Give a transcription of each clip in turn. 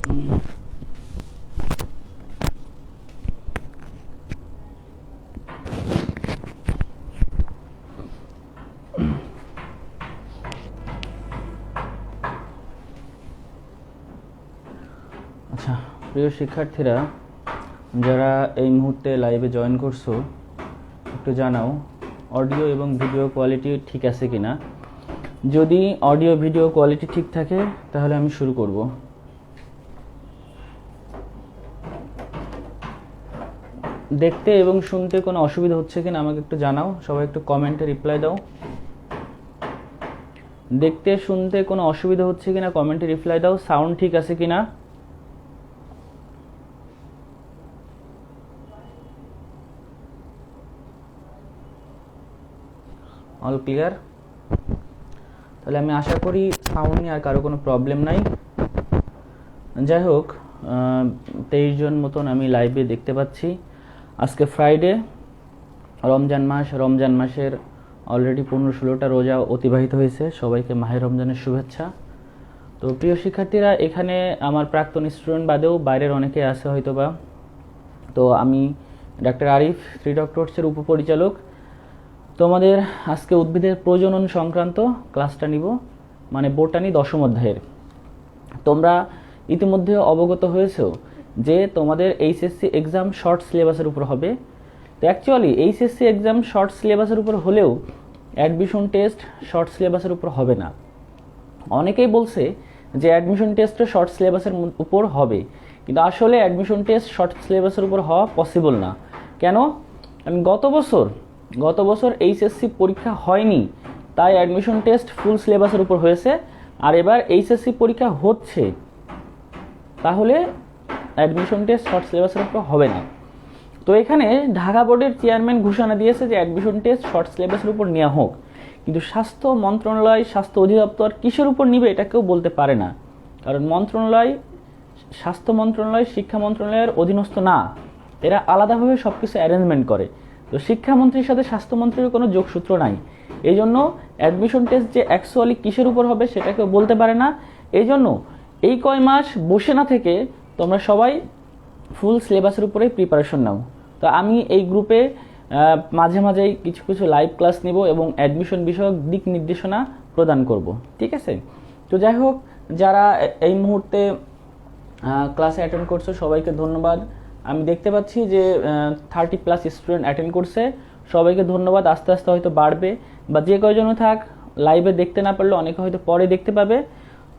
আচ্ছা, প্রিয় শিক্ষার্থীরা, যারা এই মুহূর্তে লাইভে জয়েন করছো, একটু জানাও অডিও এবং ভিডিও কোয়ালিটি ঠিক আছে কিনা। যদি অডিও ভিডিও কোয়ালিটি ঠিক থাকে তাহলে আমি শুরু করব। দেখতে এবং শুনতে কোনো অসুবিধা হচ্ছে কিনা আমাকে একটু জানাও। সবাই একটু কমেন্টে রিপ্লাই দাও। দেখতে শুনতে কোনো অসুবিধা হচ্ছে কিনা কমেন্টে রিপ্লাই দাও। সাউন্ড ঠিক আছে কিনা। All clear? তাহলে আমি আশা করি সাউন্ড নিয়ে আর কারো কোনো প্রবলেম নাই। যাই হোক, 23 জন মতন আমি লাইভে দেখতে পাচ্ছি। আজকে ফ্রাইডে, রমজান মাসের অলরেডি 15-16টা রোজা অতিবাহিত হয়েছে। সবাইকে মাহে রমজানের শুভেচ্ছা। তো প্রিয় শিক্ষার্থীরা, এখানে আমার প্রাক্তন স্টুডেন্ট বাদেও বাইরের অনেকে আছে হয়তোবা। তো আমি ডাক্তার আরিফ, 3 ডক্টরসের উপপরিচালক। তোমাদের আজকে উদ্ভিদের প্রজনন সংক্রান্ত ক্লাসটা নিব, মানে বোটানি 10ম অধ্যায়ের। তোমরা ইতিমধ্যে অবগত হয়েছো যে তোমাদের এইচএসসি এক্সাম শর্ট সিলেবাসের উপর হবে। তো অ্যাকচুয়ালি এইচএসসি এক্সাম শর্ট সিলেবাসের উপর হলেও অ্যাডমিশন টেস্ট শর্ট সিলেবাসের উপর হবে না। অনেকেই বলছে যে অ্যাডমিশন টেস্টও শর্ট সিলেবাসের উপর হবে, কিন্তু আসলে অ্যাডমিশন টেস্ট শর্ট সিলেবাসের উপর হওয়া পসিবল না। কেন? কারণ গত বছর এইচএসসি পরীক্ষা হয়নি, তাই অ্যাডমিশন টেস্ট ফুল সিলেবাসের উপর হয়েছে। আর এবার এইচএসসি পরীক্ষা হচ্ছে, তাহলে অ্যাডমিশন টেস্ট শর্ট সিলেবাসের উপর হবে না। তো এখানে ঢাকা বোর্ডের চেয়ারম্যান ঘোষণা দিয়েছে যে অ্যাডমিশন টেস্ট শর্ট সিলেবাসের উপর নেওয়া হোক, কিন্তু স্বাস্থ্য মন্ত্রণালয়, স্বাস্থ্য অধিদপ্তর কিসের উপর নিবে এটা কেউ বলতে পারে না। কারণ স্বাস্থ্য মন্ত্রণালয় শিক্ষা মন্ত্রণালয়ের অধীনস্থ না, এরা আলাদাভাবে সব কিছু অ্যারেঞ্জমেন্ট করে। তো শিক্ষামন্ত্রীর সাথে স্বাস্থ্যমন্ত্রীর কোনো যোগসূত্র নাই। এই জন্য অ্যাডমিশন টেস্ট যে অ্যাকচুয়ালি কিসের উপর হবে সেটা কেউ বলতে পারে না। এই জন্য এই কয় মাস বসে না থেকে তোমরা সবাই ফুল সিলেবাসের উপরেই প্রিপারেশন নাও। তো আমি এই গ্রুপে মাঝে মাঝেই কিছু লাইভ ক্লাস নিব এবং অ্যাডমিশন বিষয়ক দিক নির্দেশনা প্রদান করব, ঠিক আছে? তো যাই হোক, যারা এই মুহূর্তে ক্লাসে অ্যাটেন্ড করছো সবাইকে ধন্যবাদ। আমি দেখতে পাচ্ছি যে 30+ স্টুডেন্ট অ্যাটেন্ড করছে। সবাইকে ধন্যবাদ। আস্তে আস্তে হয়তো বাড়বে, বা যে কয়জনও থাক লাইভে দেখতে না পারলে অনেকে হয়তো পরে দেখতে পাবে।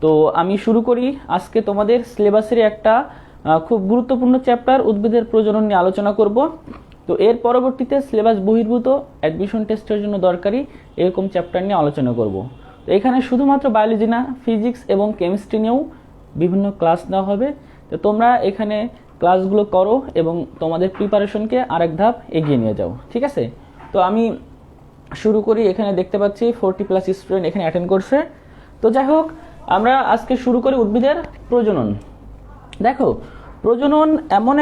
তো আমি শুরু করি। আজকে তোমাদের সিলেবাসের একটা খুব গুরুত্বপূর্ণ চ্যাপ্টার উদ্ভিদের প্রজনন নিয়ে আলোচনা করব। তো এর পরবর্তীতে সিলেবাস বহির্ভূত অ্যাডমিশন টেস্টের জন্য দরকারি এরকম চ্যাপ্টার নিয়ে আলোচনা করব। তো এখানে শুধুমাত্র বায়োলজি না, ফিজিক্স এবং কেমিস্ট্রি নিয়েও বিভিন্ন ক্লাস নেওয়া হবে। তো তোমরা এখানে ক্লাসগুলো করো এবং তোমাদের প্রিপারেশনকে আরেক ধাপ এগিয়ে নিয়ে যাও, ঠিক আছে? তো আমি শুরু করি। এখানে দেখতে পাচ্ছি 40+ স্টুডেন্ট এখানে অ্যাটেন্ড করছে। তো যাই হোক, আমরা আজকে শুরু করি উদ্ভিদের প্রজনন। দেখো, প্রজনন এমন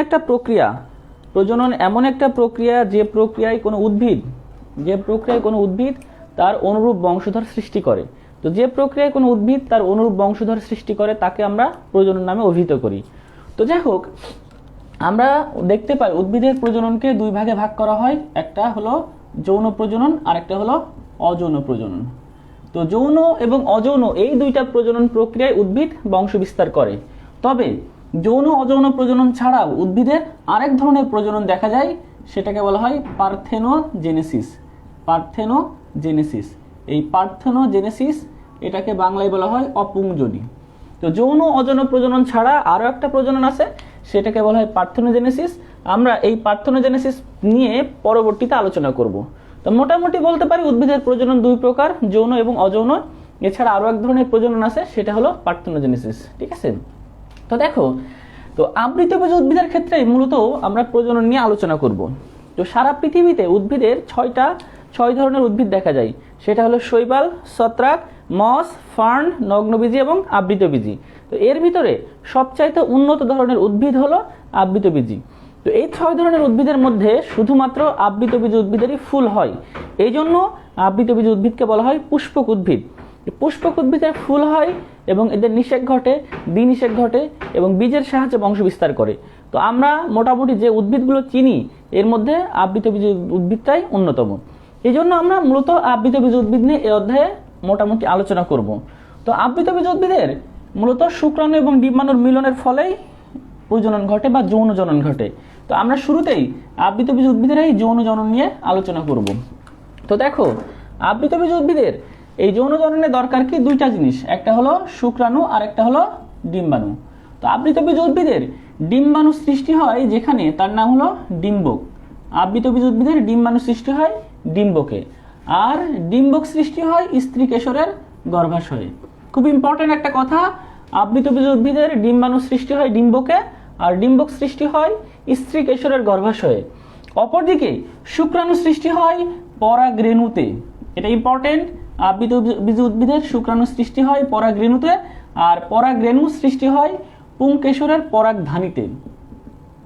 একটা প্রক্রিয়া যে প্রক্রিয়ায় কোনো উদ্ভিদ তার অনুরূপ বংশধর সৃষ্টি করে। তো যে প্রক্রিয়ায় কোনো উদ্ভিদ তার অনুরূপ বংশধর সৃষ্টি করে তাকে আমরা প্রজনন নামে অভিহিত করি। তো যাই হোক, আমরা দেখতে পাই উদ্ভিদের প্রজননকে 2 ভাগে ভাগ করা হয়। একটা হলো যৌন প্রজনন আর একটা হলো অযৌন প্রজনন। তো যৌন এবং অযৌন এই 2টা প্রজনন প্রক্রিয়ায় উদ্ভিদ বংশ বিস্তার করে। তবে যৌন অযৌন প্রজনন ছাড়াও উদ্ভিদের আরেক ধরনের প্রজনন দেখা যায়, সেটাকে বলা হয় পার্থেনোজেনেসিস। এই পার্থেনোজেনেসিস এটাকে বাংলায় বলা হয় অপুংজনি। তো যৌন অযৌন প্রজনন ছাড়া আরও একটা প্রজনন আছে, সেটাকে বলা হয় পার্থেনোজেনেসিস। আমরা এই পার্থেনোজেনেসিস নিয়ে পরবর্তীতে আলোচনা করব। তো মোটামুটি বলতে পারি উদ্ভিদের প্রজনন 2 প্রকার, যৌন এবং অযৌন। এছাড়া আরও এক ধরনের প্রজনন আছে, সেটা হলো পার্থেনোজেনেসিস, ঠিক আছে? তো দেখো, তো আবৃতবীজ উদ্ভিদের ক্ষেত্রে মূলত আমরা প্রজনন নিয়ে আলোচনা করব। তো সারা পৃথিবীতে উদ্ভিদের 6 ধরনের উদ্ভিদ দেখা যায়, সেটা হলো শৈবাল, ছত্রাক, মস, ফার্ন, নগ্নবীজি এবং আবৃতবীজি। তো এর ভিতরে সবচাইতে উন্নত ধরনের উদ্ভিদ হলো আবৃতবীজি। তো এই 6 ধরনের উদ্ভিদের মধ্যে শুধুমাত্র আবৃতবীজ উদ্ভিদেরই ফুল হয়, এই জন্য আবৃতবীজ উদ্ভিদকে বলা হয় পুষ্পক উদ্ভিদ। পুষ্পক উদ্ভিদের ফুল হয় এবং এদের নিষেক ঘটে, দ্বিনিষেক ঘটে এবং বীজের সাহায্যে বংশ বিস্তার করে। তো আমরা মোটামুটি যে উদ্ভিদগুলো চিনি এর মধ্যে আবৃতবীজ উদ্ভিদটাই অন্যতম। এই জন্য আমরা মূলত আবৃতবীজ উদ্ভিদ নিয়ে এই অধ্যায়ে মোটামুটি আলোচনা করব। তো আবৃতবীজ উদ্ভিদের মূলত শুক্রাণু এবং ডিম্বাণুর মিলনের ফলেই প্রজনন ঘটে বা যৌন জনন ঘটে। তো আমরা শুরুতেই আবৃতবীজ উদ্ভিদের এই যৌন জনন নিয়ে আলোচনা করব। তো দেখো, আবৃতবীজ উদ্ভিদের এই যৌন জননে দরকার কি দুইটা জিনিস, একটা হলো শুক্রাণু আর একটা হলো ডিম্বাণু। তো আবৃতবীজ উদ্ভিদের ডিম্বাণু সৃষ্টি হয় যেখানে, তার নাম হলো ডিম্বক। আবৃতবীজ উদ্ভিদের ডিম্বাণু সৃষ্টি হয় ডিম্বকে, আর ডিম্বক সৃষ্টি হয় স্ত্রী কেশরের গর্ভাশয়ে। খুব ইম্পর্টেন্ট একটা কথা, আবৃতবীজ উদ্ভিদের ডিম্বাণু সৃষ্টি হয় ডিম্বকে আর ডিম্বক সৃষ্টি হয় স্ত্রী কেশরের গর্ভাশয়ে। অপরদিকে শুক্রাণু সৃষ্টি হয় পরাগরেণুতে। এটা ইম্পর্টেন্ট, আবৃতবীজ উদ্ভিদের শুক্রাণু সৃষ্টি হয় পরাগরেণুতে আর পরাগরেণু সৃষ্টি হয় পুংকেশরের পরাগধানীতে।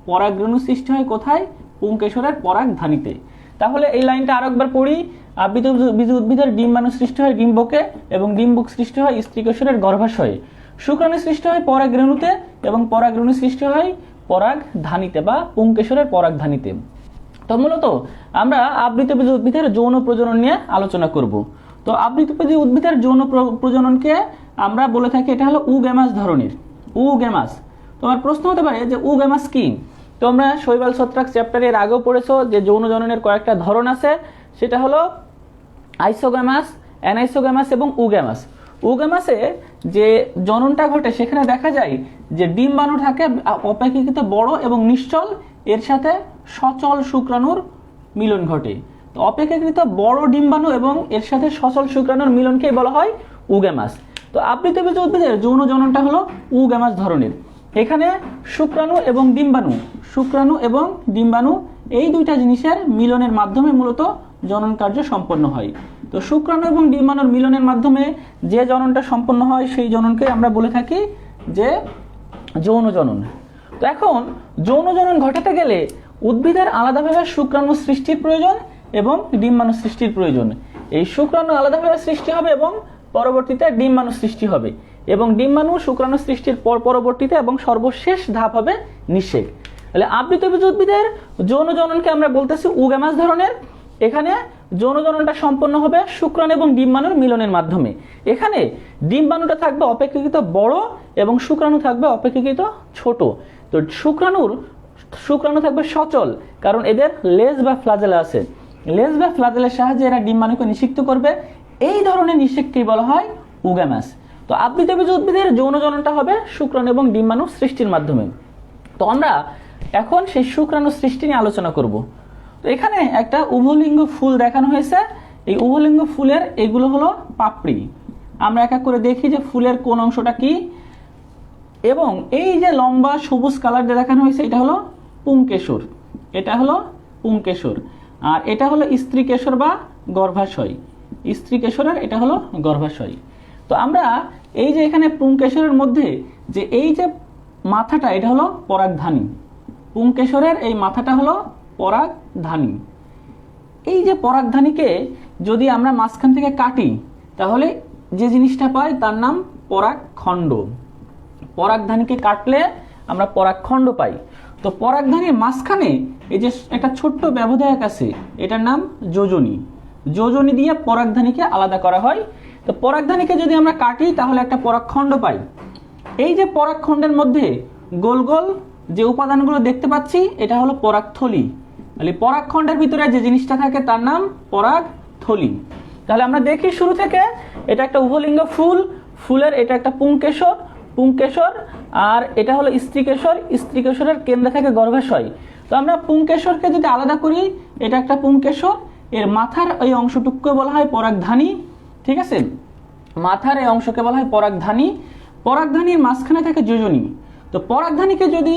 পরাগরেণু সৃষ্টি হয় কোথায়? পুংকেশরের পরাগধানীতে। তাহলে এই লাইনটা আরেকবার পড়ি, আবৃতবীজ উদ্ভিদের ডিম্বাণু সৃষ্টি হয় ডিম্বকে এবং ডিম্বক সৃষ্টি হয় স্ত্রীকেশরের গর্ভাশয়ে। শুক্রাণু সৃষ্টি হয় পরাগরেণুতে এবং পরাগরেণু সৃষ্টি হয় পরাগধানীতে বা পুংকেশরের পরাগধানীতে। তো মূলত আমরা আবৃতবীজ উদ্ভিদের যৌন প্রজনন নিয়ে আলোচনা করব। তো আবৃতবীজ উদ্ভিদের যৌন প্রজননকে আমরা বলে থাকি এটা হলো উগ্যামাস ধরনের। উগ্যামাস। তোমার প্রশ্ন হতে পারে যে উগ্যামাস কি? তোমরা শৈবাল ছত্রাক চ্যাপ্টারের আগেও পড়েছো যে যৌন জননের কয়েকটা ধরন আছে, সেটা হলো আইসোগ্যামাস, অ্যানাইসোগ্যামাস এবং উগ্যামাস। উগ্যামাসে যে জননটা ঘটে সেখানে দেখা যায় যে ডিম্বাণু থাকে অপেক্ষাকৃত বড় এবং নিশ্চল, এর সাথে সচল শুক্রাণুর মিলন ঘটে। তো অপেক্ষাকৃত বড় ডিম্বাণু এবং এর সাথে সচল শুক্রাণুর মিলনকেই বলা হয় উগ্যামাস। তো আবৃতবীজ উদ্ভিদের যৌন জননটা হলো উগ্যামাস ধরনের। এখানে শুক্রাণু এবং ডিম্বাণু এই দুইটা জিনিসের মিলনের মাধ্যমে মূলত জনন কার্য সম্পন্ন হয়। তো শুক্রাণু এবং ডিম্বাণুর মিলনের মাধ্যমে যে জননটা সম্পন্ন হয় সেই জননকে আমরা বলে থাকি যে যৌন জনন। তো এখন যৌন জনন ঘটাতে গেলে উদ্ভিদের আলাদাভাবে শুক্রাণু সৃষ্টির প্রয়োজন এবং ডিম্বাণু সৃষ্টির প্রয়োজন। এই শুক্রাণু আলাদাভাবে সৃষ্টি হবে এবং পরবর্তীতে ডিম্বাণু সৃষ্টি হবে এবং ডিম্বাণু শুক্রাণু সৃষ্টির পরবর্তীতে এবং সর্বশেষ ধাপ হবে নিষেক। তাহলে আবৃতবীজ উদ্ভিদের যৌন জননকে আমরা বলতেছি উগ্যামাস ধরনের। এখানে যৌন জননটা সম্পন্ন হবে শুক্রাণু এবং ডিম্বাণুর মিলনের মাধ্যমে। এখানে ডিম্বাণুটা থাকবে অপেক্ষাকৃত বড় এবং শুক্রাণু থাকবে অপেক্ষাকৃত ছোট। তো শুক্রাণু থাকবে সচল, কারণ এদের লেজ বা ফ্লাজেলা আছে। লেজ বা ফ্লাজেলের সাহায্যে এরা ডিম্বাণুকে নিষিক্ত করবে। এই ধরনের নিষেককেই বলা হয় উগ্যামাস। তো আবৃতবীজ উদ্ভিদের যৌন জননটা হবে শুক্রাণু এবং ডিম্বাণু সৃষ্টির মাধ্যমে। তো আমরা এখন সেই শুক্রাণু সৃষ্টি নিয়ে আলোচনা করব। তো এখানে একটা উভলিঙ্গ ফুল দেখানো হয়েছে। এই উভলিঙ্গ ফুলের এগুলো হলো পাপড়ি। আমরা এক এক করে দেখি যে ফুলের কোন অংশটা কি। এবং এই যে লম্বা সবুজ কালার দিয়ে দেখানো হয়েছে এটা হলো পুংকেশর। এটা হলো পুংকেশর আর এটা হলো স্ত্রী কেশর বা গর্ভাশয়। স্ত্রী কেশরের এটা হলো গর্ভাশয়। তো আমরা এই যে এখানে পুংকেশরের মধ্যে যে এই যে মাথাটা এটা হলো পরাগধানী। পুংকেশরের এই মাথাটা হলো পরাগধানী। এই যে পরাগধানীকে যদি আমরা মাঝখান থেকে কাটি তাহলে যে জিনিসটা পাই তার নাম পরাগখণ্ড। পরাগধানীকে কাটলে আমরা পরাগখণ্ড পাই। তো পরাগধানীর মাঝখানে এই যে একটা ছোট্ট ব্যবধায়ক আছে, এটার নাম যোজনী। যোজনী দিয়ে পরাগধানীকে আলাদা করা হয়। তো পরাগধানীকে যদি আমরা কাটি তাহলে একটা পরাগখণ্ড পাই। এই যে পরাগখণ্ডের মধ্যে গোল গোল যে উপাদানগুলো দেখতে পাচ্ছি এটা হলো পরাগথলি। তাহলে পরাগখণ্ডের ভিতরে যে জিনিসটা থাকে তার নাম পরাগথলি। তাহলে আমরা দেখি শুরু থেকে, এটা একটা উভলিঙ্গ ফুল। ফুলের এটা একটা পুংকেশর আর এটা হলো স্ত্রীকেশর। স্ত্রীকেশরের কেন্দ্রে থাকে গর্ভাশয়। তো আমরা পুংকেশরকে যদি আলাদা করি, এটা একটা পুংকেশর, এর মাথার এই অংশটুকুকে বলা হয় পরাগধানী। ঠিক আছে, মাথার এই অংশকে বলা হয় পরাগধানী। পরাগধানীর মাঝখানে থাকে যোজনী। তো পরাগধানীকে যদি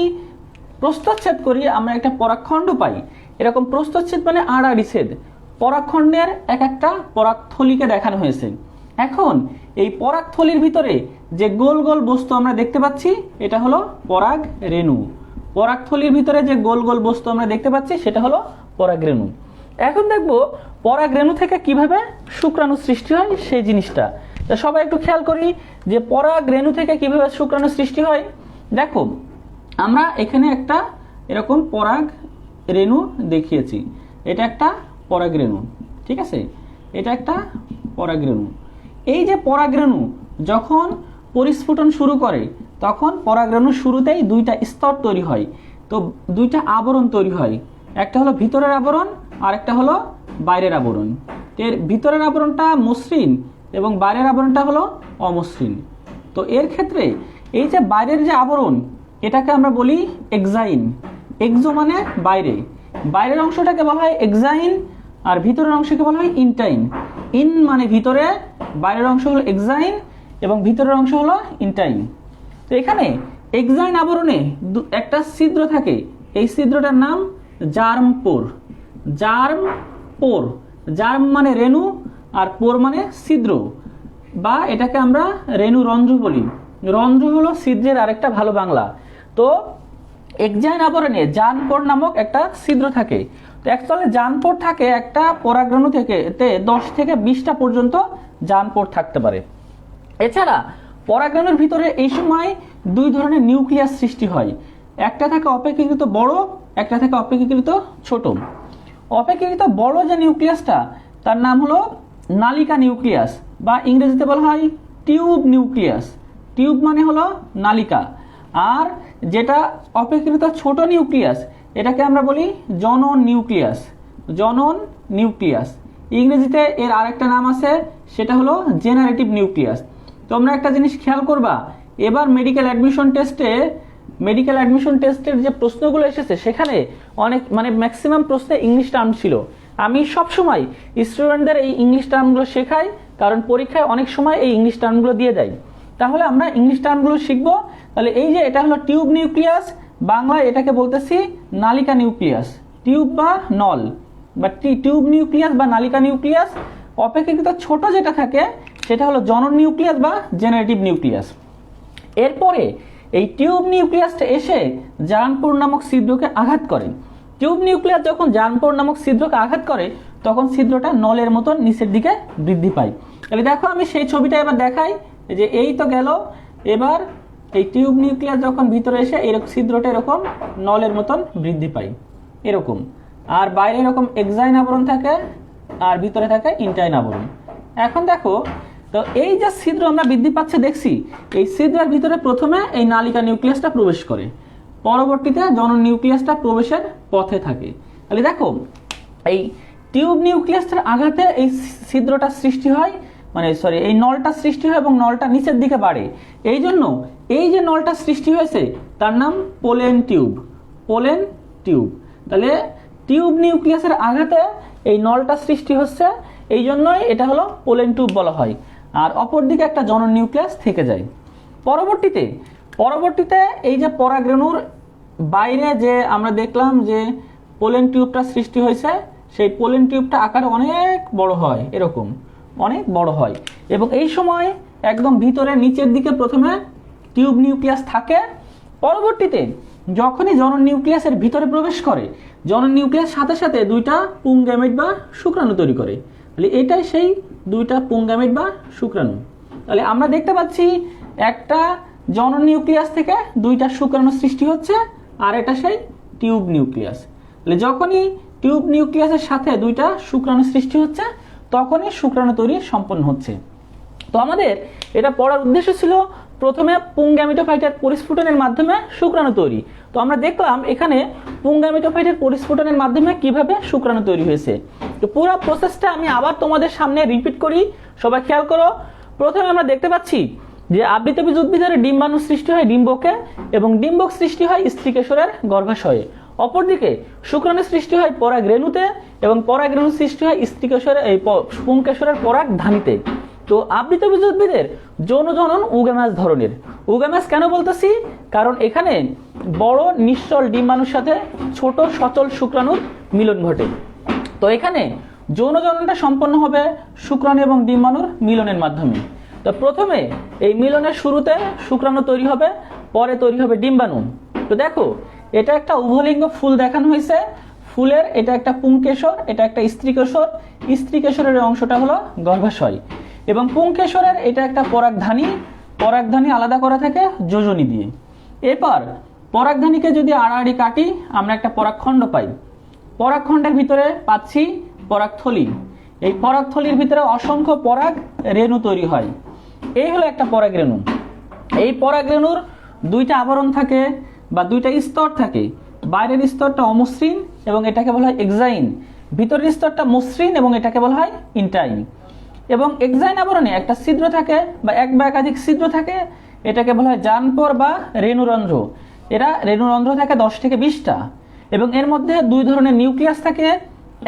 প্রস্থচ্ছেদ করি আমরা একটা পরাগখণ্ড পাই। এরকম প্রস্থচ্ছেদ মানে আড়াআড়ি ছেদ। পরাগখণ্ডের এক একটা পরাগথলিকে দেখানো হয়েছে। এখন এই পরাগথলির ভিতরে যে গোল গোল বস্তু আমরা দেখতে পাচ্ছি এটা হলো পরাগরেণু। পরাগথলির ভিতরে যে গোল গোল বস্তু আমরা দেখতে পাচ্ছি সেটা হলো পরাগরেণু। এখন দেখব পরাগরেণু থেকে কিভাবে শুক্রাণু সৃষ্টি হয় সেই জিনিসটা। তা সবাই একটু খেয়াল করি যে পরাগ রেণু থেকে কিভাবে শুক্রাণু সৃষ্টি হয়। দেখো আমরা এখানে একটা এরকম পরাগ রেণু দেখিয়েছি, এটা একটা পরাগ রেণু, ঠিক আছে, এটা একটা পরাগ রেণু। এই যে পরাগ রেণু যখন পরিস্ফুটন শুরু করে তখন পরাগ রেণুর শুরুতেই দুইটা স্তর তৈরি হয়, তো দুইটা আবরণ তৈরি হয়, একটা হলো ভিতরের আবরণ আর একটা হলো বাইরের আবরণ। এর ভিতরের আবরণটা মসৃণ এবং বাইরের আবরণটা হলো অমসৃণ। তো এর ক্ষেত্রে এই যে বাইরের যে আবরণ এটাকে আমরা বলি এক্সাইন, এক্সো মানে বাইরে, বাইরের অংশটাকে বলা হয় এক্সাইন আর ভিতরের অংশকে বলা হয় ইনটাইন। ইন মানে ভিতরে, বাইরের অংশ হলো এক্সাইন এবং ভিতরের অংশ হলো ইনটাইন। তো এখানে এক্সাইন আবরণে একটা ছিদ্র থাকে, এই ছিদ্রটার নাম জার্ম পোর। জার্ম পোর, জার্ম মানে রেণু আর পোর মানে ছিদ্র, বা এটাকে আমরা রেণু রন্ধ্র বলি। রন্ধ্র হলো ছিদ্রের আরেকটা ভালো বাংলা। তো এক্সাইন আবরণে জার্মপোর নামক একটা ছিদ্র থাকে। তো অ্যাকচুয়ালি জার্মপোর থাকে একটা পরাগরেণু থেকে 10 থেকে 20টা পর্যন্ত জার্মপোর থাকতে পারে। এছাড়া পরাগরেণুর ভিতরে এই সময় দুই ধরনের নিউক্লিয়াস সৃষ্টি হয়, একটা থাকে অপেক্ষাকৃত বড়, একটা থাকে অপেক্ষাকৃত ছোট। অপেক্ষাকৃত বড় যে নিউক্লিয়াসটা তার নাম হলো নালিকা নিউক্লিয়াস, বা ইংরেজিতে বলা হয় টিউব নিউক্লিয়াস। টিউব মানে হলো নালিকা। আর যেটা অপেক্ষাকৃত ছোট নিউক্লিয়াস এটাকে আমরা বলি জনন নিউক্লিয়াস। জনন নিউক্লিয়াস, ইংরেজিতে এর আরেকটা নাম আছে, সেটা হলো জেনারেটিভ নিউক্লিয়াস। তোমরা একটা জিনিস খেয়াল করবা, এবার মেডিকেল অ্যাডমিশন টেস্টের যে প্রশ্নগুলো এসেছে সেখানে অনেক ম্যাক্সিমাম প্রশ্নে ইংলিশ টার্ম ছিল। আমি সব সময় স্টুডেন্টদের এই ইংলিশ টার্মগুলো শেখাই, কারণ পরীক্ষায় অনেক সময় এই ইংলিশ টার্মগুলো দিয়ে দেয়। তাহলে আমরা ইংলিশ টার্মগুলো শিখবো। তাহলে এই যে এটা হলো টিউব নিউক্লিয়াস, বাংলায় এটাকে বলতেছি নালিকা নিউক্লিয়াস। টিউব বা নল বা টিউব নিউক্লিয়াস বা নালিকা নিউক্লিয়াস। অপেক্ষাকৃত ছোট যেটা থাকে সেটা হলো জনন নিউক্লিয়াস বা জেনারেটিভ নিউক্লিয়াস। এরপরে এই টিউব নিউক্লিয়াসটা এসে জার্মপোর নামক ছিদ্রকে আঘাত করে। টিউব নিউক্লিয়াস যখন জার্মপোর নামক ছিদ্রকে আঘাত করে তখন ছিদ্রটা নলের মতন নিচের দিকে বৃদ্ধি পায়। তাহলে দেখো আমি সেই ছবিটা এবার দেখাই, যে এই তো গেল। এবার এই টিউব নিউক্লিয়াস যখন ভিতরে এসে এরকম ছিদ্রটা এরকম নলের মতন বৃদ্ধি পায় এরকম, আর বাইরে এরকম এক্সাইন আবরণ থাকে আর ভিতরে থাকে ইনটাইন আবরণ। এখন দেখো তো এই যে ছিদ্র আমরা বৃদ্ধি পাচ্ছে দেখছি, এই ছিদ্রের ভিতরে প্রথমে এই নালিকা নিউক্লিয়াসটা প্রবেশ করে, পরবর্তীতে জনন নিউক্লিয়াসটা প্রবেশের পথে থাকে। তাহলে দেখো এই টিউব নিউক্লিয়াসটার আঘাতে এই ছিদ্রটা সৃষ্টি হয়, এই নলটা সৃষ্টি হয় এবং নলটা নিচের দিকে বাড়ে। এই জন্য এই যে নলটা সৃষ্টি হয়েছে তার নাম পোলেন টিউব। Pollen tube. তাহলে টিউব নিউক্লিয়াসের আঘাতে এই নলটা সৃষ্টি হচ্ছে, এই জন্যই এটা হলো পোলেন টিউব বলা হয়। আর অপরদিকে একটা জনন নিউক্লিয়াস থেকে যায়। পরবর্তীতে এই যে পরাগরেণুর বাইরে যে আমরা দেখলাম যে পোলেন টিউবটা সৃষ্টি হয়েছে, সেই পোলেন টিউবটা আকারে অনেক বড় হয়, এরকম অনেক বড় হয়। এবং এই সময় একদম ভিতরে নিচের দিকে প্রথমে টিউব নিউক্লিয়াস থাকে, পরবর্তীতে যখনই জনন নিউক্লিয়াসের ভিতরে প্রবেশ করে জনন নিউক্লিয়াস সাথে সাথে দুইটা পুংগ্যামেট বা শুক্রাণু তৈরি করে। তাহলে এটাই সেই দুইটা পুংগ্যামেট বা শুক্রাণু। তাহলে আমরা দেখতে পাচ্ছি একটা জনন নিউক্লিয়াস থেকে দুইটা শুক্রাণু সৃষ্টি হচ্ছে, আর এটা সেই টিউব নিউক্লিয়াস। তাহলে যখনই টিউব নিউক্লিয়াসের সাথে দুইটা শুক্রাণু সৃষ্টি হচ্ছে তখনই শুক্রাণু তৈরি সম্পন্ন হচ্ছে। তো আমাদের এটা পড়ার উদ্দেশ্য ছিল প্রথমে পুংগ্যামেটোফাইটের পরিস্ফুটনের মাধ্যমে শুক্রাণু তৈরি। তো আমরা দেখলাম এখানে পুংগ্যামেটোফাইটের পরিস্ফুটনের মাধ্যমে কিভাবে শুক্রাণু তৈরি হয়েছে। তো পুরো প্রসেসটা আমি আবার তোমাদের সামনে রিপিট করি, সবাই খেয়াল করো। প্রথমে আমরা দেখতে পাচ্ছি যে আবৃতবীজ উদ্ভিদের ডিম্বাণু সৃষ্টি হয় ডিম্বকে, এবং ডিম্বক সৃষ্টি হয় স্ত্রীকেশরের গর্ভাশয়ে। অপরদিকে শুক্রাণু সৃষ্টি হয় পরাগরেণুতে, এবং পরাগরেণু সৃষ্টি হয় স্ত্রীকেশরের পুংকেশরের পরাগ ধানীতে। তো আবৃতবীজ উদ্ভিদের যৌন জনন উগামাস ধরনের। উগামাস কেন বলতেছি? কারণ এখানে বড় নিশ্চল ডিম্বাণুর সাথে ছোট সচল শুক্রাণুর মিলন ঘটে। তো এখানে যৌন জননটা সম্পন্ন হবে শুক্রাণু এবং ডিম্বাণুর মিলনের মাধ্যমে। তো প্রথমে এই মিলনের শুরুতে শুক্রাণু তৈরি হবে, পরে তৈরি হবে ডিম্বাণু। তো দেখো এটা একটা উভলিঙ্গ ফুল দেখানো হয়েছে। ফুলের এটা একটা পুংকেশর, এটা একটা স্ত্রীকেশর। স্ত্রীকেশরের অংশটা হলো গর্ভাশয়। এবং পুংকেশরের এটা একটা পরাগধানী, পরাগধানী আলাদা করা থাকে যোজনী দিয়ে। এরপর পরাগধানীকে যদি আড়াআড়ি কাটি আমরা একটা পরাগখণ্ড পাই। পরাগখণ্ডের ভিতরে পাচ্ছি পরাগথলি। এই পরাগথলির ভিতরে অসংখ্য পরাগ রেণু তৈরি হয়। এই হলো একটা পরাগ রেণু। এই পরাগ রেণুর দুইটা আবরণ থাকে বা দুইটা স্তর থাকে। বাইরের স্তরটা অমসৃণ এবং এটাকে বলা হয় এক্সাইন, ভিতরের স্তরটা মসৃণ এবং এটাকে বলা হয় ইন্টাইন। এবং এক্সাইন আবরণে একটা ছিদ্র থাকে বা এক বা একাধিক ছিদ্র থাকে, এটাকে বলা হয় জানপর বা রেণুরন্ধ্র। এরা রেণুরন্ধ্র থাকে 10 থেকে 20টা এবং এর মধ্যে দুই ধরনের নিউক্লিয়াস থাকে।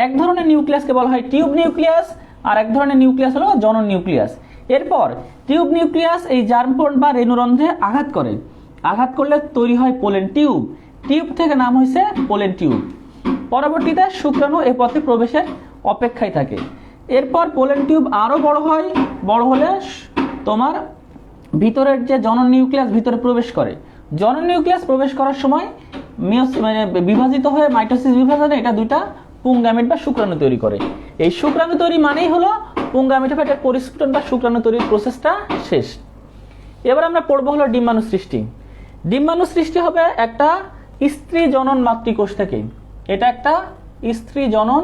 এক ধরনের নিউক্লিয়াসকে বলা হয় টিউব নিউক্লিয়াস আর এক ধরনের নিউক্লিয়াস হলো জনন নিউক্লিয়াস। এরপর টিউব নিউক্লিয়াস এই জার্মপোর্ট বা রেণুরন্ধ্রে আঘাত করে, আঘাত করলে তৈরি হয় পোলেন টিউব। টিউব থেকে নাম হয়েছে পোলেন টিউব। পরবর্তীতে শুক্রাণু এ পথে প্রবেশের অপেক্ষায় থাকে। এরপর পোলেন টিউব আরও বড় হয়, বড় হলে তোমার ভিতরের যে জনন নিউক্লিয়াস ভিতরে প্রবেশ করে। জনন নিউক্লিয়াস প্রবেশ করার সময় বিভাজিত হয়ে মাইটোসিস বিভাজনে এটা দুইটা পুংগামিট বা শুক্রাণু তৈরি করে। এই শুক্রাণু তৈরি মানেই হলো পুংগামিটোফাইটের পরিস্ফুটন বা শুক্রাণু তৈরির প্রসেসটা শেষ। এবার আমরা পড়বো হলো ডিম্বাণু সৃষ্টি। ডিম্বাণু সৃষ্টি হবে একটা স্ত্রী জনন মাতৃকোষ থেকে। এটা একটা স্ত্রী জনন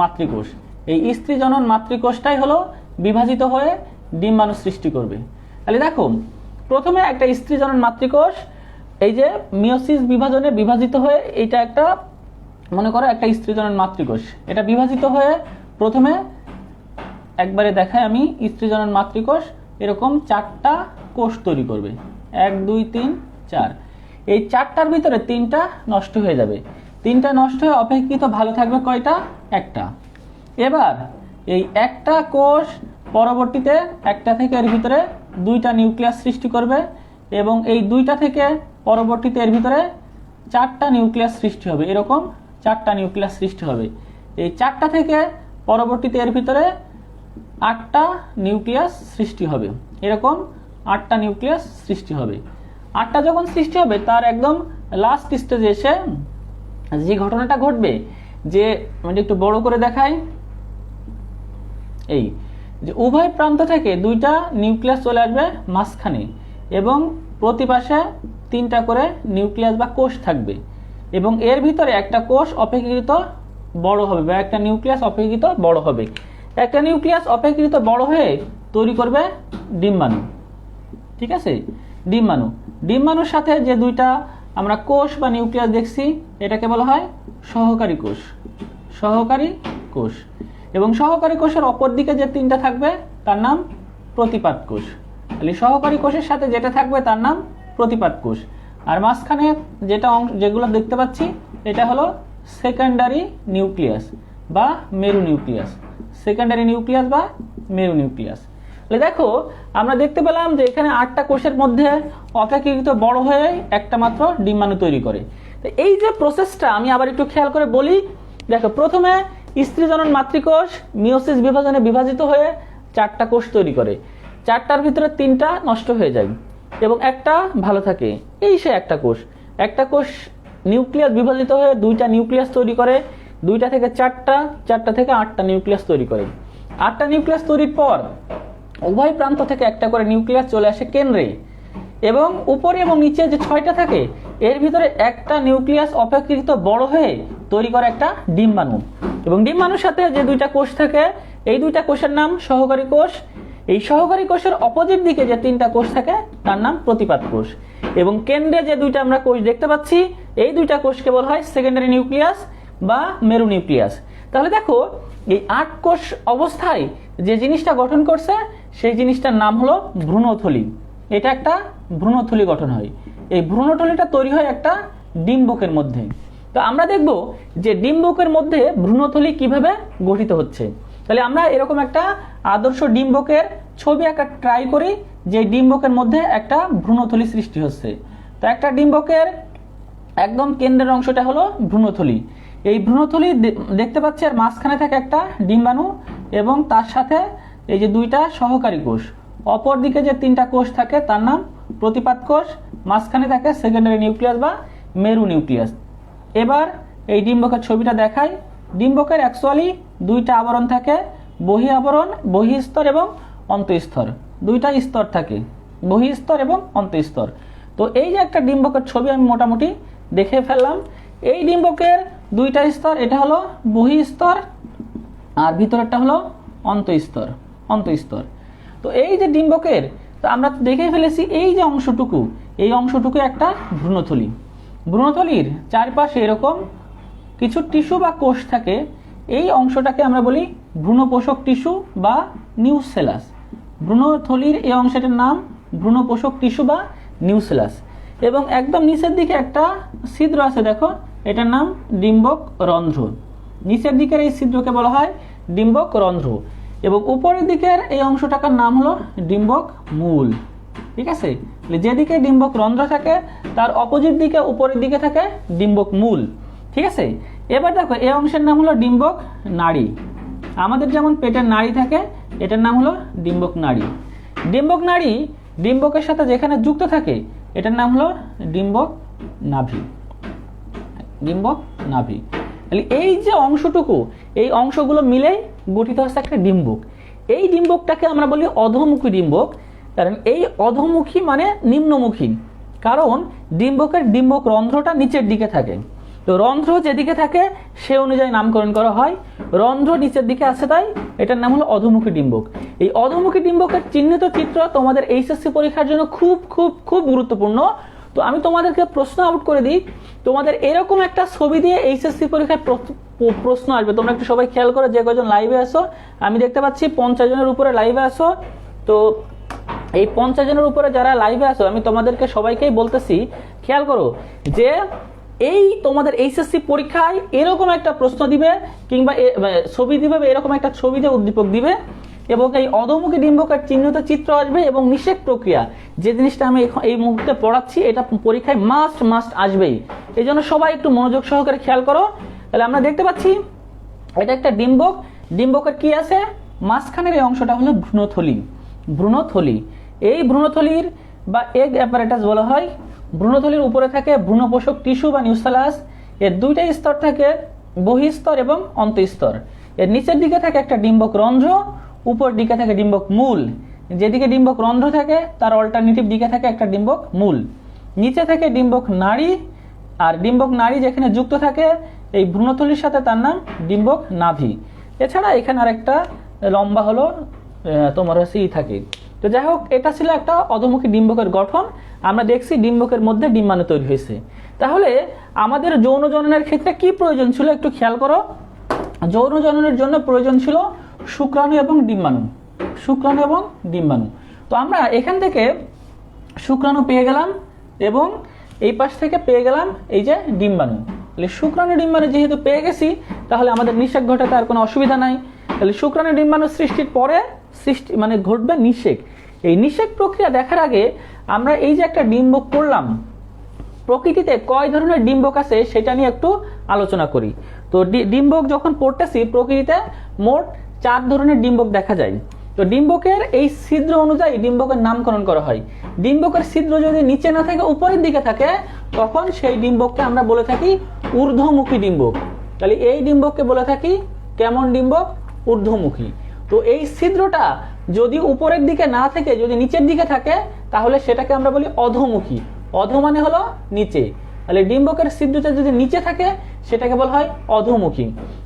মাতৃকোষ। এই স্ত্রী জনন মাতৃকোষটাই হলো বিভাজিত হয়ে ডিম্বাণু সৃষ্টি করবে। তাহলে দেখো, প্রথমে একটা স্ত্রী জনন মাতৃকোষ এই যে মিওসিস বিভাজনে বিভাজিত হয়ে এটা একটা, মনে করো একটা স্ত্রী জনন মাতৃকোষ, এটা বিভাজিত হয়ে প্রথমে একবারে দেখায় আমি স্ত্রী জনন মাতৃকোষ এরকম 4টা কোষ তৈরি করবে। 1 2 3 4। এই 4টার ভিতরে 3টা নষ্ট হয়ে যাবে। 3টা নষ্ট হয়ে অপেক্ষিত ভালো থাকবে কয়টা? একটা। এবার এই একটা কোষ পরবর্তীতে একটা থেকে এর ভিতরে 2টা নিউক্লিয়াস সৃষ্টি করবে এবং এই 2টা থেকে পরবর্তীতে এর ভিতরে 4টা নিউক্লিয়াস সৃষ্টি হবে। এরকম 4টা নিউক্লিয়াস সৃষ্টি হবে। এই 4টা থেকে পরবর্তীতে এর ভিতরে 8টা নিউক্লিয়াস সৃষ্টি হবে। এরকম 8টা নিউক্লিয়াস সৃষ্টি হবে। 8টা যখন সৃষ্টি হবে তার একদম লাস্ট স্টেজে এসে যে ঘটনাটা ঘটবে, যে মানে একটু বড় করে দেখাই, এই যে উভয় প্রান্ত থেকে 2টা নিউক্লিয়াস চলে আসবে মাঝখানে এবং প্রতি পাশে 3টা করে নিউক্লিয়াস বা কোষ থাকবে এবং এর ভিতরে একটা কোষ অপেক্ষাকৃত বড় হবে বা একটা নিউক্লিয়াস অপেক্ষাকৃত বড় হবে। একটা নিউক্লিয়াস অপেক্ষাকৃত বড় হয়ে তৈরি করবে ডিম্বাণু। ঠিক আছে, ডিম্বাণু। ডিম্বাণুর সাথে যে 2টা আমরা কোষ বা নিউক্লিয়াস দেখছি এটাকে বলা হয় সহকারী কোষ। সহকারী কোষ। এবং সহকারী কোষের অপর দিকে যে 3টা থাকবে তার নাম প্রতিপাদ কোষ। তাহলে সহকারী কোষের সাথে যেটা থাকবে তার নাম প্রতিপাদ কোষ। আর মাঝখানে যেগুলো দেখতে পাচ্ছি এটা হলো সেকেন্ডারি নিউক্লিয়াস বা মেরু নিউক্লিয়াস। সেকেন্ডারি নিউক্লিয়াস বা মেরু নিউক্লিয়াস। তাহলে দেখো, আমরা দেখতে পেলাম যে এখানে 8টা কোষের মধ্যে অপেক্ষাকৃত বড় হয়ে একটা মাত্র ডিম্বাণু তৈরি করে। তো এই যে প্রসেসটা আমি আবার একটু খেয়াল করে বলি। দেখো, প্রথমে স্ত্রী জনন মাতৃকোষ মিওসিস বিভাজনে বিভাজিত হয়ে 4টা কোষ তৈরি করে। 4টার ভিতরে 3টা নষ্ট হয়ে যায় এবং একটা ভালো থাকে। এই সে একটা কোষ। একটা কোষ নিউক্লিয়াস বিভাজিত হয়ে 2টা নিউক্লিয়াস তৈরি করে। 2টা থেকে 4টা, 4টা থেকে 8টা নিউক্লিয়াস তৈরি করে। 8টা নিউক্লিয়াস তৈরির পর উভয় প্রান্ত থেকে একটা করে নিউক্লিয়াস চলে আসে কেন্দ্রে এবং উপরে এবং নিচে যে 6টা থাকে এর ভিতরে একটা নিউক্লিয়াস অপেক্ষাকৃত বড় হয়ে তৈরি করে একটা ডিম্বাণু। এবং ডিম্বাণুর সাথে যে 2টা কোষ থাকে এই 2টা কোষের নাম সহকারী কোষ। এই সহকারী কোষের অপোজিট দিকে যে 3টা কোষ থাকে তার নাম প্রতিপাদ কোষ। এবং কেন্দ্রে যে 2টা আমরা কোষ দেখতে পাচ্ছি এই 2টা কোষকে বলা হয় সেকেন্ডারি নিউক্লিয়াস বা মেরু নিউক্লিয়াস। তাহলে দেখো, এই 8 কোষ অবস্থায় যে জিনিসটা গঠন করছে সেই জিনিসটার নাম হলো ভ্রূণথলি। এটা একটা ভ্রূণথলি গঠন হয়। এই ভ্রূণথলিটা তৈরি হয় একটা ডিম্বকের মধ্যে। তো আমরা দেখব যে ডিম্বকের মধ্যে ভ্রূণথলি কিভাবে গঠিত হচ্ছে। তাহলে আমরা এরকম একটা আদর্শ ডিম্বকের ছবি আঁকা ট্রাই করি যে ডিম্বকের মধ্যে একটা ভ্রূণথলি সৃষ্টি হচ্ছে। তো একটা ডিম্বকের একদম কেন্দ্রের অংশটা হলো ভ্রূণথলি। এই ভ্রূণথলি দেখতে পাচ্ছি আর মাঝখানে থাকে একটা ডিম্বাণু এবং তার সাথে এই যে 2টা সহকারী কোষ। অপর দিকে যে 3টা কোষ থাকে তার নাম প্রতিপাদ কোষ। মাঝখানে থাকে সেকেন্ডারি নিউক্লিয়াস বা মেরু নিউক্লিয়াস। এবার এই ডিম্বকের ছবিটা দেখাই। ডিম্বকের অ্যাকচুয়ালি 2টা আবরণ থাকে, বহি আবরণ, বহিস্তর এবং অন্তঃস্তর, দুইটা স্তর থাকে, বহিঃস্তর এবং অন্তঃস্তর। তো এই যে একটা ডিম্বকের ছবি আমি মোটামুটি দেখে ফেললাম। এই ডিম্বকের দুইটা স্তর, এটা হলো বহিঃস্তর আর ভিতরেরটা হলো অন্তঃস্তর। তো এই যে ডিম্বকের, তো আমরা দেখে ফেলেছি এই যে অংশটুকু, এই অংশটুকু একটা ভ্রূণথলি। ভ্রূণথলির চারপাশে এরকম কিছু টিস্যু বা কোষ থাকে, এই অংশটাকে আমরা বলি ভ্রূণপোষক টিস্যু বা নিউসেলাস। ভ্রূণথলির এই অংশটার নাম ভ্রূণপোষক টিস্যু বা নিউসেলাস। এবং একদম নিচের দিকে একটা ছিদ্র আছে, দেখো, এটার নাম ডিম্বক রন্ধ্র। নিচের দিকের এই ছিদ্রকে বলা হয় ডিম্বক রন্ধ্র, এবং উপরের দিকের এই অংশটার নাম হলো ডিম্বক মূল। ঠিক আছে, যেদিকে ডিম্বক রন্ধ্র থাকে তার অপোজিট দিকে উপরের দিকে থাকে ডিম্বক মূল। ঠিক আছে, এবার দেখো এই অংশের নাম হলো ডিম্বক নাড়ি। আমাদের যেমন পেটের নাড়ি থাকে, এটার নাম হলো ডিম্বক নাড়ি। ডিম্বক নাড়ি ডিম্বকের সাথে যেখানে যুক্ত থাকে এটার নাম হলো ডিম্বক নাভি। ডিম্বক নাভি। এই যে অংশটুকু, এই অংশগুলো মিলেই গঠিত হচ্ছে একটা ডিম্বক। এই ডিম্বকটাকে আমরা বলি অধোমুখী ডিম্বক। কারণ এই অধোমুখী মানে নিম্নমুখী, কারণ ডিম্বকের ডিম্বক রন্ধ্রটা নিচের দিকে থাকে। তো রন্ধ্র যেদিকে থাকে সে অনুযায়ী নামকরণ করা হয়। রন্ধ্র নিচের দিকে আছে তাই এটার নাম হলো অধোমুখী ডিম্বক। এই অধোমুখী ডিম্বকের চিহ্নিত চিত্র তোমাদের এইচএসসি পরীক্ষার জন্য খুব খুব খুব গুরুত্বপূর্ণ। তো আমি তোমাদেরকে প্রশ্ন আউট করে দিই, তোমাদের এরকম একটা ছবি দিয়ে এইচএসসি পরীক্ষায় প্রশ্ন আসবে। তোমরা একটু সবাই খেয়াল করো, যে কজন লাইভে আসো, আমি দেখতে পাচ্ছি 50 জনের উপরে লাইভে আসো। তো এই 50 জনের উপরে যারা লাইভে আসো, আমি তোমাদেরকে সবাইকেই বলতেছি, খেয়াল করো যে এই তোমাদের এইচএসসি পরীক্ষায় এরকম একটা প্রশ্ন দিবে কিংবা ছবি দিবে, এরকম একটা ছবি দিয়ে উদ্দীপক দিবে, এবং এই অধোমুখী ডিম্বকের চিহ্নিত চিত্র আসবে এবং নিষেক প্রক্রিয়া, যে জিনিসটা আমি এই মুহূর্তে পড়াচ্ছি এটা পরীক্ষায় মাস্ট আসবেই। এই জন্য সবাই একটু মনোযোগ সহকারে খেয়াল করো। তাহলে আমরা দেখতে পাচ্ছি এটা একটা ডিম্বক। ডিম্বকের কি আছে, মাঝখানের এই অংশটা হলো ভ্রূণথলি। এই ভ্রূণথলির বা এগ অ্যাপারেটাস বলা হয়। ভ্রূণথলির উপরে থাকে ভ্রূণপোষক টিস্যু বা নিউসেলাস। এর দুইটা স্তর থাকে, বহিঃস্তর এবং অন্তঃস্তর। এর নিচের দিকে থাকে একটা ডিম্বক রন্ধ্র, উপর দিকে থাকে ডিম্বক মূল। যেদিকে ডিম্বক রন্ধ্র থাকে তার অল্টারনেটিভ দিকে থাকে একটা ডিম্বক মূল। নিচে থাকে ডিম্বক নাড়ি, আর ডিম্বক নাড়ি যেখানে যুক্ত থাকে এই ভ্রূণথলির সাথে তার নাম ডিম্বক নাভি। এছাড়া এখানে আরেকটা লম্বা হলো তোমার হচ্ছে থাকে। তো যাই হোক, এটা ছিল একটা অধোমুখী ডিম্বকের গঠন। আমরা দেখছি ডিম্বকের মধ্যে ডিম্বাণু তৈরি হয়েছে। তাহলে আমাদের যৌন জননের ক্ষেত্রে কি প্রয়োজন ছিল একটু খেয়াল করো। যৌন জননের জন্য প্রয়োজন ছিল শুক্রাণু এবং ডিম্বাণু। তো আমরা এখান থেকে শুক্রাণু পেয়ে গেলাম এবং এই পাশ থেকে পেয়ে গেলাম এই যে ডিম্বাণু। তাহলে শুক্রাণু ডিম্বাণু যেহেতু পেয়ে গেছি, তাহলে আমাদের নিষেক ঘটাতে আর কোনো অসুবিধা নাই। তাহলে শুক্রাণু ডিম্বাণু সৃষ্টির পরে মানে ঘটবে নিষেক। এই নিষেক প্রক্রিয়া দেখার আগে আমরা এই যে একটা ডিম্বক পড়লাম, প্রকৃতিতে কয় ধরনের ডিম্বক আছে সেটা নিয়ে একটু আলোচনা করি। তো ডিম্বক যখন পড়তেছি, প্রকৃতিতে মোট 4 ধরনের ডিম্বক দেখা যায়। তো ডিম্বকের এই ছিদ্র অনুযায়ী ডিম্বকের নামকরণ করা হয়। ডিম্বকের ছিদ্র যদি নিচে না থাকে উপরের দিকে থাকে, তখন সেই ডিম্বককে আমরা বলে থাকি ঊর্ধ্বমুখী ডিম্বক। তাহলে এই ডিম্বককে বলে থাকি কেমন ডিম্বক, ঊর্ধ্বমুখী। তো এই ছিদ্রটা যদি উপরের দিকে না থেকে যদি নিচের দিকে থাকে, তাহলে সেটাকে আমরা বলি অধোমুখী। অধো মানে হলো নিচে। তাহলে ডিম্বকের ছিদ্রটা যদি নিচে থাকে সেটাকে বলা হয় অধোমুখী।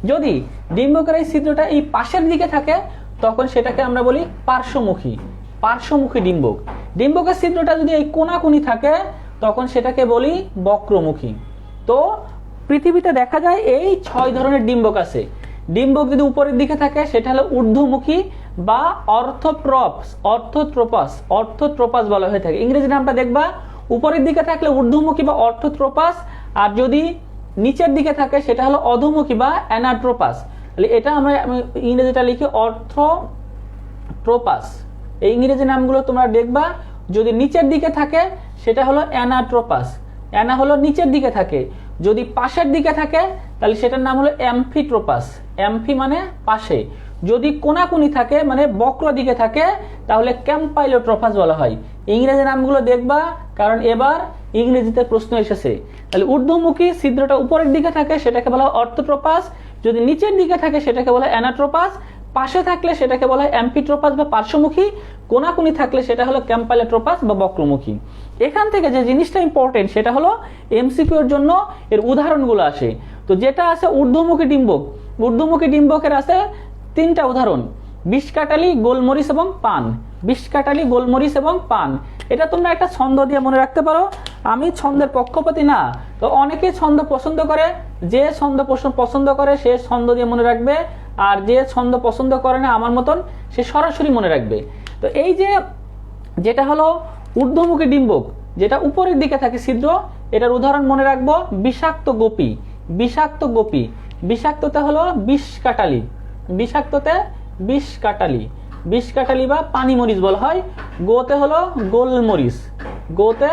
যদি ডিম্বকের এই ছিদ্রটা এই পাশের দিকে থাকে, তখন সেটাকে আমরা বলি পার্শ্বমুখী ডিম্বক। ডিম্বকের ছিদ্রটা যদি এই কোনাকুনি থাকে, তখন সেটাকে বলি বক্রমুখী। তো পৃথিবীতে দেখা যায় এই 6 ধরনের ডিম্বক আছে। ডিম্বক যদি উপরের দিকে থাকে সেটা হলো ঊর্ধ্বমুখী বা অর্থোট্রপাস বলা হয়ে থাকে। ইংরেজি নামটা দেখবা, উপরের দিকে থাকলে ঊর্ধ্বমুখী বা অর্থোট্রপাস, আর যদি নিচের দিকে থাকে সেটা হলো অধোমুখী বা অ্যানাট্রোপাস। তাহলে এটা আমরা ইংরেজিটা লিখি অর্থোট্রপাস। এই ইংরেজি নামগুলো তোমরা দেখবা, যদি নিচের দিকে থাকে সেটা হলো অ্যানাট্রোপাস। অ্যানা হলো নিচের দিকে থাকে। যদি পাশের দিকে থাকে তাহলে সেটার নাম হলো অ্যামফিট্রোপাস। অ্যামফি মানে পাশে। যদি কোনাকুনি থাকে মানে বক্র দিকে থাকে, তাহলে ক্যাম্পাইলোট্রোপাস বলা হয়। ইংরেজি নামগুলো দেখবা, কারণ এবার ইংরেজিতে প্রশ্ন এসেছে। তাহলে ঊর্ধ্বমুখী ছিদ্রটা উপরের দিকে থাকে সেটাকে বলা হয় অর্থোট্রোপাস। যদি নিচের দিকে থাকে সেটাকে বলা হয় অ্যানাট্রোপাস। পাশে থাকলে সেটাকে বলা হয় অ্যাম্পিট্রোপাস বা পার্শ্বমুখী, কোনাকুনি থাকলে সেটা হলো ক্যাম্পাইলোট্রোপাস বা বক্রমুখী। এখান থেকে যে জিনিসটা ইম্পর্টেন্ট সেটা হলো এমসিকিউ এর জন্য এর উদাহরণগুলো আসে। তো যেটা আছে ঊর্ধ্বমুখী ডিম্বক, ঊর্ধ্বমুখী ডিম্বকের আছে 3টা উদাহরণ, বিষকাটালি, গোলমরিচ এবং পান। বিষকাটালি, গোলমরিচ এবং পান, এটা তোমরা একটা ছন্দ দিয়ে মনে রাখতে পারো। আমি ছন্দের পক্ষপাতী না, তো অনেকে ছন্দ পছন্দ করে, যে ছন্দ পছন্দ করে সে ছন্দ দিয়ে মনে রাখবে, আর যে ছন্দ পছন্দ করে না আমার মতন সে সরাসরি মনে রাখবে। তো এই যে যেটা হলো ঊর্ধ্বমুখী ডিম্বক, যেটা উপরের দিকে থাকে ছিদ্র, এটার উদাহরণ মনে রাখবো বিষাক্ত গোপী। বিষাক্ত গোপী, বিষাক্ততে হলো বিষকাটালি, বিষাক্ততে বিষকাটালি, বিষকাটালি বা পানি মরিচ বলা হয়। গোতে হলো গোলমরিচ, গোতে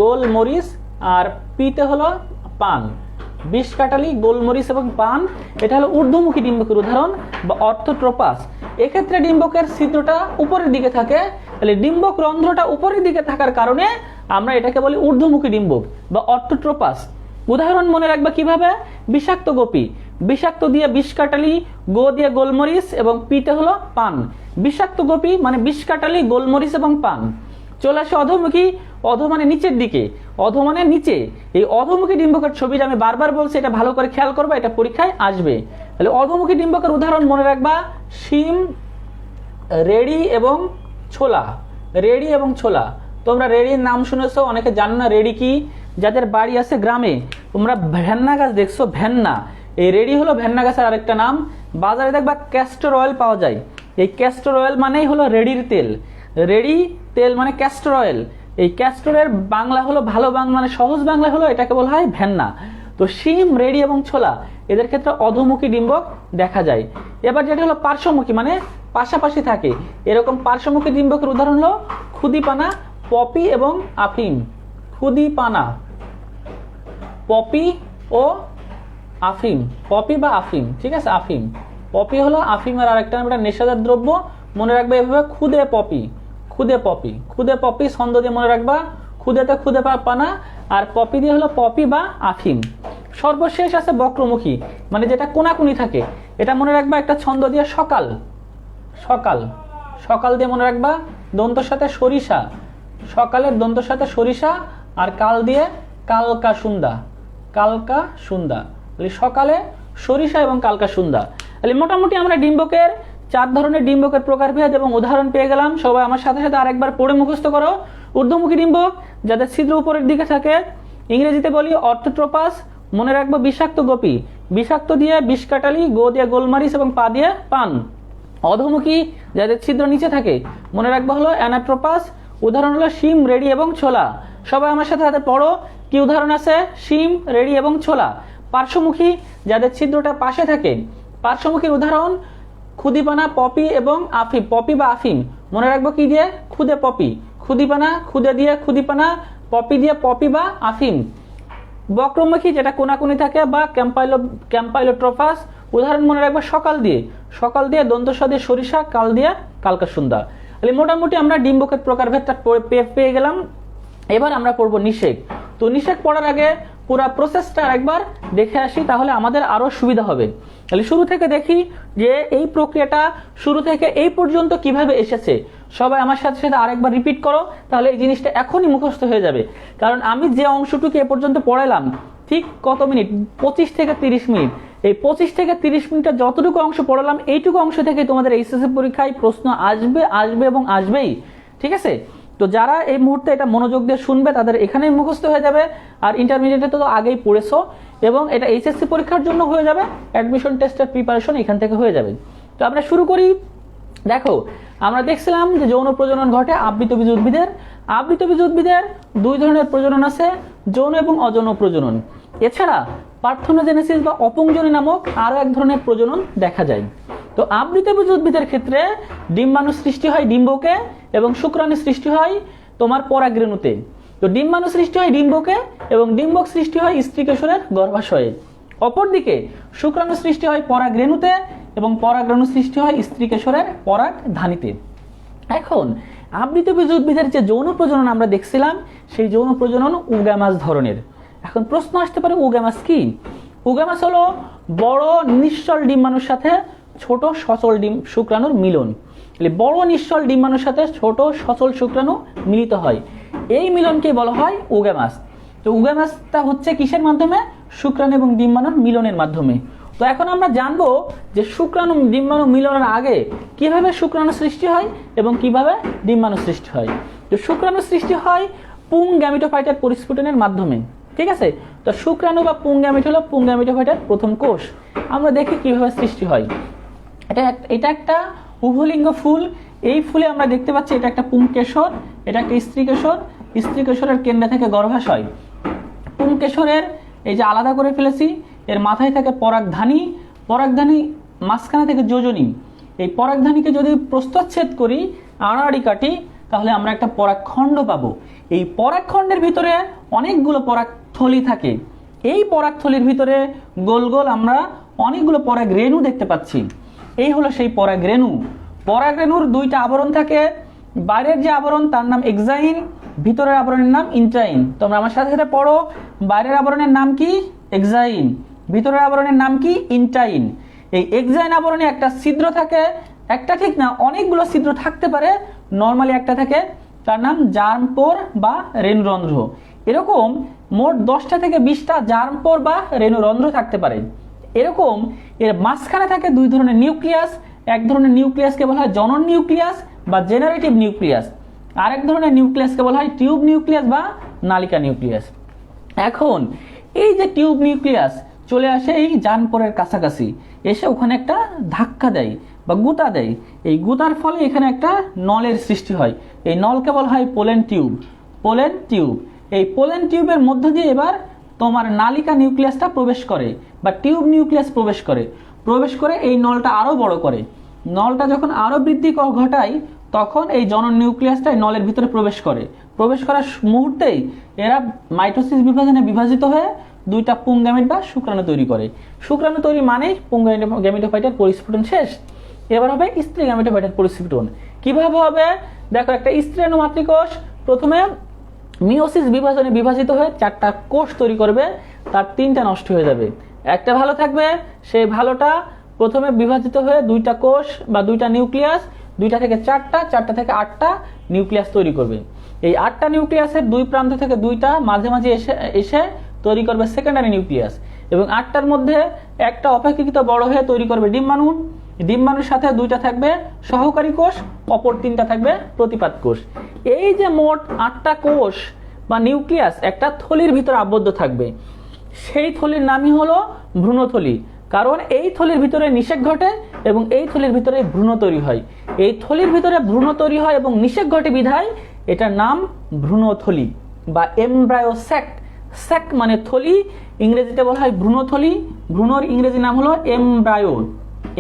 গোলমরিচ, আর পিতে হলো পান। বিষকাটালি, গোলমরিচ এবং পান, এটা হলো ঊর্ধ্বমুখী ডিম্বকের উদাহরণ বা অর্থোট্রোপাস। এক্ষেত্রে ডিম্বকের ছিদ্রটা উপরের দিকে থাকে, তাহলে ডিম্বক রন্ধ্রটা উপরের দিকে থাকার কারণে আমরা এটাকে বলি ঊর্ধ্বমুখী ডিম্বক বা অর্থোট্রোপাস। উদাহরণ মনে রাখবে কিভাবে, বিষাক্ত গোপী, বিষাক্ত দিয়ে বিষকাটালি, গো দিয়ে গোলমরিচ এবং পিতে হলো পান। বিষাক্ত গোপী মানে বিষকাটালি, গোলমরিচ এবং পান। চলে আসে অধোমুখী, অধো মানে নিচের দিকে, অধো মানে নিচে। এই অধোমুখী ডিম্বকের ছবিটা আমি বারবার বলছি, এটা ভালো করে খেয়াল করবা, এটা পরীক্ষায় আসবে। তাহলে অধোমুখী ডিম্বকের উদাহরণ মনে রাখবা শিম, রেড়ি এবং ছোলা। রেড়ি এবং ছোলা, তোমরা রেড়ির নাম শুনেছো, অনেকে জানো না রেড়ি কি। যাদের বাড়ি আছে গ্রামে, তোমরা ভেন্না গাছ দেখছো, ভেন্না, এই রেড়ি হলো ভেন্না গাছের আরেকটা নাম। বাজারে দেখবা ক্যাস্টর অয়েল পাওয়া যায়, এই ক্যাস্টর অয়েল মানেই হলো রেড়ির তেল। রেড়ি তেল মানে ক্যাস্টর অয়েল। এই ক্যাস্টরের বাংলা হলো, ভালো বাংলা মানে সহজ বাংলা হলো, এটাকে বলা হয় ভেন্না। তো শিম, রেড়ি এবং ছোলা এদের ক্ষেত্রে অধোমুখী ডিম্বক দেখা যায়। এবার যেটা হলো পার্শ্বমুখী মানে পাশাপাশি থাকে, এরকম পার্শ্বমুখী ডিম্বকের উদাহরণ হলো ক্ষুদিপানা, পপি এবং আফিম। ক্ষুদিপানা, পপি ও আফিম, পপি বা আফিম, ঠিক আছে, আফিম। পপি হলো আফিমের আরেকটা নাম, এটা নেশাদার দ্রব্য, মনে রাখবে এভাবে ক্ষুদে পপি, ক্ষুদে পপি, ক্ষুদে পপি ছন্দ দিয়ে মনে রাখবা, ক্ষুদেতে ক্ষুদে পানা, আর পপি দিয়ে হলো পপি বা আফিম। সর্বশেষ আছে বক্রমুখী মানে যেটা কোনাকুনি থাকে, এটা মনে রাখবা একটা ছন্দ দিয়ে সকাল, সকাল, সকাল দিয়ে মনে রাখবা, দন্তের সাথে সরিষা, সকালের দন্তের সাথে সরিষা, আর কাল দিয়ে কালকা সুন্দা, কালকা সুন্দা। সকালে সরিষা এবং কালকা সুন্দা। তাহলে মোটামুটি আমরা ডিম্বকের 4 ধরনের ডিম্বকের প্রকারভেদ এবং উদাহরণ পেয়ে গেলাম। সবাই আমার সাথে সাথে আরেকবার পড়ে মুখস্থ করো। ঊর্ধ্বমুখী ডিম্বক যাদের ছিদ্র উপরের দিকে থাকে, ইংরেজিতে বলি অর্থোট্রোপাস। মনে রাখবো বিষাক্ত গোপী, বিষাক্ত দিয়ে বিষকাটালি, গো দিয়ে গোলমরিচ এবং পা দিয়ে পান। অধোমুখী যাদের ছিদ্র নিচে থাকে, মনে রাখবো হলো অ্যানাট্রোপাস। উদাহরণ হলো শিম, রেড়ি এবং ছোলা। সবাই আমার সাথে সাথে পড়ো, কি উদাহরণ আছে, শিম, রেড়ি এবং ছোলা। পার্শ্বমুখী যাদের ছিদ্রটা পাশে থাকে, পার্শ্বমুখীর উদাহরণ ক্ষুদিপানা, পপি এবং আফিম, পপি বা আফিম। মনে রাখবো কি দিয়ে, ক্ষুদে পপি, ক্ষুদিপানা, ক্ষুদে দিয়ে ক্ষুদিপানা, পপি দিয়ে পপি বা আফিম। বক্রমুখী যেটা কোনাকুনি থাকে বা ক্যাম্পাইলোট্রোপাস, উদাহরণ মনে রাখবো সকাল দিয়ে, সকাল দিয়ে দন্তস্ব দিয়ে সরিষা, কাল দিয়ে কালকা সুন্দা। তাহলে মোটামুটি আমরা ডিম্বকের প্রকারভেদটা পেয়ে গেলাম। এবার আমরা পড়বো নিষেক। তো নিষেক পড়ার আগে পুরো প্রসেসটা একবার দেখে আসি, তাহলে আমাদের আরো সুবিধা হবে। তাহলে শুরু থেকে দেখি যে এই প্রক্রিয়াটা শুরু থেকে এই পর্যন্ত কিভাবে এসেছে। সবাই আমার সাথে সাথে আরেকবার রিপিট করো, তাহলে এই জিনিসটা এখনই মুখস্থ হয়ে যাবে। কারণ আমি যে অংশটুকু এ পর্যন্ত পড়ালাম, ঠিক কত মিনিট, 25 থেকে 30 মিনিট। এই 25 থেকে 30 মিনিটের যতটুকু অংশ পড়ালাম, এইটুকু অংশ থেকে তোমাদের এইচএসসি পরীক্ষায় প্রশ্ন আসবে, আসবে এবং আসবেই, ঠিক আছে। তো যারা এই মুহূর্তে এটা মনোযোগ দিয়ে শুনবে তাদের এখানেই মুখস্থ হয়ে যাবে। আর ইন্টারমিডিয়েটে তো আগেই পড়েছো, এবং এটা এইচএসসি পরীক্ষার জন্য হয়ে যাবে, অ্যাডমিশন টেস্টের প্রিপারেশন এখান থেকে হয়ে যাবে। তো আমরা শুরু করি। দেখো, আমরা দেখছিলাম যে যৌন প্রজনন ঘটে আবৃতবীজ উদ্ভিদের। আবৃতবীজ উদ্ভিদের 2 ধরনের প্রজনন আছে, যৌন এবং অযৌন প্রজনন। এছাড়া পার্থেনোজেনেসিস বা অপুংজনি নামক আরো এক ধরনের প্রজনন দেখা যায়। তো আবৃতবীজ উদ্ভিদের ক্ষেত্রে ডিম্বাণু সৃষ্টি হয় ডিম্বকে, এবং শুক্রাণু সৃষ্টি হয় তোমার পরাগরেণুতে। তো ডিম্বাণু সৃষ্টি হয় ডিম্বকে এবং ডিম্বক সৃষ্টি হয় স্ত্রীকেশরের গর্ভাশয়ে। অপরদিকে শুক্রাণু সৃষ্টি হয় পরাগরেণুতে এবং পরাগরেণু সৃষ্টি হয় স্ত্রীকেশরের পরাগধানীতে। এখন আবৃতবীজ উদ্ভিদের যে যৌন প্রজনন আমরা দেখছিলাম, সেই যৌন প্রজনন উগ্যামাস ধরনের। এখন প্রশ্ন আসতে পারে, উগ্যামাস কি? উগ্যামাস হলো বড় নিশ্চল ডিম্বাণুর সাথে ছোট সচল শুক্রাণুর মিলন। বড় নিশ্চল ডিম্বাণুর সাথে ছোট সচল শুক্রাণু মিলিত হয়, এই মিলনকে বলা হয় উগামাস। তো উগামাসটা হচ্ছে কিসের মাধ্যমে? শুক্রাণু এবং ডিম্বাণুর মিলনের মাধ্যমে। তো এখন আমরা জানবো যে শুক্রাণু ডিম্বাণু মিলনের আগে কিভাবে শুক্রাণু সৃষ্টি হয় এবং কিভাবে ডিম্বাণু সৃষ্টি হয়। তো শুক্রাণু সৃষ্টি হয় পুং গ্যামিটোফাইটের পরিস্ফুটনের মাধ্যমে, ঠিক আছে। তো শুক্রাণু বা পুং গ্যামিট হলো পুং গ্যামিটোফাইটের প্রথম কোষ। আমরা দেখি কিভাবে সৃষ্টি হয়। এটা একটা উভলিঙ্গ ফুল। এই ফুলে আমরা দেখতে পাচ্ছি এটা একটা পুংকেশর, এটা একটা স্ত্রীকেশর। স্ত্রীকেশরের কেন্দ্রে থেকে গর্ভাশয়। পুংকেশরের এই যে আলাদা করে ফেলেছি, এর মাথায় থাকে পরাগধানী। পরাগধানী মাঝখানে থেকে যোজনী। এই পরাগধানীকে যদি প্রস্থচ্ছেদ করি, আড়াআড়ি কাটি, তাহলে আমরা একটা পরাগখণ্ড পাবো। এই পরাগখণ্ডের ভিতরে অনেকগুলো পরাগথলি থাকে। এই পরাগথলির ভিতরে গোল গোল আমরা অনেকগুলো পরাগরেণু দেখতে পাচ্ছি। এই হলো সেই পরাগরেণু। পরাগরেণুর দুইটা আবরণ থাকে। বাইরের যে আবরণ তার নাম এক্সাইন, ভিতরের আবরণের নাম ইন্ট্রাইন। তোমরা আমার সাথে সাথে পড়ো, বাইরের আবরণের নাম কি? এক্সাইন। ভিতরের আবরণের নাম কি? ইন্ট্রাইন। এই এক্সাইন আবরণে একটা ছিদ্র থাকে, একটা ঠিক না অনেকগুলো ছিদ্র থাকতে পারে, নর্মালি একটা থাকে, তার নাম জার্মপোর বা রেণুরন্ধ্র। এরকম মোট 10টা থেকে 20টা জার্মপোর বা রেণুরন্ধ্র থাকতে পারে। এরকম এর মাঝখানে থাকে দুই ধরনের নিউক্লিয়াস। এক ধরনের নিউক্লিয়াসকে বলা হয় জনন নিউক্লিয়াস বা জেনারেটিভ নিউক্লিয়াস, আরেক ধরনের নিউক্লিয়াসকে বলা হয় টিউব নিউক্লিয়াস বা নালিকা নিউক্লিয়াস। এখন এই যে টিউব নিউক্লিয়াস চলে আসে এই জার্মপোরের কাছাকাছি, এসে ওখানে একটা ধাক্কা দেয় বা গুতা দেয়। এই গুতার ফলে এখানে একটা নলের সৃষ্টি হয়। এই নলকে বলা হয় পোলেন টিউব। পোলেন টিউব, এই পোলেন টিউবের মধ্য দিয়ে এবার তোমার নালিকা নিউক্লিয়াসটা প্রবেশ করে বা টিউব নিউক্লিয়াস প্রবেশ করে এই নলটা আরো বড় করে। নলটা যখন আরো বৃদ্ধি ঘটায়, তখন এই জনন নিউক্লিয়াসটা নলের ভিতরে প্রবেশ করার মুহূর্তেই এরা মাইটোসিস বিভাজনে বিভাজিত হয়ে দুইটা পুং গ্যামেট বা শুক্রাণু তৈরি করে। শুক্রাণু তৈরি মানেই পুং গ্যামেটোফাইটের পরিস্ফুটন শেষ। এবার হবে স্ত্রী গ্যামেটোফাইটের পরিস্ফুটন। কিভাবে হবে? দেখো, একটা স্ত্রী মাতৃকোষ প্রথমে মিওসিস বিভাজনে বিভাজিত হয়ে 4টা কোষ তৈরি করবে, তার 3টা নষ্ট হয়ে যাবে, একটা ভালো থাকবে। সেই ভালোটা প্রথমে বিভাজিত হয়ে 2টা কোষ বা 2টা নিউক্লিয়াস, 2টা থেকে 4টা, 4টা থেকে 8টা নিউক্লিয়াস তৈরি করবে। এই 8টা নিউক্লিয়াসের দুই প্রান্ত থেকে 2টা মাঝে মাঝে এসে তৈরি করবে সেকেন্ডারি নিউক্লিয়াস, এবং 8টার মধ্যে একটা অপেক্ষাকৃত বড় হয়ে তৈরি করবে ডিম্বাণু। ডিম্বাণুর সাথে 2টা থাকবে সহকারী কোষ, অপর 3টা থাকবে প্রতিপাদ কোষ। এই যে মোট 8টা কোষ বা নিউক্লিয়াস একটা থলির ভিতরে আবদ্ধ থাকবে, সেই থলির নামই হলো ভ্রূণথলি। কারণ এই থলির ভিতরে নিষেক ঘটে এবং এই থলির ভিতরে ভ্রূণ তৈরি হয়। এই থলির ভিতরে ভ্রূণ তৈরি হয় এবং নিষেক ঘটে বিধায় এটার নাম ভ্রূণথলি বা এমব্রায়ো স্যাক। স্যাক মানে থলি, ইংরেজিতে বলা হয় ভ্রূণথলি। ভ্রূণর ইংরেজি নাম হলো এমব্রায়ো,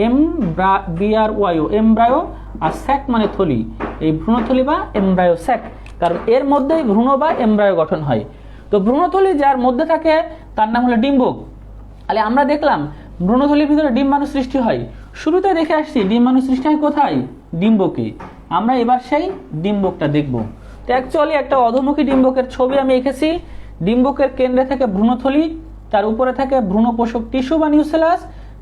এমব্রায়ো, এমব্রায়ো। আর স্যাক মানে থলি, এই ভ্রূণথলি বা এমব্রায়ো স্যাক, কারণ এর মধ্যেই ভ্রূণ বা এমব্রায়ো গঠন হয়। তো ভ্রূণথলি যার মধ্যে থাকে তার নাম হলো ডিম্বক। তাহলে আমরা দেখলাম ভ্রূণথলির ভিতরে ডিম্বাণু সৃষ্টি হয়। শুরুতে দেখে আসছি ডিম্বাণু সৃষ্টি হয় কোথায়? ডিম্বকে। আমরা এবার সেই ডিম্বকটা দেখব। তো অ্যাকচুয়ালি একটা অধোমুখী ডিম্বকের ছবি আমি এঁকেছি। ডিম্বকের কেন্দ্রে থাকে ভ্রূণথলি, তার উপরে থাকে ভ্রূণপোষক টিস্যু বা নিউসেলাস,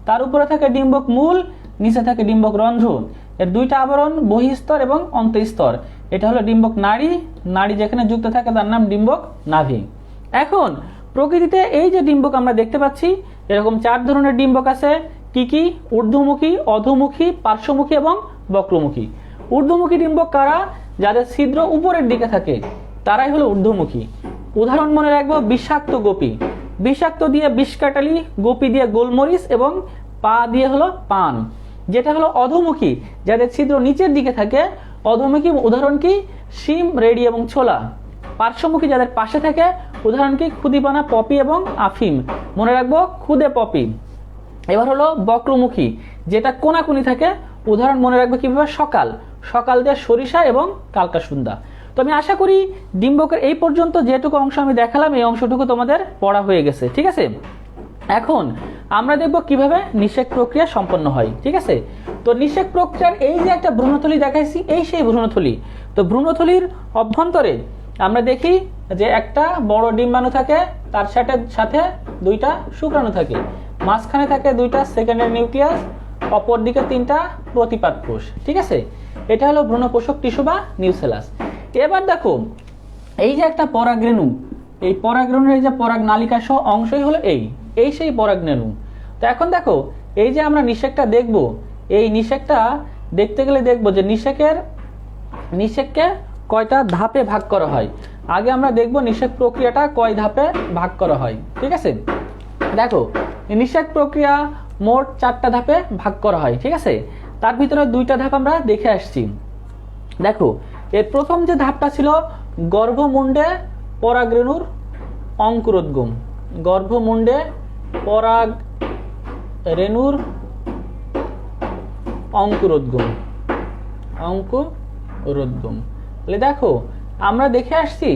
তার উপরে থাকে ডিম্বক মূল, নিচে থাকে ডিম্বক রন্ধ্র। এর 2টা আবরণ, বহিঃস্তর এবং অন্তঃস্তর। এটা হলো ডিম্বক নাড়ি। নাড়ি যেখানে যুক্ত থাকে তার নাম ডিম্বক নাভি। এখন প্রকৃতিতে এই যে ডিম্বক আমরা দেখতে পাচ্ছি, এরকম 4 ধরনের ডিম্বক আছে। কি কি? ঊর্ধ্বমুখী, অধোমুখী, পার্শ্বমুখী এবং বক্রমুখী। ঊর্ধ্বমুখী ডিম্বক কারা? যাদের ছিদ্র উপরের দিকে থাকে, তারাই হলো ঊর্ধ্বমুখী। উদাহরণ মনে রাখবো, বিষাক্ত গোপী। বিষাক্ত দিয়ে বিষকাটালি, গোপী দিয়ে গোলমরিচ এবং পা দিয়ে হলো পান। যেটা হলো অধোমুখী, যাদের ছিদ্র নিচের দিকে থাকে, অধোমুখী উদাহরণ কি? শিম, রেডি এবং ছোলা। পার্শ্বমুখী যাদের পাশে থাকে, উদাহরণ কি? খুদিপানা, পপি এবং আফিম। মনে রাখবো খুদে পপি। এবার হলো বক্রমুখী, যেটা কোনাকুনি থাকে, উদাহরণ মনে রাখবো কিভাবে? সকাল। সকাল দিয়ে সরিষা এবং কালকাসুন্দা। তো আমি আশা করি ডিম্বকের এই পর্যন্ত যেটুকু অংশ আমি দেখালাম, এই অংশটুকু তোমাদের পড়া হয়ে গেছে, ঠিক আছে। এখন আমরা দেখব কিভাবে নিষেক প্রক্রিয়া সম্পন্ন হয়, ঠিক আছে। তো নিষেক প্রক্রিয়ার এই যে একটা ভ্রূণথলি দেখাইছি, এই সেই ভ্রূণথলি। তো ভ্রূণথলির অভ্যন্তরে আমরা দেখি যে একটা বড় ডিম্বাণু থাকে, তার সাথে 2টা শুক্রাণু থাকে, মাঝখানে থাকে 2টা সেকেন্ডারি নিউক্লিয়াস, অপরদিকে 3টা প্রতিপাদ কোষ। ঠিক আছে, এটা হলো ভ্রূণপোষক টিস্যু বা নিউসেলাস। এবার দেখো এই যে একটা পরাগরেণু, এই পরাগরেণুর এই যে পরাগ নালিকা সহ অংশই হলো এই সেই পরাগরেণু। তো এখন দেখো এই যে আমরা নিষেকটা দেখব, এই নিষেকটা দেখতে গেলে দেখবো যে নিষেককে কয়টা ধাপে ভাগ করা হয়। আগে আমরা দেখব নিষেক প্রক্রিয়াটা কয় ধাপে ভাগ করা হয়। ঠিক আছে, দেখো নিষেক প্রক্রিয়া মোট 4টা ধাপে ভাগ করা হয়। ঠিক আছে, তার ভিতরে 2টা ধাপ আমরা দেখে আসছি। দেখো এর প্রথম যে ধাপটা ছিল গর্ভমুণ্ডে পরাগরেণুর অঙ্কুরোদ্গম, গর্ভমুণ্ডে পরাগরেণুর অঙ্কুরোদ্গম। তাহলে দেখো আমরা দেখে আসছি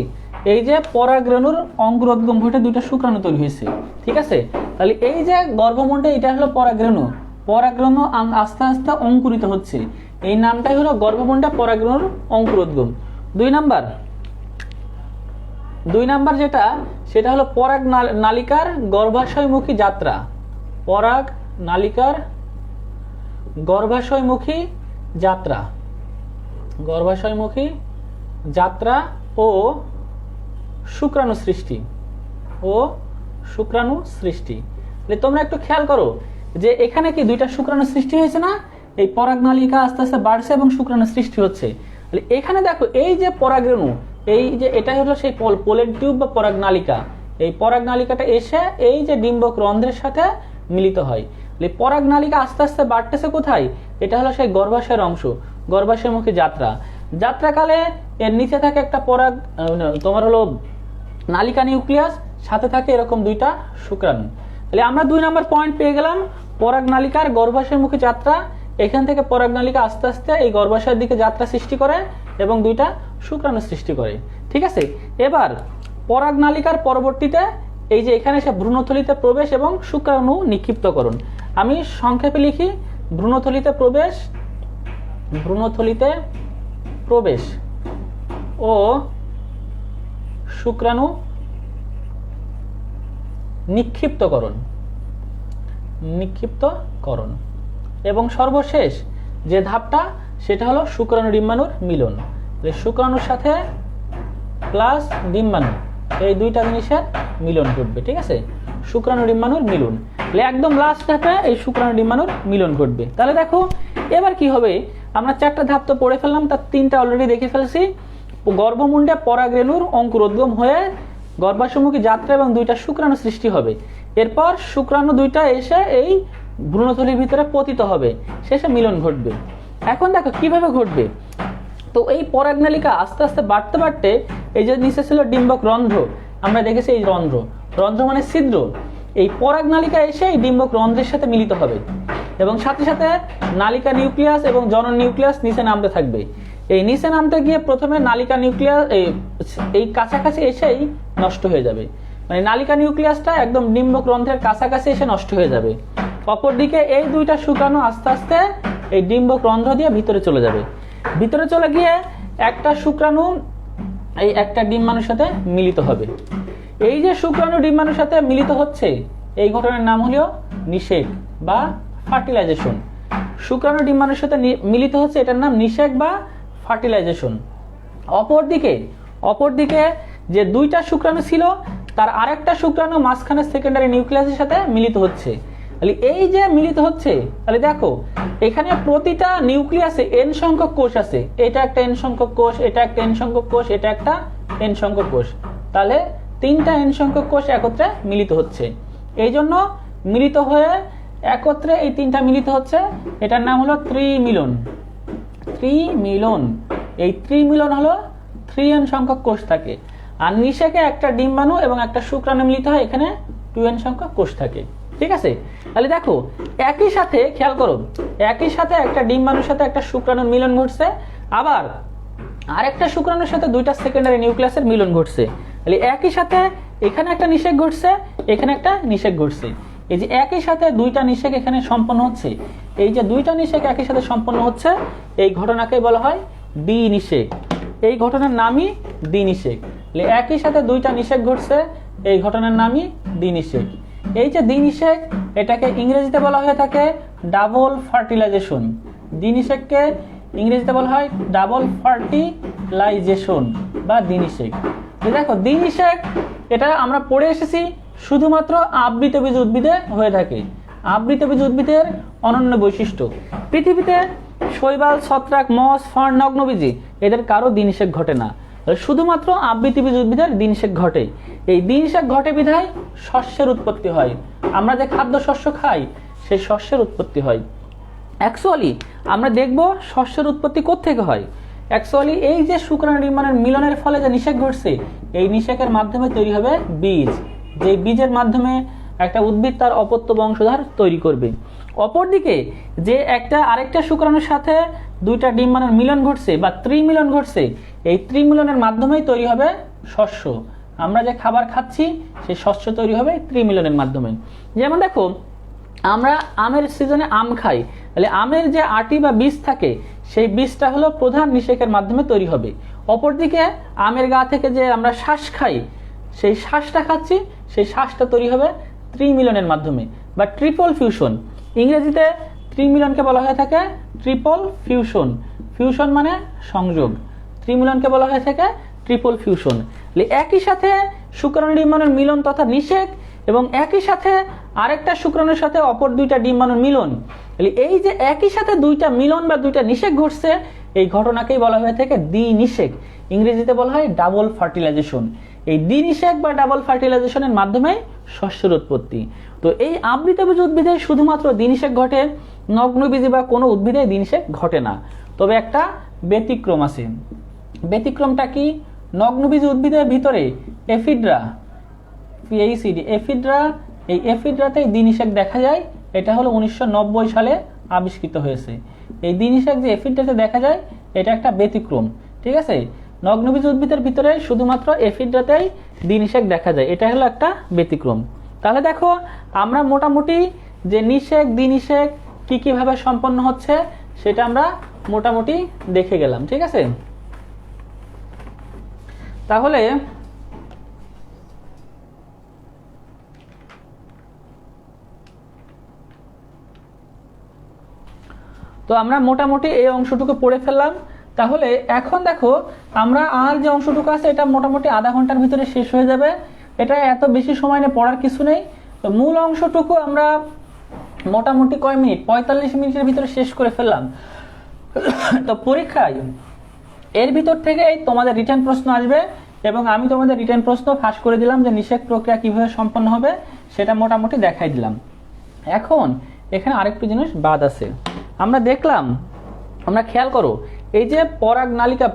এই যে পরাগরেণুর অঙ্কুরোদ্গম ঘটে 2টা শুক্রাণু তৈরি হয়েছে। ঠিক আছে, তাহলে এই যে গর্ভমুণ্ডে এটা হলো পরাগরেণু, পরাগরেণু আস্তে আস্তে অঙ্কুরিত হচ্ছে, এই নামটাই হলো গর্ভমুণ্ডে পরাগরেণুর অঙ্কুরোদ্গম। 2 নাম্বার যেটা সেটা হলো পরাগ নালিকার গর্ভাশয়মুখী যাত্রা, পরাগ নালিকার গর্ভাশয়মুখী যাত্রা ও শুক্রাণু সৃষ্টি। তোমরা একটু খেয়াল করো যে এখানে কি 2টা শুক্রাণু সৃষ্টি হয়েছে না, এই পরাগ নালিকা আস্তে আস্তে বাড়ছে এবং শুক্রাণু সৃষ্টি হচ্ছে। তাহলে এখানে দেখো এই যে পরাগরেণু, এই যে এটা হলো সেই পোলের টিউব বা পরাগ নালিকা, এই পরাগ নালিকাটা এসে এই যে ডিম্বক রন্ধ্রের সাথে মিলিত হয়। পরাগ নালিকা আস্তে আস্তে বাড়তেছে কোথায়, এটা হলো সেই গর্ভাশয়ের অংশ, গর্ভাশয়মুখী যাত্রাকালে এর নিচে থাকে একটা পরাগ তোমার হলো নালিকা নিউক্লিয়াস, সাথে থাকে এরকম 2টা শুক্রাণু। তাহলে আমরা 2 নাম্বার পয়েন্ট পেয়ে গেলাম, পরাগ নালিকার গর্ভাশয়মুখী যাত্রা। এখান থেকে পরাগ নালিকা আস্তে আস্তে এই গর্ভাশয়ের দিকে যাত্রা সৃষ্টি করে এবং 2টা শুক্রাণু সৃষ্টি করে। ঠিক আছে, এবার পরাগ নালিকার পরবর্তীতে এই যে এখানে এসে ভ্রূণথলিতে প্রবেশ এবং শুক্রাণু নিক্ষিপ্তকরণ। আমি সংক্ষেপে লিখি, ভ্রূণথলিতে প্রবেশ ও শুক্রাণু নিক্ষিপ্তকরণ এবং সর্বশেষ যে ধাপটা সেটা হলো শুক্রাণু ডিম্বাণুর মিলন। শুক্রাণুর সাথে প্লাস ডিম্বাণু, এই 2টা জিনিসের মিলন ঘটবে। ঠিক আছে, শুক্রাণু ডিম্বাণুর মিলন, একদম লাস্ট ধাপে এই শুক্রাণু ডিম্বাণুর মিলন ঘটবে। তাহলে দেখো এবার কি হবে, আমরা 4টা ধাপ তো পড়ে ফেললাম, তার 3টা অলরেডি দেখে ফেলছি। গর্ভমুণ্ডে পরাগরেণুর অঙ্কুরোদ্গম হয়ে গর্ভাশয়মুখী যাত্রা এবং 2টা শুক্রাণু সৃষ্টি হবে। এরপর শুক্রাণু 2টা এসে এই ভ্রূণথলির ভিতরে পতিত হবে, শেষে মিলন ঘটবে। এখন দেখো কিভাবে ঘটবে, তো এই পরাগ নালিকা আস্তে আস্তে বাড়তে বাড়তে এই যে নিচে ছিল ডিম্বক রন্ধ্র, আমরা দেখেছি এই রন্ধ্র মানে ছিদ্র, এই পরাগ নালিকা এসে এই ডিম্বক রন্ধ্রের সাথে মিলিত হবে এবং সাথে সাথে নালিকা নিউক্লিয়াস এবং জনন নিউক্লিয়াস নিচে নামতে থাকবে। এই নিচে নামতে গিয়ে প্রথমে নালিকা নিউক্লিয়াস এই কাছাকাছি এসেই নষ্ট হয়ে যাবে, মানে নালিকা নিউক্লিয়াসটা একদম ডিম্বক রন্ধ্রের কাছাকাছি এসে নষ্ট হয়ে যাবে। অপরদিকে এই 2টা শুক্রাণু আস্তে আস্তে এই ডিম্বক রন্ধ্র দিয়ে ভিতরে চলে যাবে, ভিতরে চলে গিয়ে একটা শুক্রাণু এই একটা ডিম্বাণুর সাথে মিলিত হবে। এই যে শুক্রাণু ডিম্বাণুর সাথে মিলিত হচ্ছে এই ঘটনার নাম হলো নিষেক বা ফার্টিলাইজেশন। শুক্রাণু ডিম্বাণুর সাথে মিলিত হচ্ছে, এটার নাম নিষেক বা ফার্টিলাইজেশন। অপরদিকে যে 2টা শুক্রাণু ছিল তার আরেকটা শুক্রাণু মাঝখানে সেকেন্ডারি নিউক্লিয়াসের সাথে মিলিত হচ্ছে। তাহলে এই যে মিলিত হচ্ছে, তাহলে দেখো এখানে প্রতিটা নিউক্লিয়াসে n সংখ্যক কোষ আছে, এটা একটা n সংখ্যক কোষ, এটা একটা n সংখ্যক কোষ, এটা একটা n সংখ্যক কোষ। তাহলে 3টা n সংখ্যক কোষ একত্রে মিলিত হচ্ছে, এই জন্য মিলিত হয়ে একত্রে এই 3টা মিলিত হচ্ছে, এটার নাম হলো ত্রিমিলন। এই ত্রিমিলন হলো 3n সংখ্যক কোষ থাকে। আর নিষেকে একটা ডিম্বাণু এবং একটা শুক্রাণু মিলিত হয়, এখানে 2n সংখ্যক কোষ থাকে। ঠিক আছে, তাহলে দেখো একই সাথে খেয়াল করো, একই সাথে একটা ডিম্বাণুর সাথে একটা শুক্রাণুর মিলন ঘটছে, আবার আরেকটা শুক্রাণুর সাথে 2টা সেকেন্ডারি নিউক্লিয়াসের মিলন ঘটছে। তাহলে একই সাথে এখানে একটা নিষেক ঘটছে, এখানে একটা নিষেক ঘটছে। এই যে একই সাথে 2টা নিষেক এখানে সম্পন্ন হচ্ছে, এই যে 2টা নিষেক একই সাথে সম্পন্ন হচ্ছে, এই ঘটনাকে বলা হয় দ্বিনিষেক। এই ঘটনার নামই দ্বিনিষেক। একই সাথে 2টা নিষেক ঘটছে, এই ঘটনার নামই দ্বিনিষেক। এই যে দ্বিনিষেক, এটাকে ইংরেজিতে বলা হয়ে থাকে ডাবল ফার্টিলাইজেশন। দ্বিনিষেককে ইংরেজিতে বলা হয় ডাবল ফার্টিলাইজেশন বা দ্বিনিষেক। দেখো দ্বিনিষেক এটা আমরা পড়ে এসেছি শুধুমাত্র আবৃতবীজ উদ্ভিদে হয়ে থাকে। আবৃতবীজ উদ্ভিদের অনন্য বৈশিষ্ট্য, পৃথিবীতে শৈবাল, ছত্রাক, মস, ফার্ন, নগ্নবীজি এদের কারো দ্বিনিষেক ঘটে না, শুধুমাত্র আবৃতবীজ উদ্ভিদের দ্বিনিষেক ঘটে। এই দ্বিনিষেক ঘটে বিধায় শস্যের উৎপত্তি হয়। আমরা যে খাদ্য শস্য খাই সেই শস্যের উৎপত্তি হয়। অ্যাকচুয়ালি আমরা দেখব শস্যের উৎপত্তি কোত্থেকে হয়। অ্যাকচুয়ালি এই যে শুক্রাণু নির্মাণের মিলনের ফলে যে নিষেক ঘটছে, এই নিষেকের মাধ্যমে তৈরি হবে বীজ, যে বীজের মাধ্যমে একটা উদ্ভিদ তার অপত্য বংশধর তৈরি করবে। অপরদিকে যে একটা আরেকটা শুক্রাণুর সাথে দুইটা ডিম্বাণুর মিলন ঘটছে বা ত্রিমিলন ঘটছে, এই ত্রিমিলনের মাধ্যমেই তৈরি হবে শস্য। আমরা যে খাবার খাচ্ছি সেই শস্য তৈরি হবে ত্রিমিলনের মাধ্যমে। যেমন দেখো আমরা আমের সিজনে আম খাই, তাহলে আমের যে আটি বা বীজ থাকে সেই বীজটা হলো প্রধান নিষেকের মাধ্যমে তৈরি হবে। অপরদিকে আমের গা থেকে যে আমরা শ্বাস খাই, সেই শ্বাসটা খাচ্ছি, সেই শ্বাসটা তৈরি হবে ত্রিমিলনের মাধ্যমে বা ট্রিপল ফিউশন। ইংরেজিতে ত্রিমিলনকে বলা হয়ে থাকে ট্রিপল ফিউশন। ফিউশন মানে সংযোগ, ত্রিমিলনকে বলা হয়ে থাকে ট্রিপল ফিউশন। একই সাথে শুক্রাণু ডিম্বাণুর মিলন তথা নিষেক এবং একই সাথে আরেকটা শুক্রাণুর সাথে অপর দুইটা ডিম্বাণুর মিলন, এই যে একই সাথে দুইটা মিলন বা দুইটা নিষেক ঘটছে, এই ঘটনাকেই বলা হয়ে থাকে দ্বিনিষেক। ইংরেজিতে বলা হয় ডাবল ফার্টিলাইজেশন। এই দ্বিনিষেক বা ডাবল ফার্টিলাইজেশনের মাধ্যমে শস্যের উৎপত্তি। তো এই আবৃতবীজ উদ্ভিদে শুধুমাত্র দ্বিনিষেক ঘটে, নগ্নবীজি বা কোনো উদ্ভিদে দ্বিনিষেক ঘটে না। তবে একটা ব্যতিক্রম আছে। ব্যতিক্রমটা কি? নগ্নবীজ উদ্ভিদের ভিতরে এফিড্রা, এফিড্রা, এই এফিড্রাতেই দ্বিনিষেক দেখা যায়। এটা হলো 1990 সালে আবিষ্কৃত হয়েছে। এই দ্বিনিষেক যে এফিড্রাতে দেখা যায় এটা একটা ব্যতিক্রম, ঠিক আছে। নগ্নবীজ উদ্ভিদের ভিতরে শুধুমাত্র এফিড্রাতেই দ্বিনিষেক দেখা যায়, এটা হলো একটা ব্যতিক্রম। তাহলে দেখো আমরা মোটামুটি যে নিষেক দ্বিনিষেক কি কিভাবে সম্পন্ন হচ্ছে সেটা আমরা মোটামুটি দেখে গেলাম, ঠিক আছে। তাহলে তো আমরা মোটামুটি এই অংশটুকু পড়ে ফেললাম। তাহলে এখন দেখো আমরা আর যে অংশটুকু আছে এটা মোটামুটি আধা ঘন্টার ভিতরে শেষ হয়ে যাবে। এটা এত বেশি সময় নিয়ে পড়ার কিছু নেই। তো মূল অংশটুকু আমরা মোটামুটি কয় মিনিট, 45 মিনিটের ভিতরে শেষ করে ফেললাম। তো পরীক্ষায় এর ভিতর থেকে তোমাদের রিটেন প্রশ্ন আসবে এবং আমি তোমাদের রিটেন প্রশ্ন ফাঁস করে দিলাম যে নিষেক প্রক্রিয়া কিভাবে সম্পন্ন হবে সেটা মোটামুটি দেখাই দিলাম। এখন এখানে আরেকটু জিনিস বাদ আছে। আমরা দেখলাম, আমরা খেয়াল করো, এই যে পরাগ নালিকা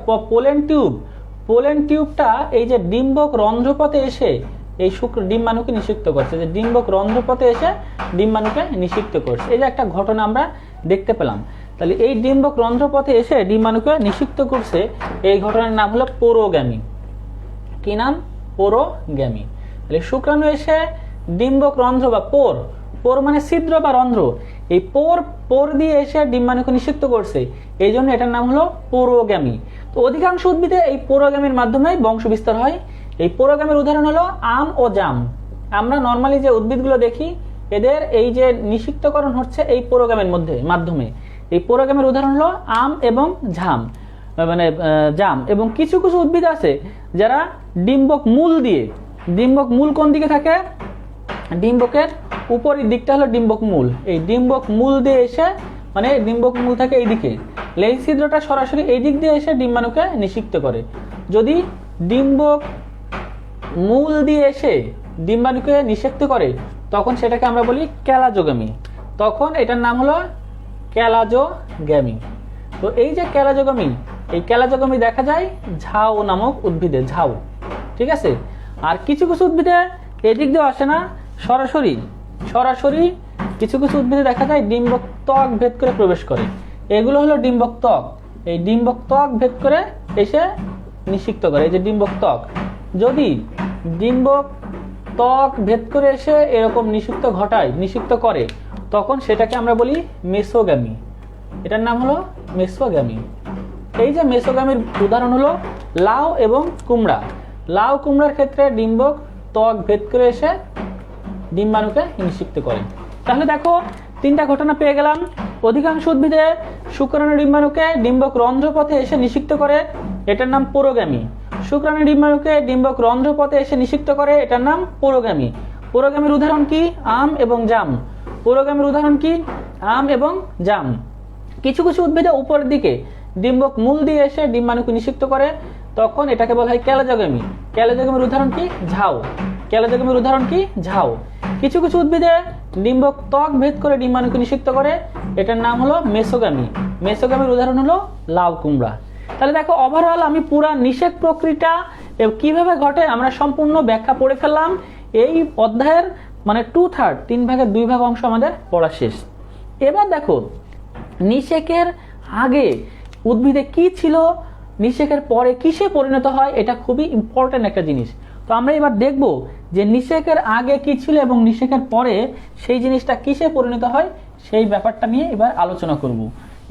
পোলেন টিউবটা এই যে ডিম্বক রন্ধ্রপথে এসে এই ডিম্বাণুকে নিষিক্ত করছে, যে ডিম্বক রন্ধ্রপথে এসে ডিম্বাণুকে নিষিক্ত করছে, এই যে একটা ঘটনা আমরা দেখতে পেলাম। তাহলে এই ডিম্বক রন্ধ্রপথে এসে ডিম্বাণুকে নিষিক্ত করছে, এই ঘটনার নাম হলো পোরোগ্যামি। কি নাম? পোরোগ্যামি। তাহলে শুক্রাণু এসে ডিম্বক রন্ধ্র বা পোর মানে ছিদ্র বা রন্ধ্র, এই পোর দিয়ে এসে ডিম্বাণুকে নিষিক্ত করছে, এই জন্য এটার নাম হলো পোরোগ্যামি। তো অধিকাংশ উদ্ভিদে এই পোরোগ্যামির মাধ্যমে বংশ বিস্তার হয়। এই পোরোগ্যামির উদাহরণ হলো আম ও জাম। আমরা নর্মালি যে উদ্ভিদগুলো দেখি এদের এই যে নিষিক্তকরণ হচ্ছে এই পোরোগ্যামির মাধ্যমে। এই পোরোগ্যামির উদাহরণ হলো আম এবং জাম। এবং কিছু কিছু উদ্ভিদ আছে যারা ডিম্বক মূল কোন দিকে থাকে? ডিম্বকের উপরের দিকটা হলো ডিম্বক মূল। এই ডিম্বক মূল দিয়ে এসে মানে ডিম্বক মূল থাকে এইদিকে, এই ছিদ্রটা সরাসরি এই দিক দিয়ে এসে ডিম্বাণুকে নিষিক্ত করে। যদি ডিম্বক মূল দিয়ে এসে ডিম্বাণুকে নিষিক্ত করে তখন সেটাকে আমরা বলি ক্যালাজোগ্যামি। তখন এটার নাম হলো ক্যালাজোগ্যামি। তো এই যে এই ক্যালাজোগ্যামি দেখা যায় ঝাউ নামক উদ্ভিদে, ঝাউ, ঠিক আছে। আর কিছু কিছু উদ্ভিদে এদিক দিয়ে আসে না, সরাসরি কিছু কিছু উদ্ভিদে দেখা যায় ডিম্বক ত্বক ভেদ করে প্রবেশ করে, এগুলো হলো ডিম্বক ত্বক। এই ডিম্বক ত্বক ভেদ করে এসে নিষিক্ত করে, এই যে ডিম্বক ত্বক। যদি ডিম্বক ত্বক ভেদ করে এসে এরকম নিষিক্ত করে তখন সেটাকে আমরা বলি মেসোগ্যামি। এটার নাম হলো মেসোগ্যামি। এই যে মেসোগ্যামির উদাহরণ হলো লাউ এবং কুমড়া। লাউ কুমড়ার ক্ষেত্রে ডিম্বক ত্বক ভেদ করে এসে ডিম্বাণুকে নিষিক্ত করে। তাহলে দেখো তিনটা ঘটনা পেয়ে গেলাম। অধিকাংশ উদ্ভিদে শুক্রাণু ডিম্বাণুকে ডিম্বক রন্ধ্রপথে এসে নিষিক্ত করে, এটার নাম পুরোগামী। শুক্রাণু ডিম্বাণুকে ডিম্বক রন্ধ্রপথে এসে নিষিক্ত করে, এটার নাম পুরোগামী। পুরোগামীর উদাহরণ কি? আম এবং জাম। পুরোগামীর উদাহরণ কি? আম এবং জাম। কিছু কিছু উদ্ভিদে উপরের দিকে ডিম্বক মূল দিয়ে এসে ডিম্বাণুকে নিষিক্ত করে, তখন এটাকে বলা হয় ক্যালোজোগামী। ক্যালোজোগামীর উদাহরণ কি? ঝাউ। ক্যালোজোগামীর উদাহরণ কি? ঝাউ। কিছু কিছু উদ্ভিদে ডিম্বক ত্বক ভেদ করে ডিম্বাণুকে নিষিক্ত করে, এটার নাম হলো মেসোগামী। মেসোগামীর উদাহরণ হলো লাউ কুমড়া। তাহলে দেখো, ওভারঅল আমি পুরা নিষেক প্রক্রিয়াটা কিভাবে ঘটে আমরা সম্পূর্ণ ব্যাখ্যা পড়ে ফেললাম। এই অধ্যায়ের মানে 2/3 3 ভাগের 2 ভাগ অংশ আমাদের পড়া শেষ। এবার দেখো, নিষেকের আগে উদ্ভিদে কি ছিল, নিষেকের পরে কিসে পরিণত হয়, এটা খুবই ইম্পর্টেন্ট একটা জিনিস। তো আমরা এবার দেখব যে নিষেকের আগে কি ছিল এবং নিষেকের পরে সেই জিনিসটা কিসে পরিণত হয়, সেই ব্যাপারটা নিয়ে এবার আলোচনা করব।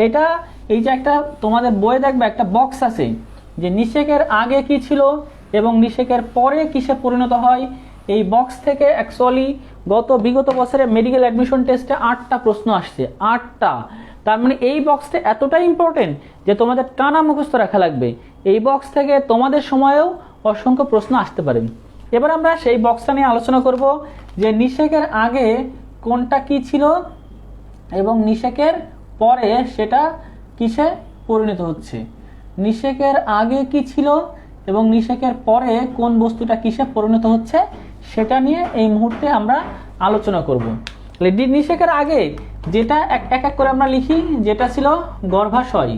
এটা এই যে একটা তোমাদের বইয়ে দেখবে একটা বক্স আছে যে নিষেকের আগে কি ছিল এবং নিষেকের পরে কিসে পরিণত হয়। এই বক্স থেকে অ্যাকচুয়ালি বিগত বছরে মেডিকেল অ্যাডমিশন টেস্টে 8টা প্রশ্ন আসছে, 8টা। তার মানে এই বক্সটা এতটাই ইম্পর্টেন্ট যে তোমাদের টানা মুখস্থ রাখা লাগবে। এই বক্স থেকে তোমাদের সময়েও অসংখ্য প্রশ্ন আসতে পারে। এবার আমরা সেই বক্সটা নিয়ে আলোচনা করব যে নিষেকের আগে কোনটা কি ছিল এবং নিষেকের পরে সেটা কিসে পরিণত হচ্ছে। নিষেকের আগে কি ছিল এবং নিষেকের পরে কোন বস্তুটা কিসে পরিণত হচ্ছে সেটা নিয়ে এই মুহূর্তে আমরা আলোচনা করব। নিষেকের আগে যেটা এক এক করে আমরা লিখি, যেটা ছিল গর্ভাশয়।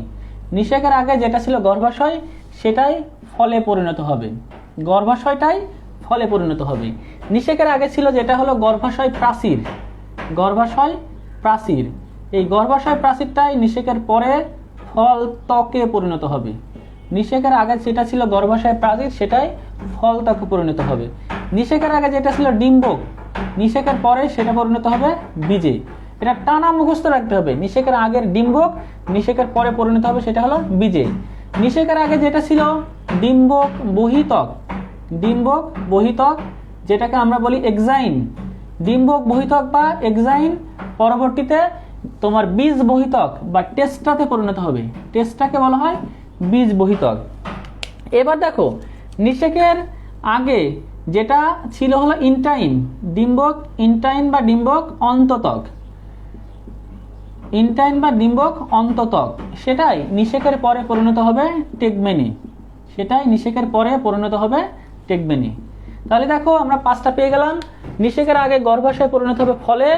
নিষেকের আগে যেটা ছিল গর্ভাশয় সেটাই ফলে পরিণত হবে, গর্ভাশয়টাই ফলে পরিণত হবে। নিষেকের আগে ছিল যেটা হলো গর্ভাশয় প্রাচীর। গর্ভাশয় প্রাচীর, এই গর্ভাশয় প্রাচীরটাই নিষেকের পরে ফল ত্বকে পরিণত হবে। নিষেকের আগে যেটা ছিল গর্ভাশয় প্রাচীর সেটাই ফল ত্বকে পরিণত হবে। নিষেকের আগে যেটা ছিল ডিম্বক, নিষেকের পরে সেটা পরিণত হবে বীজে। এটা টানা মুখস্থ রাখতে হবে। নিষেকের আগের ডিম্বক, নিষেকের পরে পরিণত হবে সেটা হলো বীজে। নিষেকের আগে যেটা ছিল ডিম্বক বহিত্বক, ডিম্বক বহিত্বক যেটাকে আমরা বলি এক্সাইন। ডিম্বক বহিত্বক বা এক্সাইন পরবর্তীতে তোমার বীজ বহিত্বক বা টেস্টাতে পরিণত হবে। টেস্টাকে বলা হয় বীজ বহিত্বক। এবার দেখো, নিষেকের আগে যেটা ছিল হলো ইনটাইন, ডিম্বক ইনটাইন বা ডিম্বক অন্ততক। ইনটাইন বা ডিম্বক অন্ততক সেটাই নিষেকের পরে পরিণত হবে টেগমেনি। সেটাই নিষেকের পরে পরিণত হবে টেগমেনি। তাহলে দেখো, আমরা 5টা পেয়ে গেলাম। নিষেকের আগে গর্ভাশয় পরিণত হবে ফলে,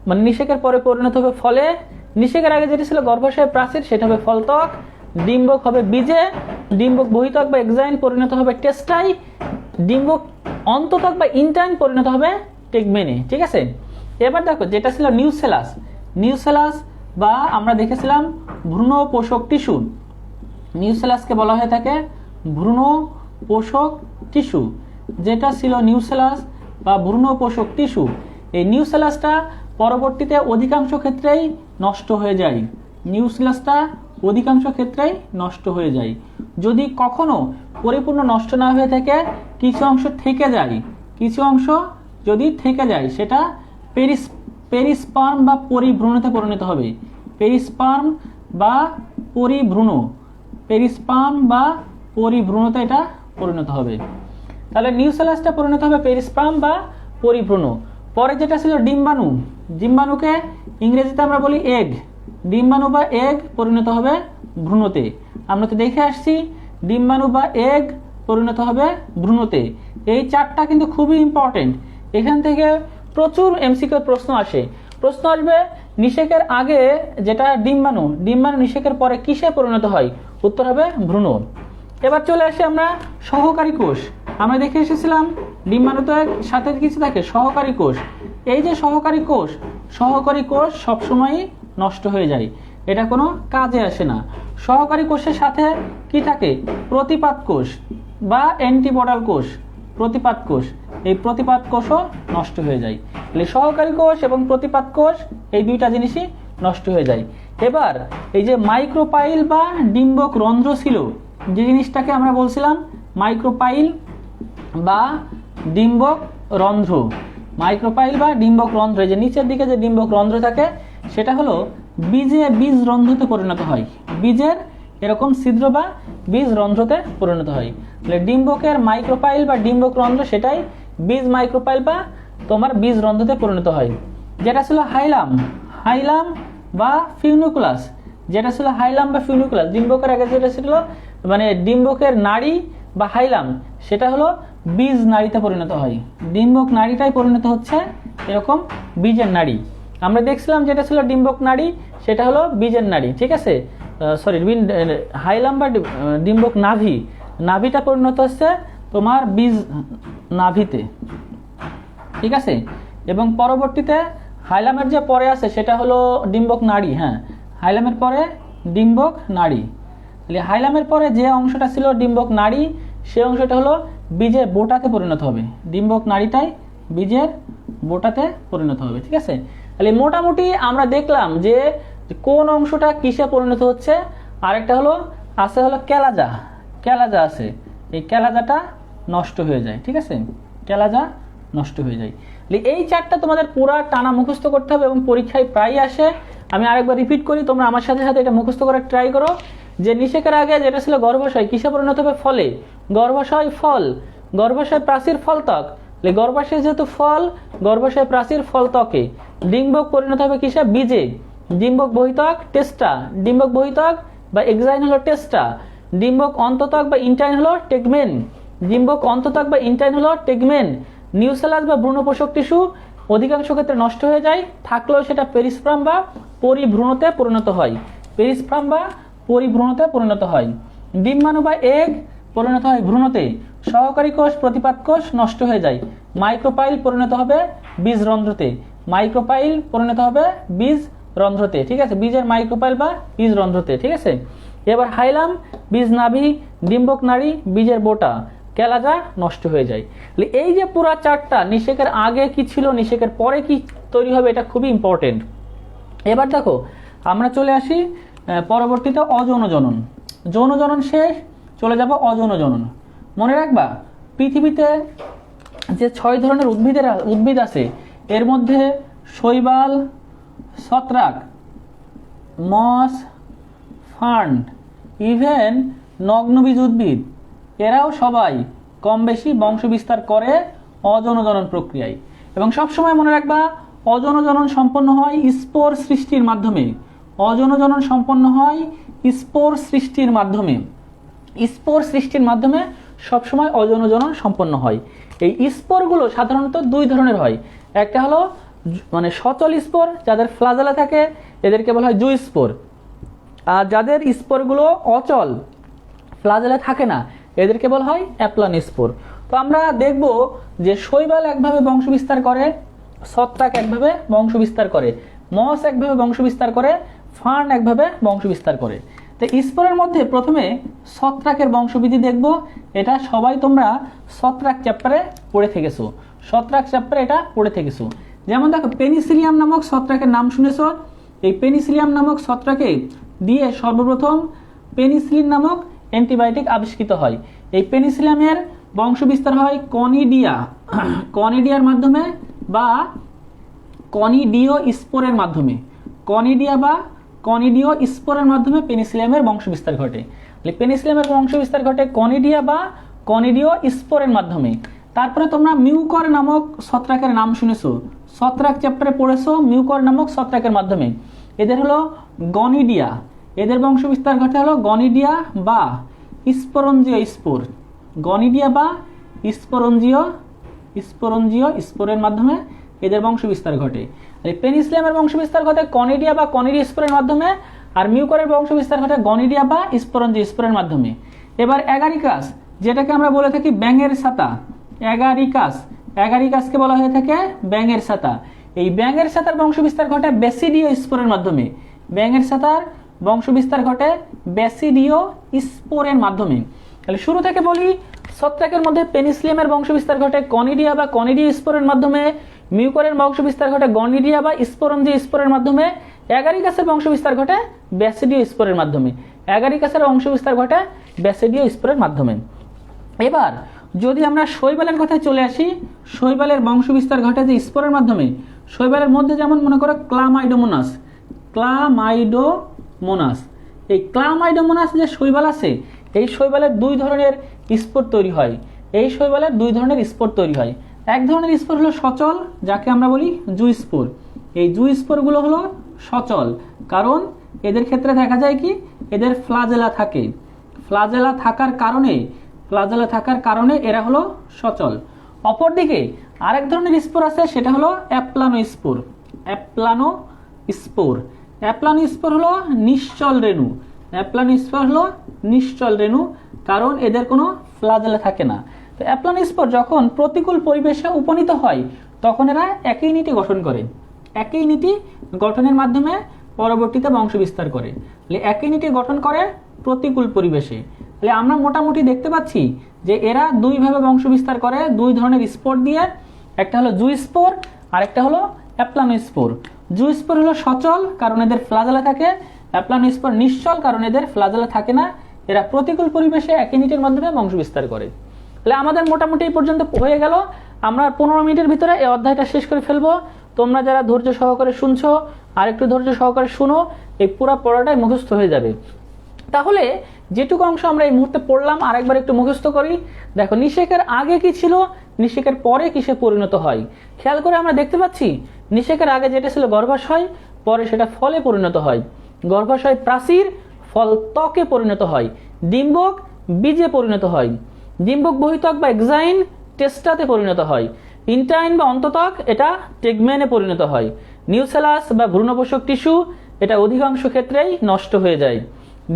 মানে নিষেকের পরে পরিণত হবে ফলে। নিষেকের আগে যেটা ছিল গর্ভাশয় প্রাচীর সেটা হবে ফলত্বক। ডিম্বক হবে বীজে। ডিম্বক বহিত্বক বা এক্সাইন পরিণত হবে টেস্টাই। ডিম্বক অন্ততক বা ইনটাইন পরিণত হবে টেগমেনি। ঠিক আছে। এবার দেখো, যেটা ছিল নিউসেলাস, নিউসেলাস বা আমরা দেখেছিলাম ভ্রূণ পোষক টিস্যু। নিউসেলাসকে বলা হয়ে থাকে ভ্রূণ পোষক টিস্যু। যেটা ছিল নিউসেলাস বা ভ্রূণ পোষক টিস্যু, এই নিউসেলাসটা পরবর্তীতে অধিকাংশ ক্ষেত্রেই নষ্ট হয়ে যায়। নিউসেলাসটা অধিকাংশ ক্ষেত্রেই নষ্ট হয়ে যায়। যদি কখনো পরিপূর্ণ নষ্ট না হয়ে থাকে, কিছু অংশ থেকে যায়, কিছু অংশ যদি থেকে যায় সেটা পেরিস্পার্ম বা পরিভ্রূণতে পরিণত হবে। পেরিস্পার্ম বা পরিভ্রূণ, পেরিস্পার্ম বা পরিভ্রূণতে এটা পরিণত হবে। তাহলে নিউসেলাসটা পরিণত হবে পেরিস্পার্ম বা পরিভ্রূণ। পরে যেটা ছিল ডিম্বাণু, ডিম্বাণুকে ইংরেজিতে আমরা বলি এগ। ডিম্বাণু বা এগ পরিণত হবে ভ্রূণতে। আমরা তো দেখে আসছি ডিম্বাণু বা এগ পরিণত হবে ভ্রূণতে। এই 4টা কিন্তু খুবই ইম্পর্টেন্ট। এখান থেকে প্রচুর এমসিকিউ প্রশ্ন আসে। প্রশ্ন আসবে নিষেকের আগে যেটা ডিম্বাণু, ডিম্বাণু নিষেকের পরে কিসে পরিণত হয়? উত্তর হবে ভ্রূণ। এবার চলে আসি আমরা সহকারী কোষ। আমরা দেখে এসেছিলাম ডিম্বাণুতে সাথে কিছু থাকে সহকারী কোষ। এই যে সহকারী কোষ, সহকারী কোষ সবসময়ই নষ্ট হয়ে যায়, এটা কোনো কাজে আসে না। সহকারী কোষের সাথে কি থাকে? প্রতিপাদ কোষ বা অ্যান্টিবডাল কোষ, প্রতিপাদ কোষ। এই প্রতিপাদ কোষও নষ্ট হয়ে যায়। তাহলে সহকারী কোষ এবং প্রতিপাদ কোষ এই 2টা জিনিসই নষ্ট হয়ে যায়। এবার এই যে মাইক্রোপাইল বা ডিম্বক রন্ধ্র ছিল, যে জিনিসটাকে আমরা বলছিলাম মাইক্রোপাইল বা ডিম্বক রন্ধ্র, মাইক্রোপাইল বা ডিম্বক রন্ধ্র, যে নিচের দিকে যে ডিম্বক রন্ধ্র থাকে সেটা হলো বীজ রন্ধ্রতে পরিণত হয়, বীজের এরকম ছিদ্র বা বীজ রন্ধ্রতে পরিণত হয়। তাহলে ডিম্বকের মাইক্রোপাইল বা ডিম্বক রন্ধ্র সেটাই বীজ মাইক্রোপাইল বা তোমার বীজ রন্ধ্রতে পরিণত হয়। যেটা ছিল হাইলাম বা ফিউনিকুলাস, যেটা ছিল হাইলাম বা ফিউনিকুলাস, ডিম্বকের আগে যেটা ছিল মানে ডিম্বকের নাড়ি বা হাইলাম, সেটা হলো বীজ নাড়িতে পরিণত হয়। ডিম্বক নাড়িটাই পরিণত হচ্ছে এরকম বীজের নাড়ি। আমরা দেখছিলাম যেটা ছিল ডিম্বক নাড়ি সেটা হলো বীজের নাড়ি, ঠিক আছে, সরি হাইলাম বা ডিম্বক নাভিটা পরিণত হচ্ছে তোমার বীজ নাভিতে, ঠিক আছে। এবং পরবর্তীতে হাইলামের যে পরে আছে সেটা হলো ডিম্বক নাড়ি, হ্যাঁ, হাইলামের পরে ডিম্বক নাড়ি। তাহলে হাইলামের পরে যে অংশটা ছিল ডিম্বক নাড়ি, সেই অংশটা হলো বীজের বোটাতে পরিণত হবে, ডিম্বক নাড়িটাই বীজের বোটাতে পরিণত হবে, ঠিক আছে। তাহলে মোটামুটি আমরা দেখলাম যে কোন অংশটা কিসে পরিণত হচ্ছে। আরেকটা হলো আছে হলো ক্যালাজা আছে, এই ক্যালাজাটা নষ্ট হয়ে যায়, ঠিক আছে, ক্যালাজা নষ্ট হয়ে যায়। এই চারটা তোমাদের পুরা টানা মুখস্থ করতে হবে এবং পরীক্ষায় প্রায় আসে। আমি আরেকবার রিপিট করি, তোমরা আমার সাথে সাথে এটা মুখস্থ করার ট্রাই করো। যে নিষেকের আগে যেটা ছিল গর্ভাশয়, কিসে পরিণত হবে? ফলে। গর্ভাশয় ফল, গর্ভাশয় প্রাচীর ফলত্বক, গর্ভাশয় যেহেতু ফল, গর্ভাশয় প্রাচীর ফলত্বকে। ডিম্বক পরিণত হবে কিসে? বীজে। ডিম্বক বহিত্বক টেস্টা, ডিম্বক বহিত্বক বা এক্সাইন হলো টেস্টা। ডিম্বক অন্তত্বক বা ইন্টাইন হলো টেগমেন, ডিম্বক অন্তত্বক বা ইন্টাইন হলো টেগমেন। নিউসেলাস বা ভ্রূণপোষক টিস্যু অধিকাংশ ক্ষেত্রে নষ্ট হয়ে যায়, থাকলেও সেটা পেরিস্পার্ম বা পরিভ্রূণতে পরিণত হয়, পেরিস্পার্ম বা পরিভ্রূণতে পরিণত হয়। ডিম্বাণু বা এগ পরিণত হয় ভ্রূণতে। সহকারী কোষ প্রতিপাদ কোষ নষ্ট হয়ে যায়। মাইক্রোপাইল পরিণত হবে বীজ রন্ধ্রতে, মাইক্রোপাইল পরিণত হবে বীজ রন্ধ্রতে, ঠিক আছে, বীজের মাইক্রোপাইল বা বীজ রন্ধ্রতে, ঠিক আছে। এবার হাইলাম, বীজ নাভি, ডিম্বক নাড়ি, বীজের বোটা, ক্যালাজা নষ্ট হয়ে যায়। এই যে পুরা চারটা, নিষেকের আগে কি ছিল, নিষেকের পরে কি তৈরি হবে, এটা খুবই ইম্পর্টেন্ট। এবার দেখো আমরা চলে আসি পরবর্তীতে অযৌন জনন। যৌন জনন শেষ, চলে যাব অযৌন জনন। মনে রাখবা পৃথিবীতে যে 6 ধরনের উদ্ভিদ আছে, এর মধ্যে শৈবাল, ছত্রাক, মস, ফার্ন, ইভেন নগ্নবীজ উদ্ভিদ, এরাও সবাই কম বেশি বংশ বিস্তার করে অযৌন জনন প্রক্রিয়ায়। এবং সবসময় মনে রাখবা অযৌন জনন সম্পন্ন হয় স্পোর সৃষ্টির মাধ্যমে, অযৌন জনন সম্পন্ন হয় স্পোর সৃষ্টির মাধ্যমে, স্পোর সৃষ্টির মাধ্যমে সবসময় অযৌন জনন সম্পন্ন হয়। এই স্পোরগুলো সাধারণত 2 ধরনের হয়। একটা হলো মানে সচল স্পোর, যাদের ফ্লাজেলা থাকে এদেরকে বলা হয় জু স্পোর। আর যাদের স্পোরগুলো অচল, ফ্লাজেলা থাকে না, এদেরকে বলা হয় অ্যাপ্লান স্পোর। তো আমরা দেখব যে শৈবাল একভাবে বংশ বিস্তার করে, ছত্রাক একভাবে বংশ বিস্তার করে, মস একভাবে বংশ বিস্তার করে, ফার্ন একভাবে বংশ বিস্তার করে। তো স্পোরের মধ্যে প্রথমে ছত্রাকের বংশবৃদ্ধি দেখব। এটা সবাই তোমরা ছত্রাক চ্যাপ্টারে পড়ে থেকেছো, ছত্রাক চ্যাপ্টারে এটা পড়ে থেকেছো। যেমন দেখো পেনিসিলিয়াম নামক ছত্রাকের নাম শুনেছো। এই পেনিসিলিয়াম নামক ছত্রাকে দিয়ে সর্বপ্রথম পেনিসিলিন নামক অ্যান্টিবায়োটিক আবিষ্কৃত হয়। এই পেনিসিলিয়ামের বংশ বিস্তার হয় কনিডিয়ার মাধ্যমে বা কনিডিও স্পোরের মাধ্যমে, কনিডিয়া বা কনিডিও স্পোরের মাধ্যমে পেনিসিলিয়ামের বংশ বিস্তার ঘটে। পেনিসিলিয়ামের বংশ বিস্তার ঘটে কনিডিয়া বা কনিডিও স্পোরের মাধ্যমে। তারপরে তোমরা মিউকর নামক ছত্রাকের নাম শুনেছো, ছত্রাক চ্যাপ্টারে পড়েছো মিউকর নামক ছত্রাকের মাধ্যমে। এদের হলো গনিডিয়া, এদের বংশ বিস্তার ঘটে হলো গনিডিয়া বা স্পোরঞ্জিও স্পোর, গনিডিয়া বা স্পোরঞ্জিও স্পোরের মাধ্যমে এদের বংশ বিস্তার ঘটে। পেনিসিলিয়ামের বংশ বিস্তার ঘটে কনিডিয়া বা কনিডিও স্পোরের মাধ্যমে, আর মিউকরের বংশ বিস্তার ঘটে গনিডিয়া বা স্পোরঞ্জিও স্পোরের মাধ্যমে। এবার অ্যাগারিকাস, যেটাকে আমরা বলে থাকি ব্যাঙের ছাতা, অ্যাগারিকাসকে বলা হয়ে থাকে ব্যাঙের ছাতা। এই ব্যাঙের ছাতার বংশ বিস্তার ঘটে ব্যাসিডিও স্পোরের মাধ্যমে, ব্যাঙের ছাতার বংশ বিস্তার ঘটে ব্যাসিডিও স্পোরের মাধ্যমে। তাহলে শুরু থেকে বলি, ছত্রাকের মধ্যে পেনিসিলিয়ামের বংশ বিস্তার ঘটে কনিডিয়া বা কনিডিও স্পোরের মাধ্যমে, মিউকরের বংশ বিস্তার ঘটে গনিডিয়া বা স্পোরঞ্জিও স্পোরের মাধ্যমে, অ্যাগারিকাসের বংশ বিস্তার ঘটে ব্যাসিডিও স্পোরের মাধ্যমে, অ্যাগারিকাসের বংশ বিস্তার ঘটে ব্যাসিডিও স্পোরের মাধ্যমে। এবার যদি আমরা শৈবালের কথায় চলে আসি, শৈবালের বংশবিস্তার ঘটে যে স্পোরের মাধ্যমে। শৈবালের মধ্যে যেমন মনে করো ক্লামাইডোমোনাস, এই ক্লামাইডোমোনাস যে শৈবাল আছে, এই শৈবালের দুই ধরনের স্পোর তৈরি হয়। এক ধরনের স্পোর হলো সচল, যাকে আমরা বলি জুই স্পোর। এই জুই স্পোরগুলো হলো সচল, কারণ এদের ক্ষেত্রে দেখা যায় কি, এদের ফ্লাজেলা থাকে। ফ্লাজেলা থাকার কারণে এরা হলো সচল। অপরদিকে আরেক ধরনের স্পোর আছে, সেটা হলো অ্যাপ্লানোস্পোর। অ্যাপ্লানোস্পোর হলো নিশ্চল রেণু, কারণ এদের কোনো ফ্লাজেলা থাকে না। তো অ্যাপ্লানোস্পোর যখন প্রতিকূল পরিবেশে উপনীত হয়, তখন এরা একই নীতি গঠন করে। একই নীতি গঠনের মাধ্যমে পরবর্তীতে বংশ বিস্তার করে। একই নীতি গঠন করে প্রতিকূল পরিবেশে। তাহলে আমরা মোটামুটি দেখতে পাচ্ছি যে এরা দুইভাবে বংশ বিস্তার করে, দুই ধরনের স্পোর দিয়ে। একটা হলো জুই স্পোর আর একটা হলো অ্যাপ্লানোস্পোর। জুই স্পোর হলো সচল, কারণ এদের ফ্লাজেলা থাকে। অ্যাপ্লানোস্পোর নিশ্চল, কারণ এদের ফ্লাজেলা থাকে না। এরা প্রতিকূল পরিবেশে একই নীতির মাধ্যমে বংশ বিস্তার করে। তাহলে আমাদের মোটামুটি এই পর্যন্ত হয়ে গেল। আমরা 15 মিনিটের ভিতরে এই অধ্যায়টা শেষ করে ফেলবো। তোমরা যারা ধৈর্য সহকারে শুনছো, আর একটু ধৈর্য সহকারে শুনো, এই পুরো পড়াটাই মুখস্থ হয়ে যাবে। তাহলে যেটুকু অংশ আমরা এই মুহূর্তে পড়লাম আরেকবার একটু মুখস্থ করি। দেখো, নিষেকের আগে কি ছিল, নিষেকের পরে কিসে পরিণত হয়। খেয়াল করে আমরা দেখতে পাচ্ছি, নিষেকের আগে যেটা ছিল গর্ভাশয়, পরে সেটা ফলে পরিণত হয়। গর্ভাশয় প্রাচীর, ফল ত্বকে পরিণত হয়। ডিম্বক বীজে পরিণত হয়। ডিম্বক বহিত্বক বা এক্সাইন টেস্টাতে পরিণত হয়। ইন্টাইন বা অন্তত্বক এটা টেগমেনে পরিণত হয়। নিউসেলাস বা ভ্রূণপোষক টিস্যু এটা অধিকাংশ ক্ষেত্রেই নষ্ট হয়ে যায়।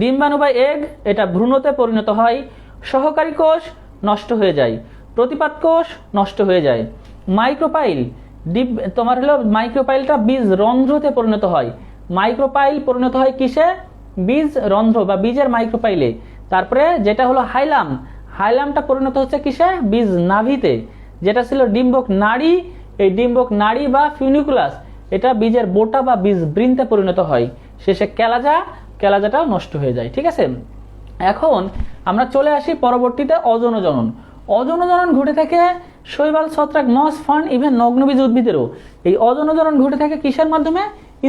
ডিম্বাণু বা এগ এটা ভ্রূণতে পরিণত হয়। সহকারী কোষ নষ্ট হয়ে যায়। প্রতিপাদ কোষ নষ্ট হয়ে যায়। মাইক্রোপাইল তোমার হলো মাইক্রোপাইলটা বীজ রন্ধ্রতে পরিণত হয়। মাইক্রোপাইল পরিণত হয় কিসে? বীজ রন্ধ্র বা বীজের মাইক্রোপাইলে। তারপরে যেটা হলো হাইলামটা পরিণত হচ্ছে কিসে? বীজ নাভিতে। যেটা ছিল ডিম্বক নাড়ি, এই ডিম্বক নাড়ি বা ফিউনিকুলাস এটা বীজের বোটা বা বীজ বৃন্তে পরিণত হয়। শেষে ক্যালাজাটাও নষ্ট হয়ে যায়। ঠিক আছে, এখন আমরা চলে আসি পরবর্তীতে অজনজনন। অজনজনন ঘটে থাকে শৈবাল, ছত্রাক, মস, ফার্ন, ইভেন নগ্নবীজ উদ্ভিদেরও। এই অজনজনন ঘটে থাকে কিসের মাধ্যমে?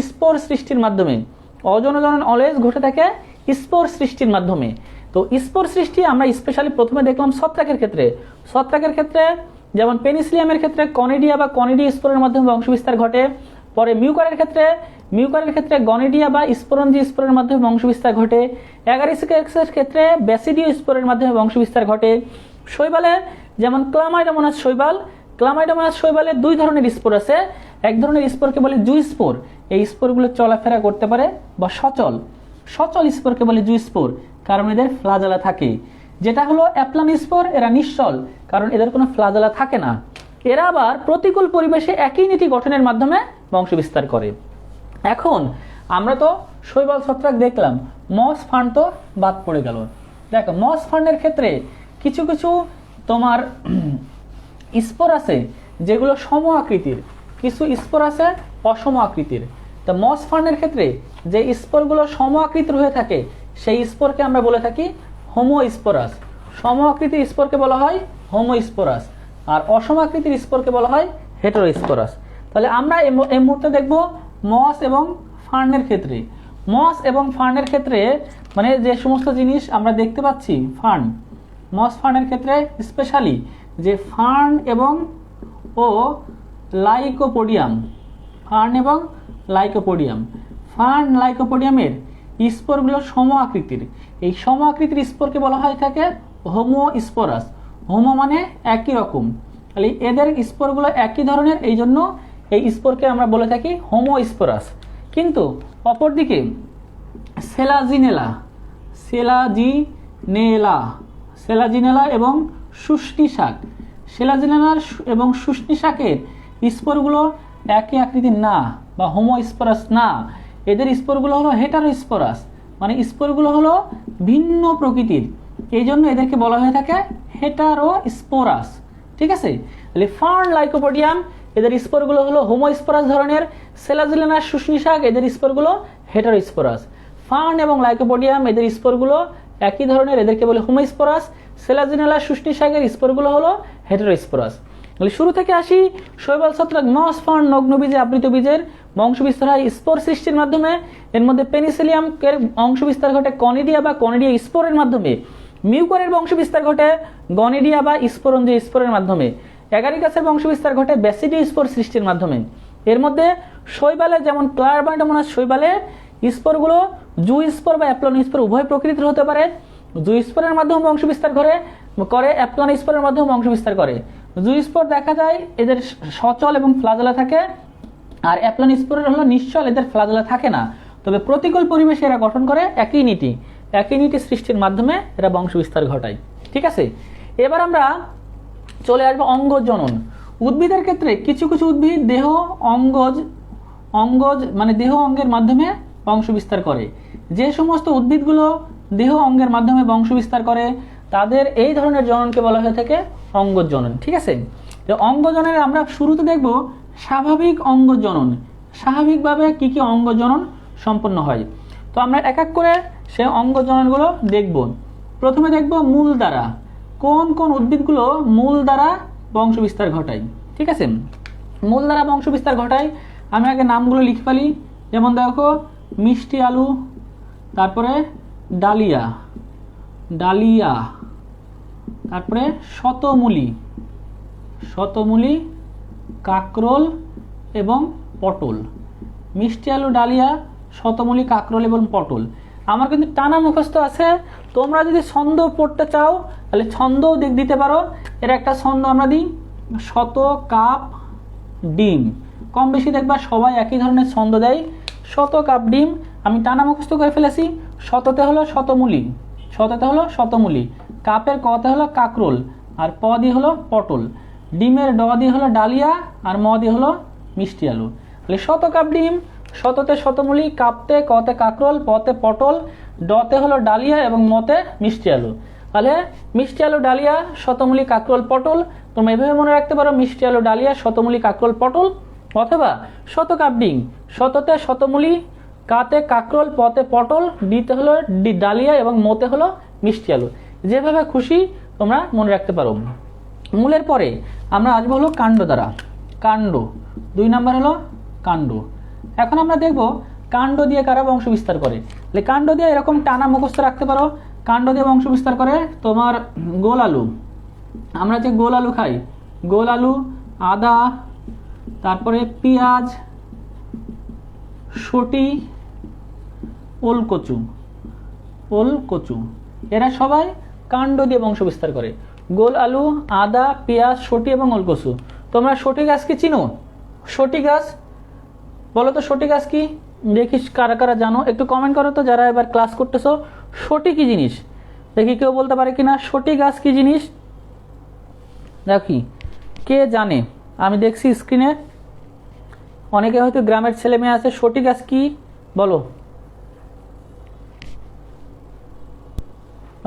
স্পোর সৃষ্টির মাধ্যমে। অজনজনন অলওয়েজ ঘটে থাকে স্পোর সৃষ্টির মাধ্যমে। তো স্পোর সৃষ্টি আমরা স্পেশালি প্রথমে দেখলাম ছত্রাকের ক্ষেত্রে যেমন পেনিসিলিয়ামের ক্ষেত্রে কনিডিয়া বা কনিডি স্পোরের মাধ্যমে বংশবিস্তার ঘটে। পরে মিউকারের ক্ষেত্রে গনিডিয়া বা স্পোরঞ্জি স্পোরের মাধ্যমে বংশবিস্তার ঘটে। অ্যাগারিসিকেক্সের ক্ষেত্রে ব্যাসিডিও স্পোরের মাধ্যমে বংশবিস্তার ঘটে। শৈবালে যেমন ক্লামাইডোমোনাস শৈবালের দুই ধরনের স্পোর আছে। এক ধরনের স্পোরকে বলে জুই স্পোর, এই স্পোরগুলো চলাফেরা করতে পারে বা সচল স্পোরকে বলে জুই স্পোর, কারণ এদের ফ্লাজেলা থাকে। যেটা হলো অ্যাপ্লানোস্পোর, এরা নিশ্চল, কারণ এদের কোনো ফ্লাজেলা থাকে না। এরা আবার প্রতিকূল পরিবেশে একই নীতি গঠনের মাধ্যমে বংশবিস্তার করে। এখন আমরা তো শৈবাল, ছত্রাক দেখলাম, মস, ফার্ন তো বাদ পড়ে গেল। দেখো, মস ফার্নের ক্ষেত্রে কিছু তোমার স্পোর আছে যেগুলো সম আকৃতির, কিছু স্পোর আছে অসম আকৃতির। তো মস ফার্নের ক্ষেত্রে যে স্পোরগুলো সম আকৃতির হয়ে থাকে সেই স্পোরকে আমরা বলে থাকি হোমোস্পোরাস। সম আকৃতির স্পোরকে বলা হয় হোমোস্পোরাস, আর অসম আকৃতির স্পোরকে বলা হয় হেটেরোস্পোরাস। তাহলে আমরা এই মুহূর্তে দেখব মস এবং ফার্নের ক্ষেত্রে মানে যে সমস্ত জিনিস আমরা দেখতে পাচ্ছি মস ফার্নের ক্ষেত্রে স্পেশালি যে ফার্ন এবং লাইকোপোডিয়ামের স্পোরগুলো সম আকৃতির। এই সম আকৃতির স্পোরকে বলা হয় থাকে হোমোস্পোরাস। হোমো মানে একই রকম, তাহলে এদের স্পোরগুলো একই ধরনের, এই জন্য এই স্পোরকে আমরা বলে থাকি হোমোস্পোরাস। কিন্তু অপরদিকে সেলাজিনেলা এবং শুষ্নি শাকের স্পোরগুলো একই আকৃতির না বা হোমোস্পোরাস না। এদের স্পোরগুলো হলো হেটারোস্পোরাস, মানে স্পোরগুলো হলো ভিন্ন প্রকৃতির, এই জন্য এদেরকে বলা হয়ে থাকে হেটারোস্পোরাস। ঠিক আছে, তাহলে ফার্ন, লাইকোপোডিয়াম এদের স্পোরগুলো হলো হোমোস্পোরাস ধরনের। সেলাজিনেলা, শুষ্নি শাক এদের স্পোরগুলো হেটারোস্পোরাস। ফার্ন এবং লাইকোপোডিয়াম এদের স্পোরগুলো একই ধরনের, এদেরকে বলে হোমোস্পোরাস। সেলাজিনেলা শুষ্নিসাগের স্পোরগুলো হলো হেটেরোস্পোরাস। তাহলে শুরু থেকে আসি, শৈবাল ছত্রাক নসফর্ন নগ্নবীজে আবৃত বীজের বংশবিস্তার হয় স্পোর সৃষ্টির মাধ্যমে। এর মধ্যে পেনিসিলিয়াম এর অংশবিস্তার ঘটে কনিডিয়া বা কনিডিয়া স্পোরের মাধ্যমে। মিউকরের বংশবিস্তার ঘটে গনিডিয়া বা স্পোরঞ্জীয় স্পোরের মাধ্যমে। অ্যাগারিকাসের বংশবিস্তার ঘটে ব্যাসিডিও স্পোর সৃষ্টির মাধ্যমে। এর মধ্যে শৈবালে যেমন ক্লারবান্ডামোনাস শৈবালে স্পোরগুলো জু স্পোর বা অ্যাপ্লন স্পোর উভয় প্রকৃতির হতে পারে। জু স্পোরের মাধ্যমে বংশবিস্তার করে অ্যাপ্লন স্পোরের মাধ্যমে বংশবিস্তার করে। জু স্পোর দেখা যায় এদের সচল এবং ফ্লাজেলা থাকে, আর অ্যাপ্লন স্পোরের হলো নিশ্চল, এদের ফ্লাজেলা থাকে না। তবে প্রতিকূল পরিবেশে এরা গঠন করে একই নীতি সৃষ্টির মাধ্যমে এরা বংশবিস্তার ঘটায়। ঠিক আছে, এবার আমরা চলে আসবো অঙ্গজনন। উদ্ভিদের ক্ষেত্রে কিছু কিছু উদ্ভিদ দেহ অঙ্গের মাধ্যমে বংশবিস্তার করে। যে সমস্ত উদ্ভিদগুলো দেহ অঙ্গের মাধ্যমে বংশবিস্তার করে তাদের এই ধরনের জননকে বলা হয়ে থাকে অঙ্গজনন। ঠিক আছে, অঙ্গজনের আমরা শুরুতে দেখব স্বাভাবিক অঙ্গজনন। স্বাভাবিকভাবে কি কি অঙ্গজনন সম্পন্ন হয়, তো আমরা এক এক করে সে অঙ্গজননগুলো দেখব। প্রথমে দেখব মূল দ্বারা। কোন কোন উদ্ভিদগুলো মূল দ্বারা বংশবিস্তার ঘটায়। ঠিক আছে, মূল দ্বারা বংশবিস্তার ঘটায় আমি আগে নামগুলো লিখে ফেলি। যেমন দেখো মিষ্টি আলু, তারপরে ডালিয়া, তারপরে শতমূলি, কাকরোল এবং পটল। মিষ্টি আলু, ডালিয়া, শতমূলি, কাকরোল এবং পটল। আমার কিন্তু টানা মুখস্থ আছে, তোমরা যদি ছন্দ পড়তে চাও তাহলে ছন্দও দিতে পারো। এর একটা ছন্দ আমরা দিই, শত কাপ ডিম। কম বেশি দেখবা সবাই একই ধরনের ছন্দ দেয়। শত কাপ ডিম আমি টানা মুখস্থ করে ফেলেছি। শততে হলো শতমূলি, কাপের কতে হলো কাকরোল, আর প দিয়ে হলো পটল, ডিমের ড দিয়ে হলো ডালিয়া, আর ম দিয়ে হলো মিষ্টি আলু। তাহলে শত কাপ ডিম, শততে শতমূলি, কাপতে কতে কাকরোল, পতে পটল, ডতে হলো ডালিয়া এবং মতে মিষ্টি আলু। তাহলে মিষ্টি আলু, ডালিয়া, শতমূলি, কাকরোল, পটল। তোমরা এভাবে মনে রাখতে পারো, মিষ্টি আলু, ডালিয়া, শতমূলি, কাকরোল, পটল। অথবা শত কাপ ডিম, শততে শতমূলি, কাতে কাকরোল, পতে পটল, ডিতে হলো ডালিয়া এবং মতে হলো মিষ্টি আলু। যেভাবে খুশি তোমরা মনে রাখতে পারো। মূলের পরে আমরা আসবো হলো কাণ্ড দ্বারা। কাণ্ড 2 নাম্বার হলো কাণ্ড। এখন আমরা দেখব কাণ্ড দিয়ে কারা বংশ বিস্তার করে। তাহলে কাণ্ড দিয়ে এরকম টানা মুখস্থ রাখতে পারো। কাণ্ড দিয়ে বংশ বিস্তার করে তোমার গোল আলু। আমরা যে গোল আলু খাই, গোল আলু, আদা, তারপরে পেঁয়াজ, শটি, ওলকচু, এরা সবাই কাণ্ড দিয়ে বংশ বিস্তার করে। গোল আলু, আদা, পেঁয়াজ, শটি এবং ওলকচু। তোমরা শটি গাছ কি চিনো? শটি গাছ বলো তো, শটি গাছ কি? দেখিস কারা কারা জানো, একটু কমেন্ট করো তো যারা এবার ক্লাস করতেছো। শটি কি জিনিস দেখি, কেউ বলতে পারে কিনা শটি গাছ কি জিনিস? দেখি কে জানে। আমি দেখছি স্ক্রিনে অনেকে হয়তো গ্রামের ছেলে মেয়ে আছে। শটি গাছ কি বলো?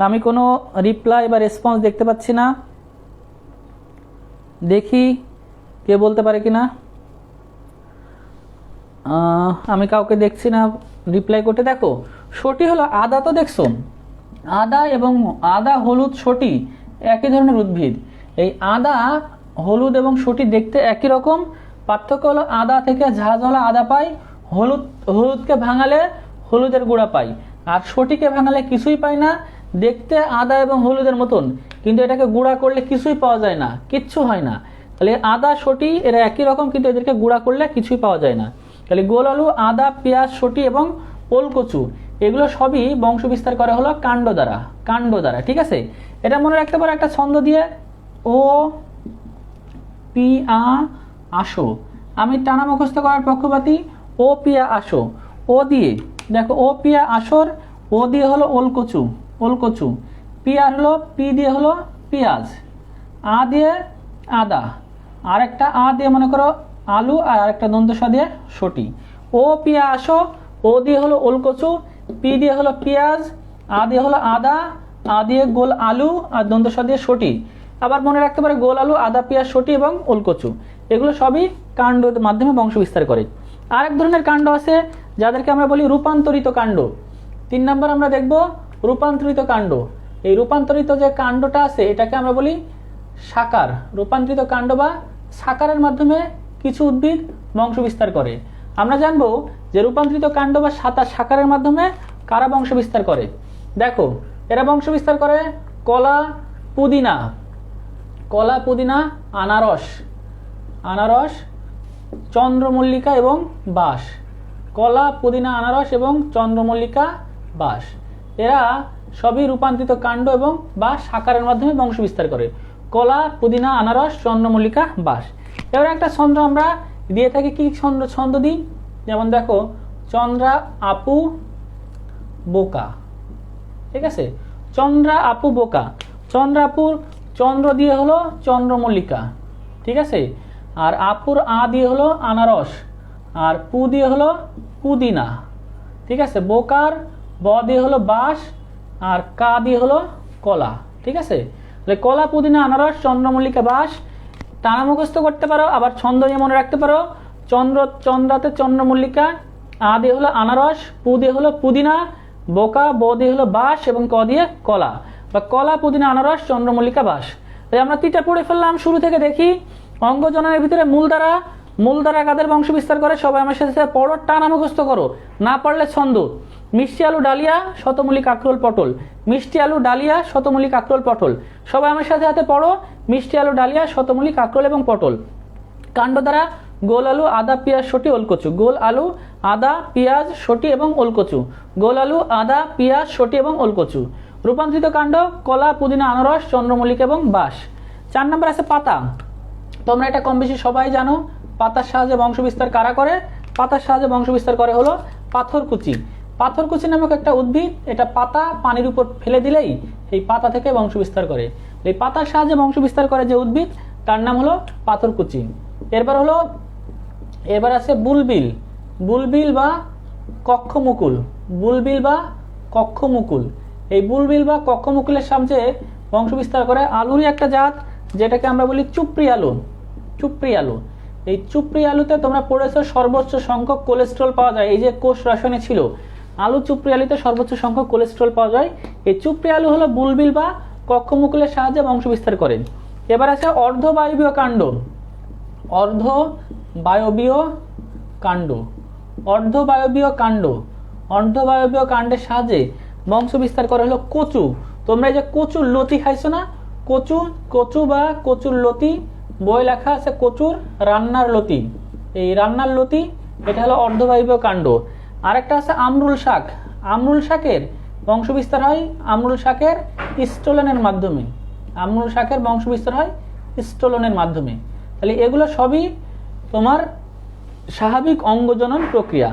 আমি কোনো রিপ্লাই বা রেসপন্স দেখতে পাচ্ছি না, দেখি কে বলতে পারে কিনা। আমি কাউকে দেখছি না রিপ্লাই করতে। দেখো শটি হলো আদা, তো দেখছো আদা এবং আদা, হলুদ, শটি একই ধরনের উদ্ভিদ। এই আদা, হলুদ এবং শটি দেখতে একই রকম। পার্থক্য হলো আদা থেকে ঝাঁঝওয়ালা আদা পাই, হলুদকে ভাঙালে হলুদের গুঁড়া পাই, আর শটিকে ভাঙালে কিছুই পাই না। দেখতে আদা এবং হলুদের মতন, কিন্তু এটাকে গুঁড়া করলে কিছুই পাওয়া যায় না, কিচ্ছু হয় না। তাহলে আদা, শটি এরা একই রকম, কিন্তু এদেরকে গুঁড়া করলে কিছুই পাওয়া যায় না। তাহলে গোল আলু, আদা, পেঁয়াজ, শটি এবং ওলকচু এগুলো সবই বংশ বিস্তার করা হলো কাণ্ড দ্বারা। ঠিক আছে, এটা মনে রাখতে পারো একটা ছন্দ দিয়ে, ও পিয়া আসো। আমি টানা মুখস্থ করার পক্ষপাতী। ও পিয়া আসো, ও দিয়ে দেখো, ও পিয়া আসর, ও দিয়ে হলো ওলকচু, পিয়া হলো, পি দিয়ে হলো পেঁয়াজ, আ দিয়ে আদা, আর একটা আ দিয়ে মনে করো আলু, আর আরেকটা দন্তসা দিয়ে শটি। ও পিয়া আসো, ও দিয়ে হলো ওলকচু, পি দিয়ে হলো পেঁয়াজ, আ দিয়ে হলো আদা, আ দিয়ে গোল আলু, আর দন্তসা দিয়ে শটি। আবার মনে রাখতে পারে গোল আলু, আদা, পেঁয়াজ, শটি এবং ওলকচু এগুলো সবই কাণ্ডের মাধ্যমে বংশ বিস্তার করে। আরেক ধরনের কাণ্ড আছে যাদেরকে আমরা বলি রূপান্তরিত কাণ্ড। 3 নম্বর আমরা দেখব রূপান্তরিত কাণ্ড। এই রূপান্তরিত যে কাণ্ডটা আছে এটাকে আমরা বলি সাকার। রূপান্তরিত কাণ্ড বা সাকারের মাধ্যমে কিছু উদ্ভিদ বংশ বিস্তার করে। আমরা জানবো যে রূপান্তরিত কাণ্ড বা সাকারের মাধ্যমে কারা বংশ বিস্তার করে। দেখো, এরা বংশ বিস্তার করে কলা, পুদিনা, আনারস, চন্দ্রমল্লিকা এবং বাঁশ। কলা, পুদিনা, আনারস এবং চন্দ্রমল্লিকা, বাঁশ, এরা সবই রূপান্তরিত কাণ্ড এবং বা সাকারের মাধ্যমে বংশ বিস্তার করে। কলা, পুদিনা, আনারস, চন্দ্রমল্লিকা, বাঁশ। এবার একটা ছন্দ আমরা দিয়ে থাকি, কি ছন্দ দিই? যেমন দেখো, চন্দ্রা আপু বোকা, ঠিক আছে? চন্দ্রা আপু বোকা, চন্দ্রা আপুর চন্দ্র দিয়ে হলো চন্দ্রমল্লিকা, ঠিক আছে? আর আপুর আ দিয়ে হলো আনারস, আর পু দিয়ে হলো পুদিনা, ঠিক আছে? বোকার ব দিয়ে হলো বাঁশ, আর কা দিয়ে হলো কলা, ঠিক আছে? তাহলে কলা, পুদিনা, আনারস, চন্দ্রমল্লিকা, বাঁশ টানা মুখস্থ করতে পারো, আবার ছন্দ নিয়ে মনে রাখতে পারো। চন্দ্রাতে চন্দ্রমল্লিকা, আ দিয়ে হলো আনারস, পু দিয়ে হলো পুদিনা, বোকা, ব দিয়ে হলো বাঁশ এবং ক দিয়ে কলা, বা কলা, পুদিনা, আনারস, চন্দ্রমল্লিকা, বাঁশ। তাই আমরা তিনটা পড়ে ফেললাম। শুরু থেকে দেখি, অঙ্গজননের ভিতরে মূলধারা কাদের বংশ বিস্তার করে? সবাই আমার সাথে পড়ো, টানা মুখস্থ করো, না পারলে ছন্দ। মিষ্টি আলু, ডালিয়া, শতমূলী, কাকরোল, পটল। মিষ্টি আলু, ডালিয়া, শতমূলী, কাকরোল, পটল। সবাই আমার সাথে হাতে পড়ো, মিষ্টি আলু, ডালিয়া, শতমূলী, কাকরোল এবং পটল। কাণ্ড দ্বারা গোল আলু, আদা, পেঁয়াজ, শটি, ওলকচু। গোল আলু, আদা, পেঁয়াজ, শটি এবং ওলকচু। গোল আলু, আদা, পেঁয়াজ, শটি এবং ওলকচু। রূপান্তরিত কাণ্ড কলা, পুদিনা, আনারস, চন্দ্রমল্লিকা এবং বাঁশ। 4 নম্বর আছে পাতা। তোমরা এটা কম বেশি সবাই জানো, পাতার সাহায্যে বংশ বিস্তার কারা করে? পাতার সাহায্যে বংশ বিস্তার করে হলো পাথরকুচি। পাথরকুচি নামক একটা উদ্ভিদ, এটা পাতা পানির উপর ফেলে দিলেই এই পাতা থেকে বংশ বিস্তার করে। এই পাতার সাহায্যে বংশ বিস্তার করে যে উদ্ভিদ, তার নাম হলো পাথরকুচি। এবার আছে বুলবিল বা কক্ষমুকুল। এই বুলবিল বা কক্ষমুকুলের সাহায্যে বংশ বিস্তার করে আলুরই একটা জাত, যেটাকে আমরা বলি চুপড়ি আলু। এই চুপড়ি আলুতে তোমরা পড়েছো সর্বোচ্চ সংখ্যক কোলেস্ট্রল পাওয়া যায়। এই যে কোষ রসায়নে ছিল, আলু চুপড়ি আলুতে সর্বোচ্চ সংখ্যক কোলেস্ট্রল পাওয়া যায়। এই চুপড়ি আলু হলো বুলবিল বা কক্ষমুকুলের সাহায্যে বংশ বিস্তার করে। এবার আছে অর্ধবায়বীয় কাণ্ডের সাহায্যে বংশ বিস্তার করে হলো কচু। তোমরা এই যে কচুর লতি খাইছো না? কচু বা কচুর লতি, বই লেখা আছে কচুর রান্নার লতি। এই রান্নার লতি, এটা হলো অর্ধবায়বীয় কাণ্ড। আরেকটা আছে আমরুল শাকের বংশ বিস্তার হয় স্টোলনের মাধ্যমে। তাহলে এগুলো সবই তোমার স্বাভাবিক অঙ্গজনন প্রক্রিয়া।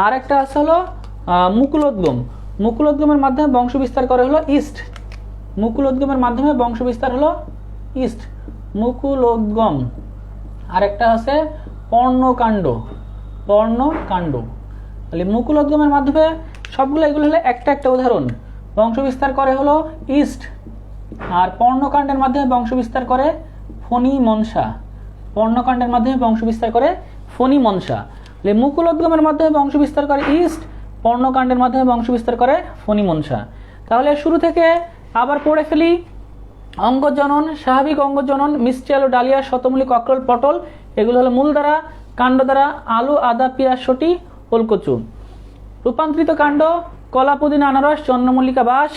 আরেকটা আছে হলো মুকুলোদ্গমের মাধ্যমে বংশ বিস্তার করে হলো ইস্ট। মুকুলোদ্গম। আরেকটা আছে পর্ণকাণ্ড। তাহলে মুকুলোদ্গমের মাধ্যমে সবগুলো, এগুলো হলো একটা উদাহরণ। বংশ বিস্তার করে হলো ইস্ট। আর পর্ণকাণ্ডের মাধ্যমে বংশ বিস্তার করে ফণী মনসা। তাহলে মুকুলোদ্গমের মাধ্যমে বংশ বিস্তার করে ইস্ট, পর্ণকাণ্ডের মাধ্যমে বংশ বিস্তার করে ফণী মনসা। তাহলে শুরু থেকে আবার পড়ে ফেলি। অঙ্গজনন, স্বাভাবিক অঙ্গজনন, মিষ্টি আলু, ডালিয়া, শতমূলী, কাকরোল, পটল, এগুলো হলো মূল দ্বারা। কাণ্ড দ্বারা আলু, আদা, পেঁয়াজ, শটি, ওলকচু। রূপান্তরিত কাণ্ড কলা, পুদিনা, আনারস, চন্দ্রমল্লিকা, বাঁশ।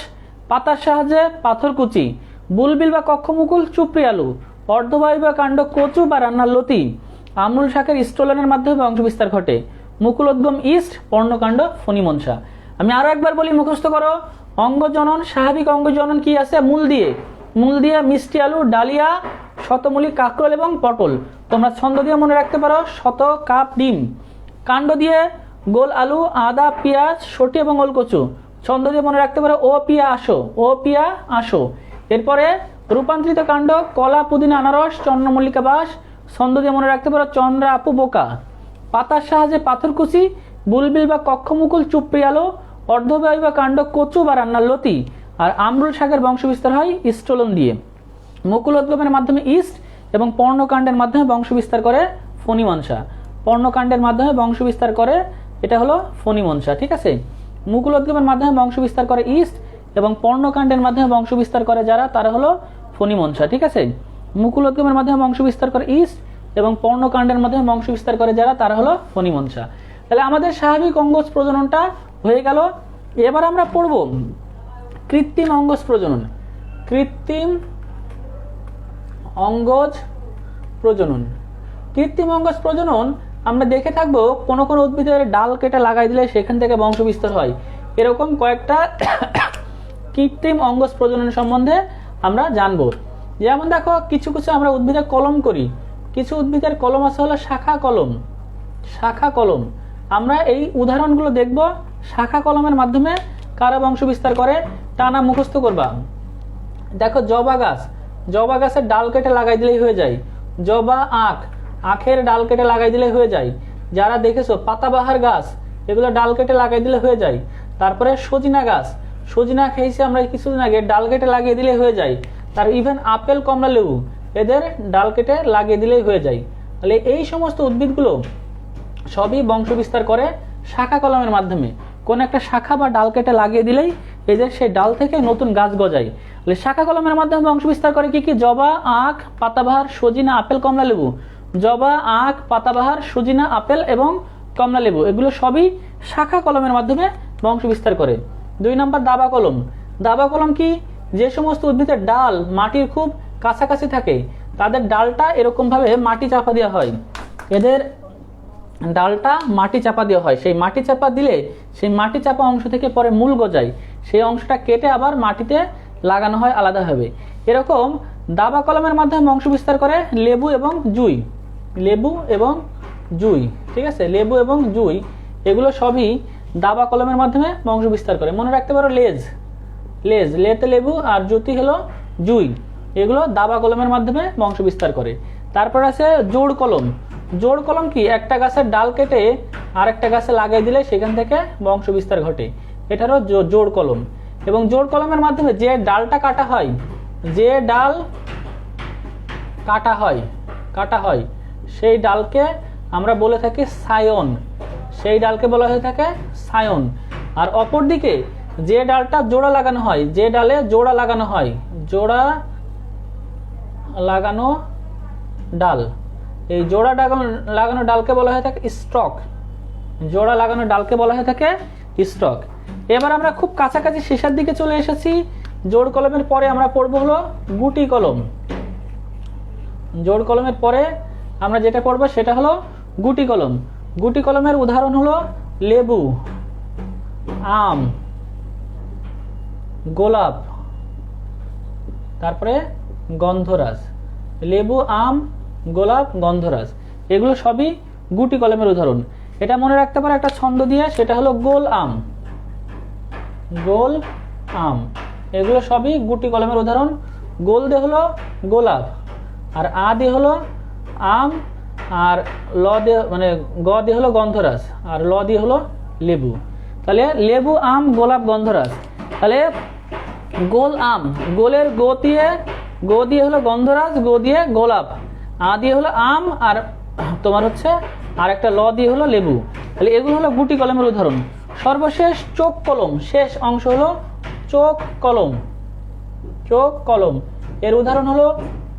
পাতার সাহায্যে পাথরকুচি। বুলবিল বা কক্ষমুকুল চুপড়ি আলু। অর্ধবায়বীয় কাণ্ড কচু বা রান্নার লতি। আমরুল শাকের স্টোলনের মাধ্যমে বংশ বিস্তার ঘটে। মুকুলোদ্গম ইস্ট, পর্ণকাণ্ড ফণী মনসা। আমি আরো একবার বলি, মুখস্থ করো। অঙ্গজনন, স্বাভাবিক অঙ্গজনন কি আছে? মূল দিয়ে মিষ্টি আলু, ডালিয়া, শতমূলী, কাকরোল এবং পটল। তোমরা ছন্দ দিয়ে মনে রাখতে পারো, শত কাপ ডিম। কাণ্ড দিয়ে গোল আলু, আদা, পেঁয়াজ, শটি এবং ওলকচু। ছন্দ দিয়ে মনে রাখতে পারো, ও পিয়া আসো। এরপরে রূপান্তরিত কাণ্ড কলা, পুদিনা, আনারস, চন্দ্রমল্লিকা, বাঁশ। ছন্দ দিয়ে মনে রাখতে পারো, চন্দ্রা আপু বোকা। পাতার সাহায্যে পাথরকুচি, বুলবিল বা কক্ষমুকুল চুপড়ি আলু, অর্ধবায়বীয় কাণ্ড কচু বা রান্নার লতি। আর আমরুল শাকের বংশ বিস্তার হয় স্টোলন দিয়ে। মুকুলোদ্গমের মাধ্যমে ইস্ট এবং পর্ণকাণ্ডের মাধ্যমে বংশ বিস্তার করে ফণী মনসা। এটা হলো ফণী মনসা, ঠিক আছে? মুকুলোদ্গমের মাধ্যমে বংশ বিস্তার করে ইস্ট এবং পর্ণকাণ্ডের মাধ্যমে বংশ বিস্তার করে যারা, তারা হলো ফণিমনসা। ঠিক আছে, মুকুলোদ্গমের মাধ্যমে বংশ বিস্তার করে ইস্ট এবং পর্ণকাণ্ডের মাধ্যমে বংশ বিস্তার করে যারা, তারা হলো ফণিমনসা। তাহলে আমাদের স্বাভাবিক অঙ্গজ প্রজননটা হয়ে গেল। এবার আমরা পড়ব কৃত্রিম অঙ্গজ প্রজনন। কৃত্রিম অঙ্গজ প্রজনন। কৃত্রিম অঙ্গজ প্রজনন আমরা দেখে থাকবো কোনো কোনো উদ্ভিদের ডাল কেটে লাগাই দিলে সেখান থেকে বংশ বিস্তার হয়। এরকম কয়েকটা কৃত্রিম অঙ্গজ প্রজনন সম্বন্ধে আমরা জানবো। যেমন দেখো, কিছু কিছু আমরা উদ্ভিদের কলম করি, কিছু উদ্ভিদের কলম আছে হলো শাখা কলম। শাখা কলম আমরা এই উদাহরণগুলো দেখব। শাখা কলমের মাধ্যমে কারা বংশ বিস্তার করে টানা মুখস্থ করবা। দেখো, জবা গাছ, জবা গাছের ডাল কেটে লাগাই দিলেই হয়ে যায়। জবা আখ, আখের ডাল কেটে লাগাই দিলে হয়ে যায়। যারা দেখেছো পাতাবাহার গাছ, এগুলো ডাল কেটে লাগাই দিলে হয়ে যায়। তারপরে সজিনা গাছ, সজিনা খেয়েছি আমরা কিছুদিন আগে, ডাল কেটে লাগিয়ে দিলে হয়ে যায়। তার ইভেন আপেল, কমলা লেবু, এদের ডাল কেটে লাগিয়ে দিলেই হয়ে যায়। তাহলে এই সমস্ত উদ্ভিদগুলো সবই বংশ বিস্তার করে শাখা কলমের মাধ্যমে। কোন একটা শাখা বা ডাল কেটে লাগিয়ে দিলেই এদের সেই ডাল থেকে নতুন গাছ গজায়। তাহলে শাখা কলমের মাধ্যমে বংশ বিস্তার করে কি কি? জবা, আখ, পাতাবাহার, সজিনা, আপেল, কমলা লেবু। জবা, আখ, পাতাবাহার, সজিনা, আপেল এবং কমলা লেবু, এগুলো সবই শাখা কলমের মাধ্যমে বংশ বিস্তার করে। 2 নম্বর দাবা কলম। দাবা কলম কি? যে সমস্ত উদ্ভিদের ডাল মাটির খুব কাছাকাছি থাকে, তাদের ডালটা এরকম ভাবে মাটি চাপা দেওয়া হয়। এদের ডালটা মাটি চাপা দেওয়া হয়। সেই মাটি চাপা দিলে সেই মাটি চাপা অংশ থেকে পরে মূল গজায়, সেই অংশটা কেটে আবার মাটিতে লাগানো হয় আলাদাভাবে। এরকম দাবা কলমের মাধ্যমে বংশ বিস্তার করে লেবু এবং জুই। লেবু এবং জুই, ঠিক আছে, লেবু এবং জুই এগুলো সবই দাবা কলমের মাধ্যমে বংশ বিস্তার করে। মনে রাখতে পারো লেজ, লেজ, লেতে লেবু আর জ্যোতি হলো জুই, এগুলো দাবা কলমের মাধ্যমে বংশ বিস্তার করে। তারপর আছে জোড় কলম। জোড় কলম কি? একটা গাছের ডাল কেটে আরেকটা গাছে লাগিয়ে দিলে সেখান থেকে বংশ বিস্তার ঘটে, এটারও জোড় কলম। এবং জোড় কলমের মাধ্যমে যে ডালটা কাটা হয়, যে ডাল কাটা হয় সেই ডালকে আমরা বলে থাকি সায়ন। সেই ডালকে বলা হয়ে থাকে সায়ন। আর অপরদিকে যে ডালটা জোড়া লাগানো হয়, যে ডালে জোড়া লাগানো হয়, জোড়া লাগানো ডাল, এই জোড়া লাগানো ডালকে বলা হয়ে থাকে স্টক। জোড়া লাগানো ডালকে বলা হয়ে থাকে স্টক। এবার আমরা খুব কাছাকাছি শেষের দিকে চলে এসেছি। জোড় কলমের পরে আমরা পড়বো হলো গুটি কলম। জোড় কলমের পরে আমরা যেটা পড়বো সেটা হলো গুটি কলম। গুটি কলমের উদাহরণ হলো লেবু, আম, গোলাপ, তারপরে গন্ধরাজ। লেবু, আম, গোলাপ, গন্ধরাজ এগুলো সবই গুটি কলমের উদাহরণ। এটা মনে রাখতে পারো একটা ছন্দ দিয়ে, সেটা হলো গোল আম। গোল আম এগুলো সবই গুটি কলমের উদাহরণ। গোল দিয়ে হলো গোলাপ, আর আ দিয়ে হলো আম, আর ল দিয়ে মানে গ দিয়ে হলো গন্ধরাজ, আর ল দিয়ে হলো লেবু। তাহলে লেবু, আম, গোলাপ, গন্ধরাজ। তাহলে গোল আম, গোলের গো দিয়ে হলো গন্ধরাজ, গো দিয়ে গোলাপ, আ দিয়ে হলো আম, আর তোমার হচ্ছে আর একটা ল দিয়ে হলো লেবু। তাহলে এগুলো হলো গুটি কলমের উদাহরণ। সর্বশেষ চোখ কলম, শেষ অংশ হলো চোখ কলম। চোখ কলম এর উদাহরণ হলো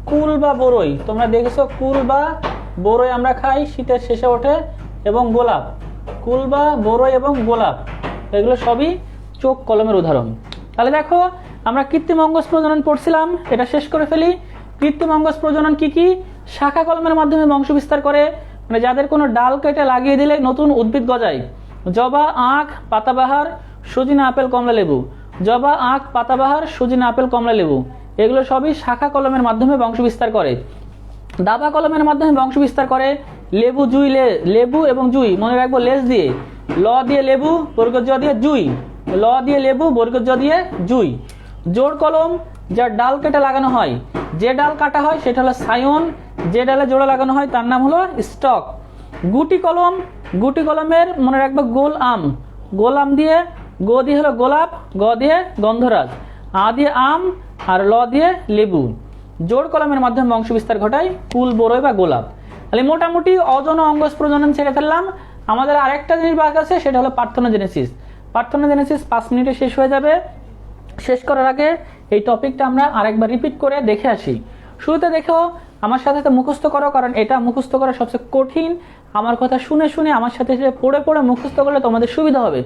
কুল বা বরই। তোমরা দেখেছো কুল বা বরই আমরা খাই, শীতের শেষে ওঠে, এবং গোলাপ। কুল বা বরই এবং গোলাপ এগুলো সবই চোখ কলমের উদাহরণ। তাহলে দেখো, আমরা কৃত্রিম অঙ্গজ প্রজনন পড়ছিলাম, এটা শেষ করে ফেলি। কৃত্রিম অঙ্গজ প্রজনন কি কি? শাখা কলমের মাধ্যমে বংশ বিস্তার করে, মানে যাদের কোনো ডাল কেটে লাগিয়ে দিলে নতুন উদ্ভিদ গজায়। জবা, আখ, পাতাবাহার, সজিনা, আপেল, কমলা লেবু। জবা, আখ, পাতাবাহার, সজিনা, আপেল, কমলা লেবু এগুলো সবই শাখা কলমের মাধ্যমে বংশ বিস্তার করে। দাবা কলমের মাধ্যমে বংশ বিস্তার করে লেবু, জুই, লেবু এবং জুই। মনে রাখবো লেজ দিয়ে, ল দিয়ে লেবু, বর্গ জ দিয়ে জুই, ল দিয়ে লেবু, বর্গ জ দিয়ে জুই। জোড় কলম, যার ডাল কেটে লাগানো হয়, যে ডাল কাটা হয় সেটা হলো সায়ন, যে ডালে জোড়া লাগানো হয় তার নাম হলো স্টক। গুটি কলম, গুটি কলমের মনে রাখবো গোল আম, গোল আম দিয়ে, গো দিয়ে হলো গোলাপ, গ দিয়ে গন্ধরাজ, আ দিয়ে আম, আর ল দিয়ে লেবু। জোড় কলমের মাধ্যমে বংশ বিস্তার ঘটায় কুল, বরই বা গোলাপ। তাহলে মোটামুটি অযৌন অঙ্গজ প্রজনন ছেড়ে ফেললাম। আমাদের আরেকটা জিনিস বাকি আছে, সেটা হলো পার্থেনোজেনেসিস। পার্থেনোজেনেসিস 5 মিনিটে শেষ হয়ে যাবে। শেষ করার আগে এই টপিকটা আমরা আরেকবার রিপিট করে দেখে আসি। শুরুতে দেখো আমার সাথে সাথে মুখস্থ করো, কারণ এটা মুখস্থ করা সবচেয়ে কঠিন। আমার কথা শুনে শুনে আমার সাথে সাথে পড়ে পড়ে মুখস্থ করলে তোমাদের সুবিধা হবে।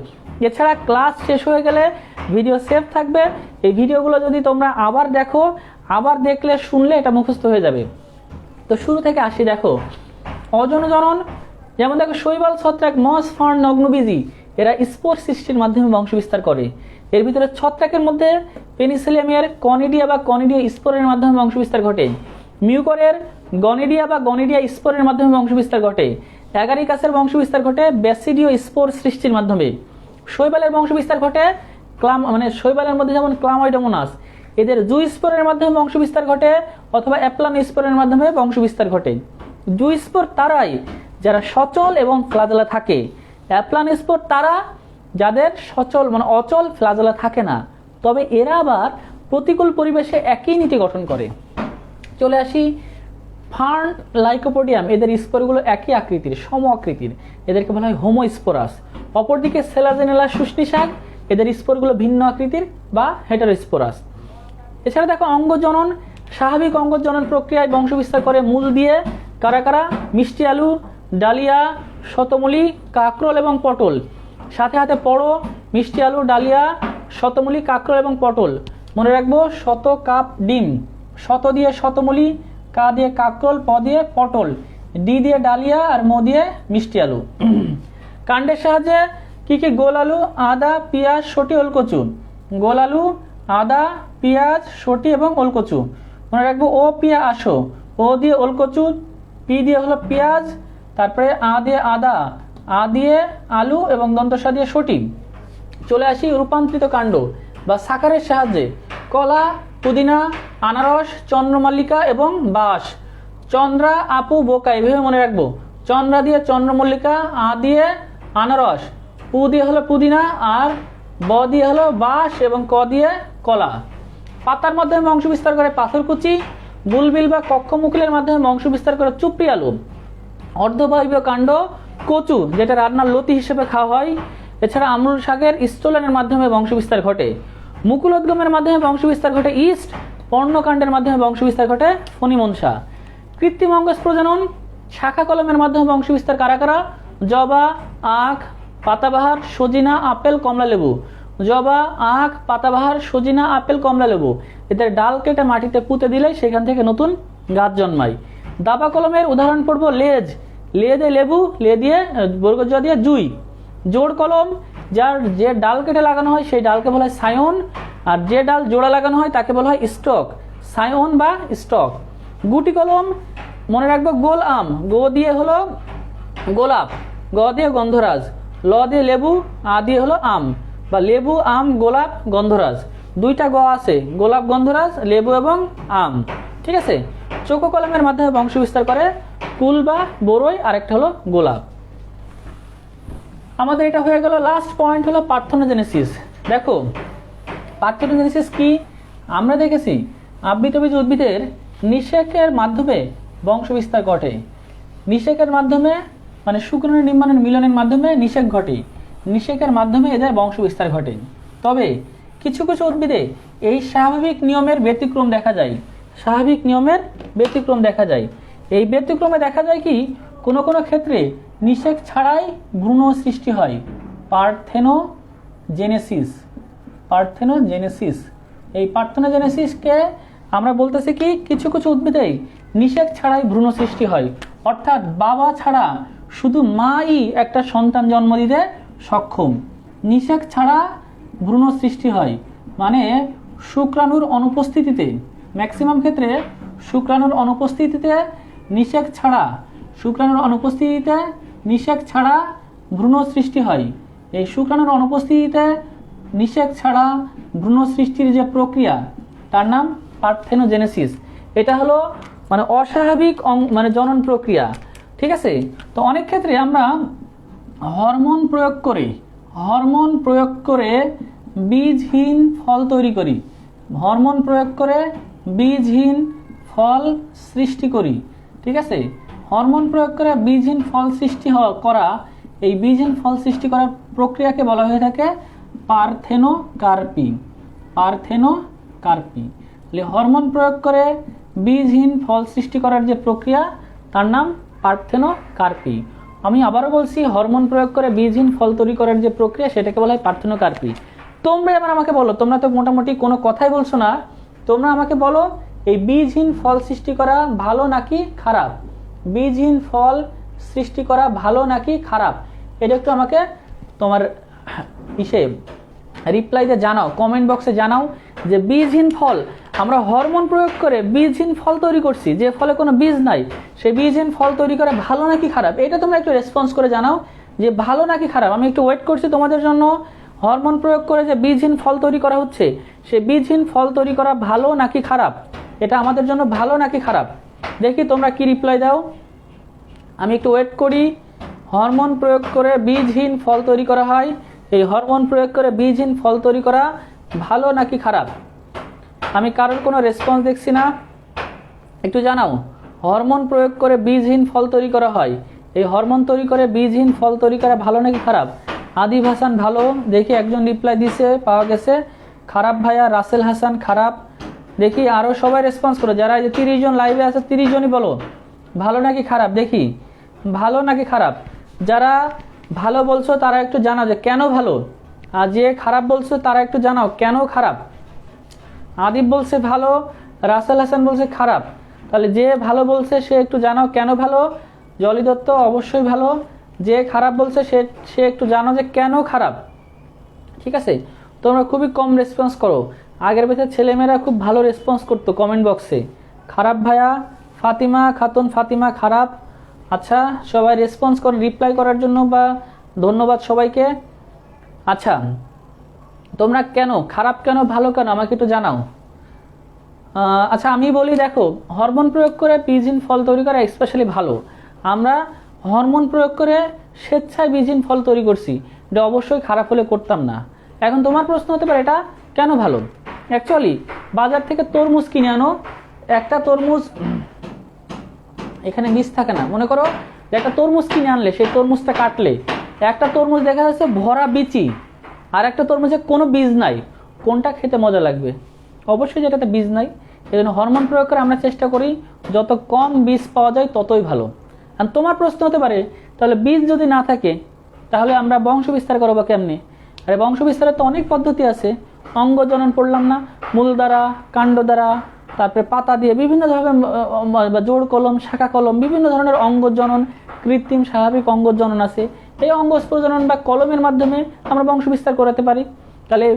এছাড়া ক্লাস শেষ হয়ে গেলে ভিডিও সেভ থাকবে, এই ভিডিওগুলো যদি তোমরা আবার দেখো, আবার দেখলে শুনলে এটা মুখস্থ হয়ে যাবে। তো শুরু থেকে আসি। দেখো অজন জনন, যেমন দেখো শৈবাল, ছত্রাক, মস, ফার্ন, নগ্নবীজি এরা স্পোর সৃষ্টির মাধ্যমে বংশ বিস্তার করে। এর ভিতরে ছত্রাকের মধ্যে পেনিসিলিয়ামের কনিডিয়া বা কনিডিয়া স্পোরের মাধ্যমে বংশ বিস্তার ঘটে। মিউকরের গনিডিয়া বা গনিডিয়া স্পোরের মাধ্যমে বংশ বিস্তার ঘটে। অ্যাগারিকাসের বংশ বিস্তার ঘটে ব্যাসিডিও স্পোর সৃষ্টির মাধ্যমে। শৈবালের বংশ বিস্তার ঘটে শৈবালের মধ্যে যেমন ক্লামাইডোমোনাস, এদের জুইস্পোরের মাধ্যমে বংশ বিস্তার ঘটে অথবা অ্যাপ্লানোস্পোরের মাধ্যমে বংশ বিস্তার ঘটে। জুইস্পোর তারাই যারা সচল এবং ফ্লাজেলা থাকে। অ্যাপ্লানোস্পোর তারা যাদের সচল অচল ফ্লাজেলা থাকে না, তবে এরা আবার প্রতিকূল পরিবেশে একই নীতি গঠন করে। চলে আসি ফার্ন, লাইকোপোডিয়াম, এদের স্পোরগুলো একই আকৃতির, সম আকৃতির, এদেরকে বলা হয় হোমোস্পোরাস। অপরদিকে সেলাজেনেলা, শুষ্নি শাক, এদের স্পোরগুলো ভিন্ন আকৃতির বা হেটারোস্পোরাস। এছাড়া দেখো অঙ্গজনন, স্বাভাবিক অঙ্গজনন প্রক্রিয়ায় বংশ বিস্তার করে মূল দিয়ে কারা কারা? মিষ্টি আলু, ডালিয়া, শতমূলি, কাঁকরোল এবং পটল। সাথে সাথে পড়ো মিষ্টি আলু, ডালিয়া, শতমূলি, কাঁকরোল এবং পটল। মনে রাখবো শত কাপ ডিম, শত দিয়ে শতমূলি, কা দিয়ে কাঁকরোল, প দিয়ে পটল, ডি দিয়ে ডালিয়া আর ম দিয়ে মিষ্টি আলু। কাণ্ডের সাহায্যে কি কি? গোল আলু, আদা, পেঁয়াজ, শটি, ওলকচু। গোল আলু, আদা, পেঁয়াজ, শটি এবং ওলকচু। মনে রাখবো ও পিয়া আসো, ও দিয়ে ওলকচু, পি দিয়ে হলো পেঁয়াজ, তারপরে আ দিয়ে আদা, আ দিয়ে আলু এবং দন্তসা দিয়ে শটি। চলে আসি রূপান্তরিত কাণ্ড বা সাকারের সাহায্যে কলা, পুদিনা, আনারস, চন্দ্রমল্লিকা এবং বাঁশ। চন্দ্রা, আপু, বোকা, এভাবে মনে রাখবো। চন্দ্রা দিয়ে চন্দ্রমল্লিকা, আ দিয়ে আনারস, পু দিয়ে হলো পুদিনা আর ব দিয়ে হলো বাঁশ এবং ক দিয়ে কলা। পাতার মাধ্যমে বংশ বিস্তার করে পাথরকুচি। বুলবিল বা কক্ষমুকুলের মাধ্যমে বংশ বিস্তার করে চুপড়ি আলু। অর্ধবায়বীয় কাণ্ড কচু, যেটা রান্নার লতি হিসেবে খাওয়া হয়। এছাড়া আমরুল শাকের স্থলনের মাধ্যমে বংশ বিস্তার ঘটে। মুকুলোদ্গমের মাধ্যমে বংশ বিস্তার ঘটে ইস্ট। পর্ণকাণ্ডের মাধ্যমে বংশ বিস্তার ঘটে ফণিমনসা। কৃত্রিম অঙ্গজ প্রজনন, শাখা কলমের মাধ্যমে বংশ বিস্তার কারা কারা? জবা, আখ, পাতাবাহার, সজিনা, আপেল, কমলা লেবু। জবা, আখ, পাতাবাহার, সজিনা, আপেল, কমলা লেবু এদের ডাল কেটে মাটিতে পুঁতে দিলে সেখান থেকে নতুন গাছ জন্মায়। দাবা কলমের উদাহরণ পড়বো লেজ, লে দিয়ে লেবু, লে দিয়ে বর্গজ দিয়ে জুই। জোড় কলম, যে ডাল কেটে লাগানো হয় সেই ডালকে বলা হয় সায়ন, আর যে ডাল জোড়া লাগানো হয় তাকে বলা হয় স্টক, সায়ন বা স্টক। গুটি কলম, মনে রাখবো গোল আম, গো দিয়ে হলো গোলাপ, গ দিয়ে গন্ধরাজ, ল দিয়ে লেবু, আ দিয়ে হলো আম বা লেবু, আম, গোলাপ, গন্ধরাজ। দুইটা গ আছে, গোলাপ, গন্ধরাজ, লেবু এবং আম। ঠিক আছে। চৌকো কলমের মাধ্যমে বংশ বিস্তার করে কুল বা বরই, আরেকটা হলো গোলাপ। আমাদের এটা হয়ে গেল। লাস্ট পয়েন্ট হলো পার্থেনোজেনেসিস। দেখো পার্থেনোজেনেসিস কি? আমরা দেখেছি আবৃতবীজ উদ্ভিদের নিষেকের মাধ্যমে বংশ বিস্তার ঘটে। নিষেকের মাধ্যমে শুক্রাণু নির্মাণের মিলনের মাধ্যমে নিষেক ঘটে। নিষেকের মাধ্যমে এদের বংশ বিস্তার ঘটে। তবে কিছু কিছু উদ্ভিদে এই স্বাভাবিক নিয়মের ব্যতিক্রম দেখা যায়। স্বাভাবিক নিয়মের ব্যতিক্রম দেখা যায়। এই ব্যতিক্রমে দেখা যায় কি কোনো কোনো ক্ষেত্রে নিষেক ছাড়াই ভ্রূণ সৃষ্টি হয়। পার্থেনোজেনেসিস। পার্থেনোজেনেসিস, এই পার্থেনোজেনেসিসকে আমরা বলতেছি কি কিছু কিছু উদ্ভিদে নিষেক ছাড়াই ভ্রূণ সৃষ্টি হয়, অর্থাৎ বাবা ছাড়া শুধু মাই একটা সন্তান জন্ম দিতে সক্ষম। নিষেক ছাড়া ভ্রূণ সৃষ্টি হয় মানে শুক্রাণুর অনুপস্থিতিতে, ম্যাক্সিমাম ক্ষেত্রে শুক্রাণুর অনুপস্থিতিতে নিষেক ছাড়া, শুক্রাণুর অনুপস্থিতিতে নিষেক ছাড়া ভ্রূণ সৃষ্টি হয়। এই শুক্রাণুর অনুপস্থিতিতে নিষেক ছাড়া ভ্রূণ সৃষ্টির যে প্রক্রিয়া তার নাম পার্থেনোজেনেসিস। এটা হলো অস্বাভাবিক জনন প্রক্রিয়া। ঠিক আছে। তো অনেক ক্ষেত্রে আমরা হরমোন প্রয়োগ করে বীজহীন ফল তৈরি করি। হরমোন প্রয়োগ করে বীজহীন ফল সৃষ্টি করি। ঠিক আছে। হরমোন প্রয়োগ করে বীজহীন ফল সৃষ্টি করা, এই বীজহীন ফল সৃষ্টি করার প্রক্রিয়াকে বলা হয়ে থাকে পার্থেনোকার্পি। পার্থেনোকার্পি। হরমোন প্রয়োগ করে বীজহীন ফল সৃষ্টি করার যে প্রক্রিয়া তার নাম পার্থেনোকার্পি। আমি আবারও বলছি, হরমোন প্রয়োগ করে বীজহীন ফল তৈরি করার যে প্রক্রিয়া সেটাকে বলা হয় পার্থেনোকার্পি। তোমরা এবার আমাকে বলো, তোমরা তো মোটামুটি কোনো কথাই বলছো না, তোমরা আমাকে বলো এই বীজহীন ফল সৃষ্টি করা ভালো নাকি খারাপ? বীজহীন ফল সৃষ্টি করা ভালো নাকি খারাপ? এটা একটু আমাকে তোমার রিপ্লাইতে জানাও, কমেন্ট বক্সে জানাও যে বীজহীন ফল, আমরা হরমোন প্রয়োগ করে বীজহীন ফল তৈরি করছি, যে ফলে কোনো বীজ নাই, সেই বীজহীন ফল তৈরি করা ভালো নাকি খারাপ? এটা তোমরা একটু রেসপন্স করে জানাও যে ভালো নাকি খারাপ। আমি একটু ওয়েট করছি তোমাদের জন্য। হরমোন প্রয়োগ করে যে বীজহীন ফল তৈরি করা হচ্ছে, সেই বীজহীন ফল তৈরি করা ভালো নাকি খারাপ? এটা আমাদের জন্য ভালো নাকি খারাপ? দেখি তোমরা কি রিপ্লাই দাও। আমি একটু ওয়েট করি। হরমোন প্রয়োগ করে বীজহীন ফল তৈরি করা হয়, এই হরমোন প্রয়োগ করে বীজহীন ফল তৈরি করা ভালো নাকি খারাপ? আমি কারোর কোনো রেসপন্স দেখছি না, একটু জানাও। হরমোন প্রয়োগ করে বীজহীন ফল তৈরি করা হয়, এই হরমোন তৈরি করে বীজহীন ফল তৈরি করা ভালো নাকি খারাপ? আদিব হাসান ভালো, দেখি একজন রিপ্লাই দিছে, পাওয়া গেছে। খারাপ ভাইয়া, রাসেল হাসান খারাপ। দেখি আরও সবাই রেসপন্স করো, যারা এই যে 30 জন লাইভে আছে 30 জনই বলো ভালো নাকি খারাপ। দেখি ভালো নাকি খারাপ। যারা ভালো বলছো তারা একটু জানাও যে কেন ভালো, আর যে খারাপ বলছো তারা একটু জানাও কেন খারাপ। আদিব বলছে ভালো, রাসেল হাসান বলছে খারাপ। তাহলে যে ভালো বলছে সে একটু জানাও কেন ভালো। জলি দত্ত অবশ্যই ভালো, যে খারাপ বলছে সে একটু জানো যে কেন খারাপ। ঠিক আছে, তোমরা খুবই কম রেসপন্স করো। আগের বছর ছেলেমেয়েরা খুব ভালো রেসপন্স করতো কমেন্ট বক্সে। খারাপ ভাইয়া, ফাতিমা খাতুন ফাতিমা খারাপ। আচ্ছা, সবাই রেসপন্স করে রিপ্লাই করার জন্য বা ধন্যবাদ সবাইকে। আচ্ছা, তোমরা কেন খারাপ কেন ভালো কেন আমাকে একটু জানাও। আচ্ছা আমি বলি, দেখো হরমোন প্রয়োগ করে বীজহীন ফল তৈরি করা স্পেশালি ভালো। আমরা হরমোন প্রয়োগ করে স্বেচ্ছায় বীজহীন ফল তৈরি করছি, এটা অবশ্যই খারাপ হলে করতাম না। এখন তোমার প্রশ্ন হতে পারে এটা কেন ভালো। অ্যাকচুয়ালি বাজার থেকে তরমুজ কিনে আনো, একটা তরমুজ এখানে বীজ থাকে না, মনে করো যে একটা তরমুজ কিনে আনলে সেই তরমুজটা কাটলে একটা তরমুজ দেখা যাচ্ছে ভরা বিচি, আর একটা তরমুজে কোনো বীজ নাই, কোনটা খেতে মজা লাগবে? অবশ্যই যেটাতে বীজ নাই। এই জন্য হরমোন প্রয়োগ করে আমরা চেষ্টা করি যত কম বীজ পাওয়া যায় ততই ভালো। আর তোমার প্রশ্ন হতে পারে তাহলে বীজ যদি না থাকে তাহলে আমরা বংশ বিস্তার করবো কেমনে? আরে বংশ বিস্তারের তো অনেক পদ্ধতি আছে। অঙ্গজনন পড়লাম না, মূল দ্বারা, কাণ্ড দ্বারা, তারপরে পাতা দিয়ে বিভিন্ন ধরনের জোড় কলম, শাখা কলম, বিভিন্ন ধরনের অঙ্গজনন, কৃত্রিম স্বাভাবিক অঙ্গজনন আছে। এই অঙ্গজ প্রজনন বা কলমের মাধ্যমে আমরা বংশ বিস্তার করাতে পারি। তাহলে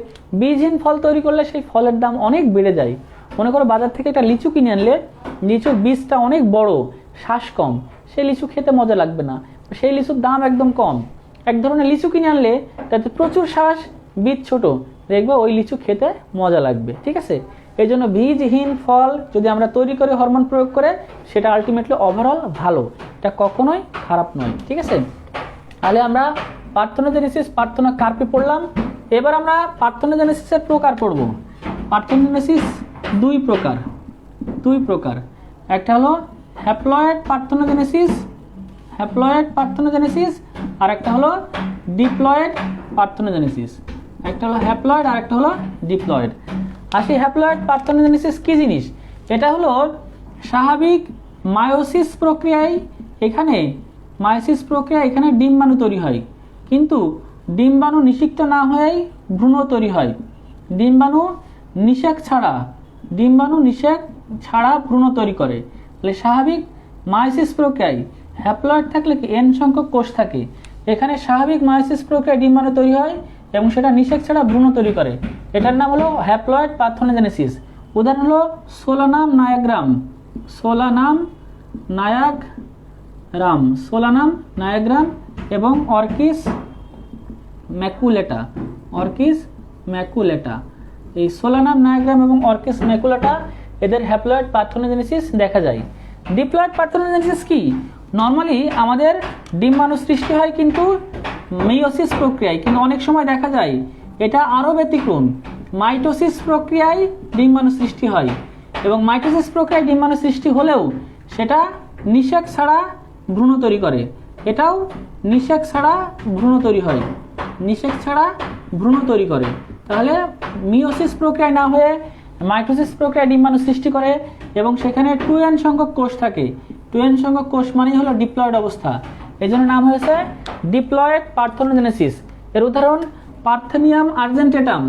বীজহীন ফল তৈরি করলে সেই ফলের দাম অনেক বেড়ে যায়। মনে করো বাজার থেকে একটা লিচু কিনে আনলে লিচুর বীজটা অনেক বড়, শ্বাস কম, সেই লিচু খেতে মজা লাগবে না, সেই লিচুর দাম একদম কম। এক ধরনের লিচু কিনে আনলে তাতে প্রচুর শ্বাস, বীজ ছোট, দেখবো ওই লিচু খেতে মজা লাগবে। ঠিক আছে, এই জন্য বীজহীন ফল যদি আমরা তৈরি করি হরমোন প্রয়োগ করে, সেটা আলটিমেটলি ওভারঅল ভালো, এটা কখনোই খারাপ নয়। ঠিক আছে, তাহলে আমরা পার্থেনোজেনেসিস, পার্থেনোকার্পি পড়লাম। এবার আমরা পার্থেনোজেনেসিসের প্রকার পড়ব। পার্থেনোজেনেসিস দুই প্রকার। একটা হলো হ্যাপ্লয়েড পার্থেনোজেনেসিস, আর একটা হলো ডিপ্লয়েড পার্থেনোজেনেসিস। একটা হলো হ্যাপ্লয়েড আর একটা হলো ডিপ্লয়েড। আসি হ্যাপ্লয়েড পার্থেনোজেনেসিস কি জিনিস? এটা হলো স্বাভাবিক মায়োসিস প্রক্রিয়ায়, এখানে ডিম্বাণু তৈরি হয়, কিন্তু ডিম্বাণু নিষিক্ত না হয়েই ভ্রূণ তৈরি হয়। ডিম্বাণু নিষেক ছাড়া ভ্রূণ তৈরি করে। তাহলে স্বাভাবিক মায়োসিস প্রক্রিয়ায় হ্যাপ্লয়েড থাকলে কি এন সংখ্যক কোষ থাকে, এখানে স্বাভাবিক মায়োসিস প্রক্রিয়ায় ডিম্বাণু তৈরি হয় এবং সেটা নিষেক ছাড়া ভ্রূণ তৈরি করে। এটার নাম হলো হ্যাপ্লয়েড পার্থেনোজেনেসিস। উদাহরণ হলো সোলানাম নায়াগ্রাম এবং অর্কিস ম্যাকুলেটা। এই সোলানাম নায়াগ্রাম এবং অর্কিস ম্যাকুলেটা এদের হ্যাপ্লয়েড পার্থেনোজেনেসিস দেখা যায়। ডিপ্লয়েড পার্থেনোজেনেসিস কি? নর্মালি আমাদের ডিম্বাণু সৃষ্টি হয় কিন্তু মেয়োসিস প্রক্রিয়ায়, কিন্তু অনেক সময় দেখা যায় এটা আরও ব্যতিক্রম, মাইটোসিস প্রক্রিয়ায় ডিম্বাণু সৃষ্টি হয়। এবং মাইটোসিস প্রক্রিয়ায় ডিম্বাণু সৃষ্টি হলেও সেটা নিষেক ছাড়া ভ্রূণ তৈরি করে। এটাও নিষেক ছাড়া ভ্রূণ তৈরি করে। তাহলে মিওসিস প্রক্রিয়ায় না হয়ে মাইটোসিস প্রক্রিয়ায় ডিম্বাণু সৃষ্টি করে এবং সেখানে 2n সংখ্যক কোষ থাকে। 2n সংখ্যক কোষ মানেই হলো ডিপ্লয়েড অবস্থা, এই জন্য নাম হয়েছে ডিপ্লয়েড পার্থেনোজেনেসিস। এর উদাহরণ পার্থেনিয়াম আর্জেন্টেটাম,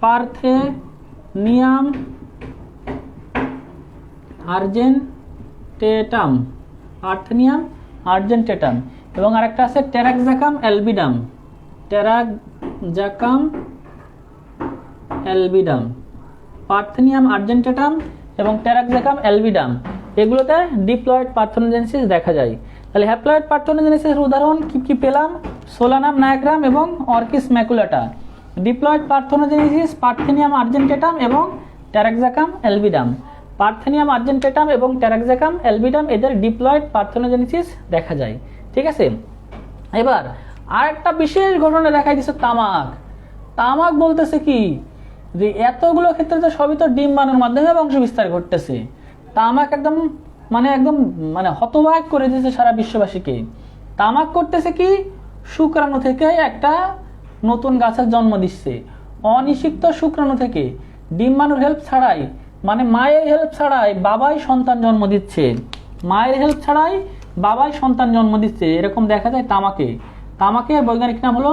পার্থেনিয়াম আর্জেন্টেটাম, পার্থেনিয়াম আর্জেন্টেটাম, এবং আরেকটা আছে টেরাক্সাকাম অ্যালবিডাম, টেরাক্সাকাম অ্যালবিডাম, পার্থেনিয়াম আর্জেন্টেটাম এবং টেরাক্সাকাম অ্যালবিডাম, এগুলোতে ডিপ্লয়েড পার্থেনোজেনেসিস দেখা যায়। তাহলে হ্যাপ্লয়েড পার্থেনোজেনেসিসের উদাহরণ কি কি পেলাম? সোলানাম নায়াগ্রাম এবং অর্কিস ম্যাকুলাটা। ডিপ্লয়েড পার্থেনোজেনেসিস পার্থেনিয়াম আর্জেন্টেটাম এবং টেরাক্সাকাম অ্যালবিডাম। পার্থেনিয়াম আর্জেন্টেটাম এবং টেরাক্সাকাম অ্যালবিডাম এদের ডিপ্লয়েড পার্থেনোজেনেসিস দেখা যায়। ঠিক আছে, এবার আরেকটা বিশেষ ঘটনা দেখাই দিচ্ছে তামাক। তামাক বলতেছে কি যে এতগুলো ক্ষেত্রে তো সবই তো ডিম্বাণুর মাধ্যমে বংশ বিস্তার ঘটতেছে। তামাক একদম মানে হতবাক করে দিয়েছে সারা বিশ্ববাসীকে। তামাক করতেছে কি, শুক্রাণু থেকে একটা নতুন গাছের জন্ম দিচ্ছে। অনিষিক্ত শুক্রাণু থেকে ডিম্বাণুর হেল্প ছাড়াই, মানে মায়ের হেল্প ছাড়াই বাবাই সন্তান জন্ম দিচ্ছে, মায়ের হেল্প ছাড়াই বাবাই সন্তান জন্ম দিচ্ছে, এরকম দেখা যায় তামাকে। তামাকের বৈজ্ঞানিক নাম হলো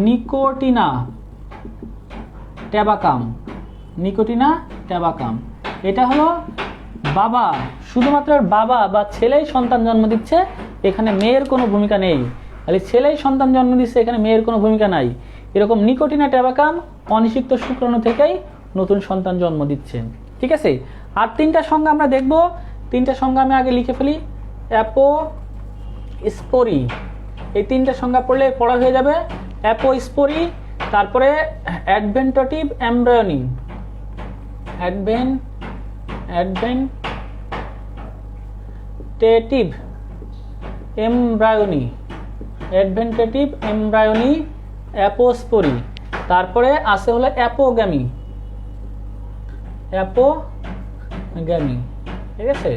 নিকোটিনা ট্যাবাকাম, নিকোটিনা ট্যাবাকাম। এটা হলো বাবা, শুধুমাত্র বাবা বা ছেলেই সন্তান জন্ম দিচ্ছে, এখানে মেয়ের কোনো ভূমিকা নেই। তাহলে ছেলেই সন্তান জন্ম দিচ্ছে, এখানে মেয়ের কোনো ভূমিকা নাই। এরকম নিকোটিনা ট্যাবাকাম অনিষিক্ত শুক্রাণু থেকেই নতুন সন্তান জন্ম দিচ্ছে। ঠিক আছে, আর তিনটা সংজ্ঞা আমরা দেখব। তিনটা সংজ্ঞা আমি আগে লিখে ফেলি। অ্যাপোস্পোরি, এই তিনটা সংজ্ঞা পড়া হয়ে যাবে। অ্যাপোস্পোরি, তারপরে অ্যাডভেন্টেটিভ এমব্রায়োনি, অ্যাডভেন্টেটিভ এমব্রায়োনি, অ্যাডভেন্টেটিভ এমব্রায়োনি, অ্যাপোস্পোরি, তারপরে আছে হলো অ্যাপোগ্যামি, অ্যাপোগ্যামি। ঠিক আছে,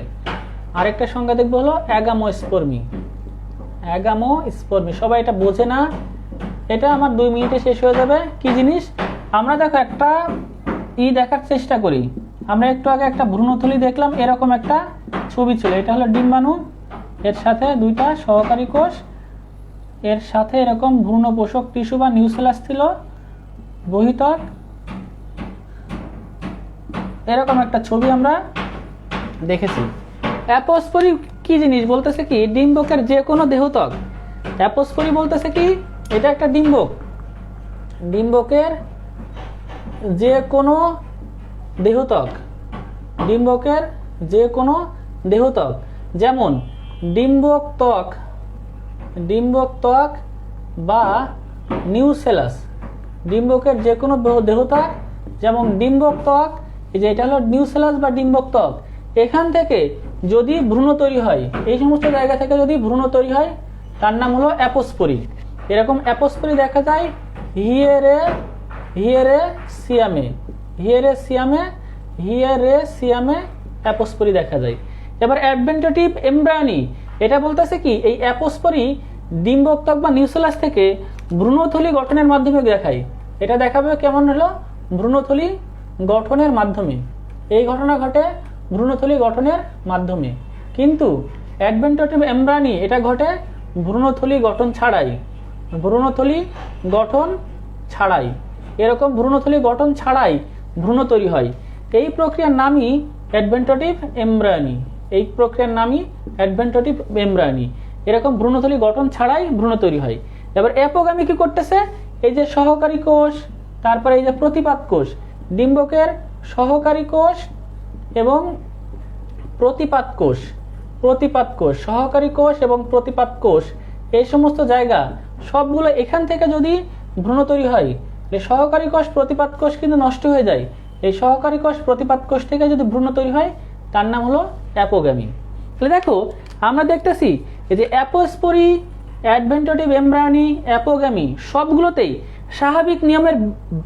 আরেকটা সংজ্ঞা দেখবো হলো অ্যাগামোস্পর্মি, অ্যাগামোস্পর্মি। সবাই এটা বোঝে না, এটা আমার 2 মিনিটে শেষ হয়ে যাবে। কি জিনিস? আমরা দেখো একটা দেখার চেষ্টা করি। আমরা একটু আগে একটা ভ্রূণথলি দেখলাম, এরকম একটা ছবি ছিল। এটা হলো ডিম্বাণু, এর সাথে 2টা সহকারী কোষ, এর সাথে এরকম ভ্রূণ পোষক টিস্যু বা নিউক্লিয়াস ছিল, বহিতক, এরকম একটা ছবি আমরা দেখেছি। অ্যাপোস্পোরি কি জিনিস? বলতেছে কি ডিম্বকের যে কোনো দেহতক। অ্যাপোস্পোরি বলতেছে কি এটা একটা ডিম্বক, ডিম্বকের যে কোনো দেহতক, ডিম্বকের যে কোনো দেহতক, যেমন ডিম্বক ত্বক বা নিউসেলাস। ডিম্বকের যে কোনো দেহতক যেমন ডিম্বক ত্বক, এই যে এটা হলো নিউসেলাস বা ডিম্বক ত্বক। এখান থেকে যদি ভ্রূণ তৈরি হয়, এই সমস্ত জায়গা থেকে যদি ভ্রূণ তৈরি হয়, তার নাম হলো অ্যাপোস্পোরি। এরকম অ্যাপোস্পোরি দেখা যায় হিয়েরেসিয়ামে অ্যাপোস্পোরি দেখা যায়। এবার অ্যাডভেন্টেটিভ এমব্রায়োনি, এটা বলতেছে কি এই অ্যাপোস্পোরি ডিম্বক ত্বক বা নিউসেলাস থেকে ভ্রূণথলি গঠনের মাধ্যমে দেখায়। এটা দেখাবে কেমন হলো? ভ্রূণথলি গঠনের মাধ্যমে। এই ঘটনা ঘটে ভ্রূণথলি গঠনের মাধ্যমে। কিন্তু অ্যাডভেন্টেটিভ এমব্রায়োনি এটা ঘটে ভ্রূণথলি গঠন ছাড়াই, ভ্রূণথলি গঠন ছাড়াই। এরকম ভ্রূণথলি গঠন ছাড়াই ভ্রূণ তৈরি হয়। এই প্রক্রিয়ার নামই অ্যাডভেন্টেটিভ এমব্রায়োনি, এই প্রক্রিয়ার নামই অ্যাডভেন্টেটিভ এমব্রায়োনি। এরকম ভ্রূণথলি গঠন ছাড়াই ভ্রূণ তৈরি হয়। এবার অ্যাপোগ্যামি কি করতেছে? এই যে সহকারী কোষ, তারপরে এই যে প্রতিপাদ কোষ, ডিম্বকের সহকারী কোষ এবং প্রতিপাদ কোষ, সহকারী কোষ এবং প্রতিপাদ কোষ, এই সমস্ত জায়গা সবগুলো এখান থেকে যদি ভ্রূণ তৈরি হয়, সহকারী কোষ প্রতিপাদ কোষ কিন্তু নষ্ট হয়ে যায়। এই সহকারী কোষ প্রতিপাদ কোষ থেকে যদি ভ্রূণ তৈরি হয়, তার নাম হলো অ্যাপোগ্যামি। তাহলে দেখো আমরা দেখতেছি এই যে অ্যাপোস্পোরি, অ্যাডভেন্টেটিভ এমব্রায়োনি, অ্যাপোগ্যামি সবগুলোতেই স্বাভাবিক নিয়মের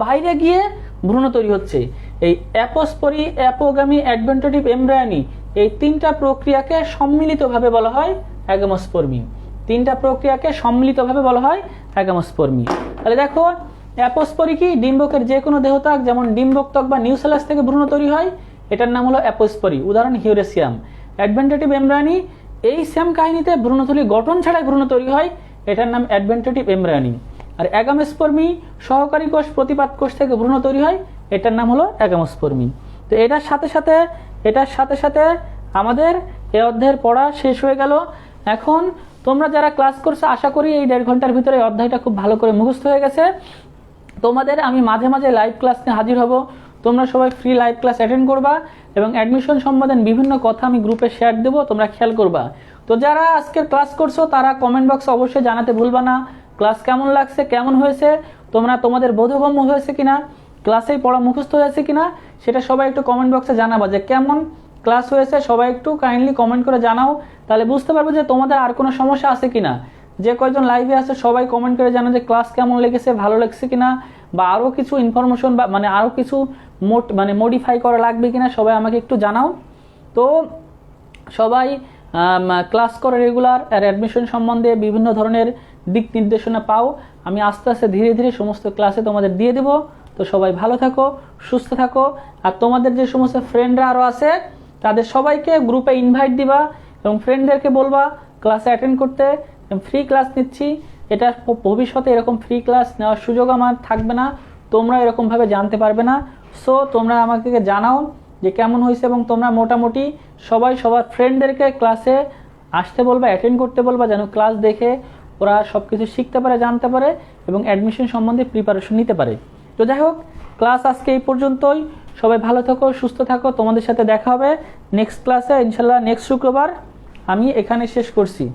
বাইরে গিয়ে ভ্রূণ তৈরি হচ্ছে। এই অ্যাপোস্পোরি, অ্যাপোগ্যামি, অ্যাডভেন্টেটিভ এমব্রায়োনি, এই তিনটা প্রক্রিয়াকে সম্মিলিতভাবে বলা হয় অ্যাগামোস্পর্মি। তিনটা প্রক্রিয়াকে সম্মিলিতভাবে বলা হয় অ্যাগামোস্পর্মি। তাহলে দেখো অ্যাপোস্পোরি কি? ডিম্বকের যে কোনো দেহত্বক, যেমন ডিম্বকত্বক বা নিউসেলাস থেকে ভ্রূণ তৈরি হয়, এটার নাম হলো অ্যাপোস্পোরি। উদাহরণ হিউরেসিয়াম। অ্যাডভেন্টেটিভ এমব্রায়োনি, এই সেম কাহিনীতে ভ্রূণথলি গঠন ছাড়াই ভ্রূণ তৈরি হয়, এটার নাম অ্যাডভেন্টেটিভ এমব্রায়োনি। আর অ্যাগামোস্পর্মি, সহকারী কোষ প্রতিপাদ কোষ থেকে ভ্রূণ তৈরি হয়, এটার নাম হলো অ্যাগামোস্পর্মি। তো এটার সাথে সাথে আমাদের এই অধ্যায়ের পড়া শেষ হয়ে গেল। এখন তোমরা যারা ক্লাস করছো, আশা করি এই 1.5 ঘন্টার ভিতরে এই অধ্যায়টা খুব ভালো করে মুখস্থ হয়ে গেছে। তোমাদের আমি মাঝে মাঝে লাইভ ক্লাস নিয়ে হাজির হব, তোমরা সবাই ফ্রি লাইভ ক্লাস অ্যাটেন্ড করবা এবং অ্যাডমিশন সম্বন্ধে বিভিন্ন কথা আমি গ্রুপে শেয়ার দেবো, তোমরা খেয়াল করবা। তো যারা আজকের ক্লাস করছো তারা কমেন্ট বক্সে অবশ্যই জানাতে ভুলবা না ক্লাস কেমন লাগছে, কেমন হয়েছে, তোমাদের বোধগম্য হয়েছে কিনা, ক্লাসেই পড়া মুখস্থ হয়েছে কিনা, সেটা সবাই একটু কমেন্ট বক্সে জানাবা যে কেমন ক্লাস হয়েছে। সবাই একটু কাইন্ডলি কমেন্ট করে জানাও, তাহলে বুঝতে পারবো যে তোমাদের আর কোনো সমস্যা আছে কিনা। যে কয়জন লাইভে আছে সবাই কমেন্ট করে জানাও যে ক্লাস কেমন লেগেছে, ভালো লাগছে কিনা, বা আরও কিছু ইনফরমেশন বা আরও কিছু মডিফাই করা লাগবে কিনা, সবাই আমাকে একটু জানাও। তো সবাই ক্লাস করে রেগুলার, আর অ্যাডমিশন সম্বন্ধে বিভিন্ন ধরনের দিক নির্দেশনা পাও। আমি আস্তে আস্তে ধীরে ধীরে সমস্ত ক্লাসে তোমাদের দিয়ে দেবো। তো সবাই ভালো থাকো, সুস্থ থাকো। আর তোমাদের যে সমস্ত ফ্রেন্ডরা আরও আছে তাদের সবাইকে গ্রুপে ইনভাইট দিবা এবং ফ্রেন্ডদেরকে বলবা ক্লাসে অ্যাটেন্ড করতে। ফ্রি ক্লাস নিচ্ছি, এটা ভবিষ্যতে এরকম ফ্রি ক্লাস নেওয়ার সুযোগ আমার থাকবে না, তোমরা এরকমভাবে জানতে পারবে না। সো তোমরা আমাকে জানাও যে কেমন হয়েছে, এবং তোমরা মোটামুটি সবাই সবার ফ্রেন্ডদেরকে ক্লাসে আসতে বলবা, অ্যাটেন্ড করতে বলবা, যেন ক্লাস দেখে ওরা সব কিছু শিখতে পারে, জানতে পারে এবং অ্যাডমিশন সম্বন্ধে প্রিপারেশন নিতে পারে। তো যাই হোক, ক্লাস আজকে এই পর্যন্তই। সবাই ভালো থাকো, সুস্থ থাকো। তোমাদের সাথে দেখা হবে নেক্সট ক্লাসে ইনশাল্লাহ। নেক্সট শুক্রবার আমি এখানে শেষ করছি।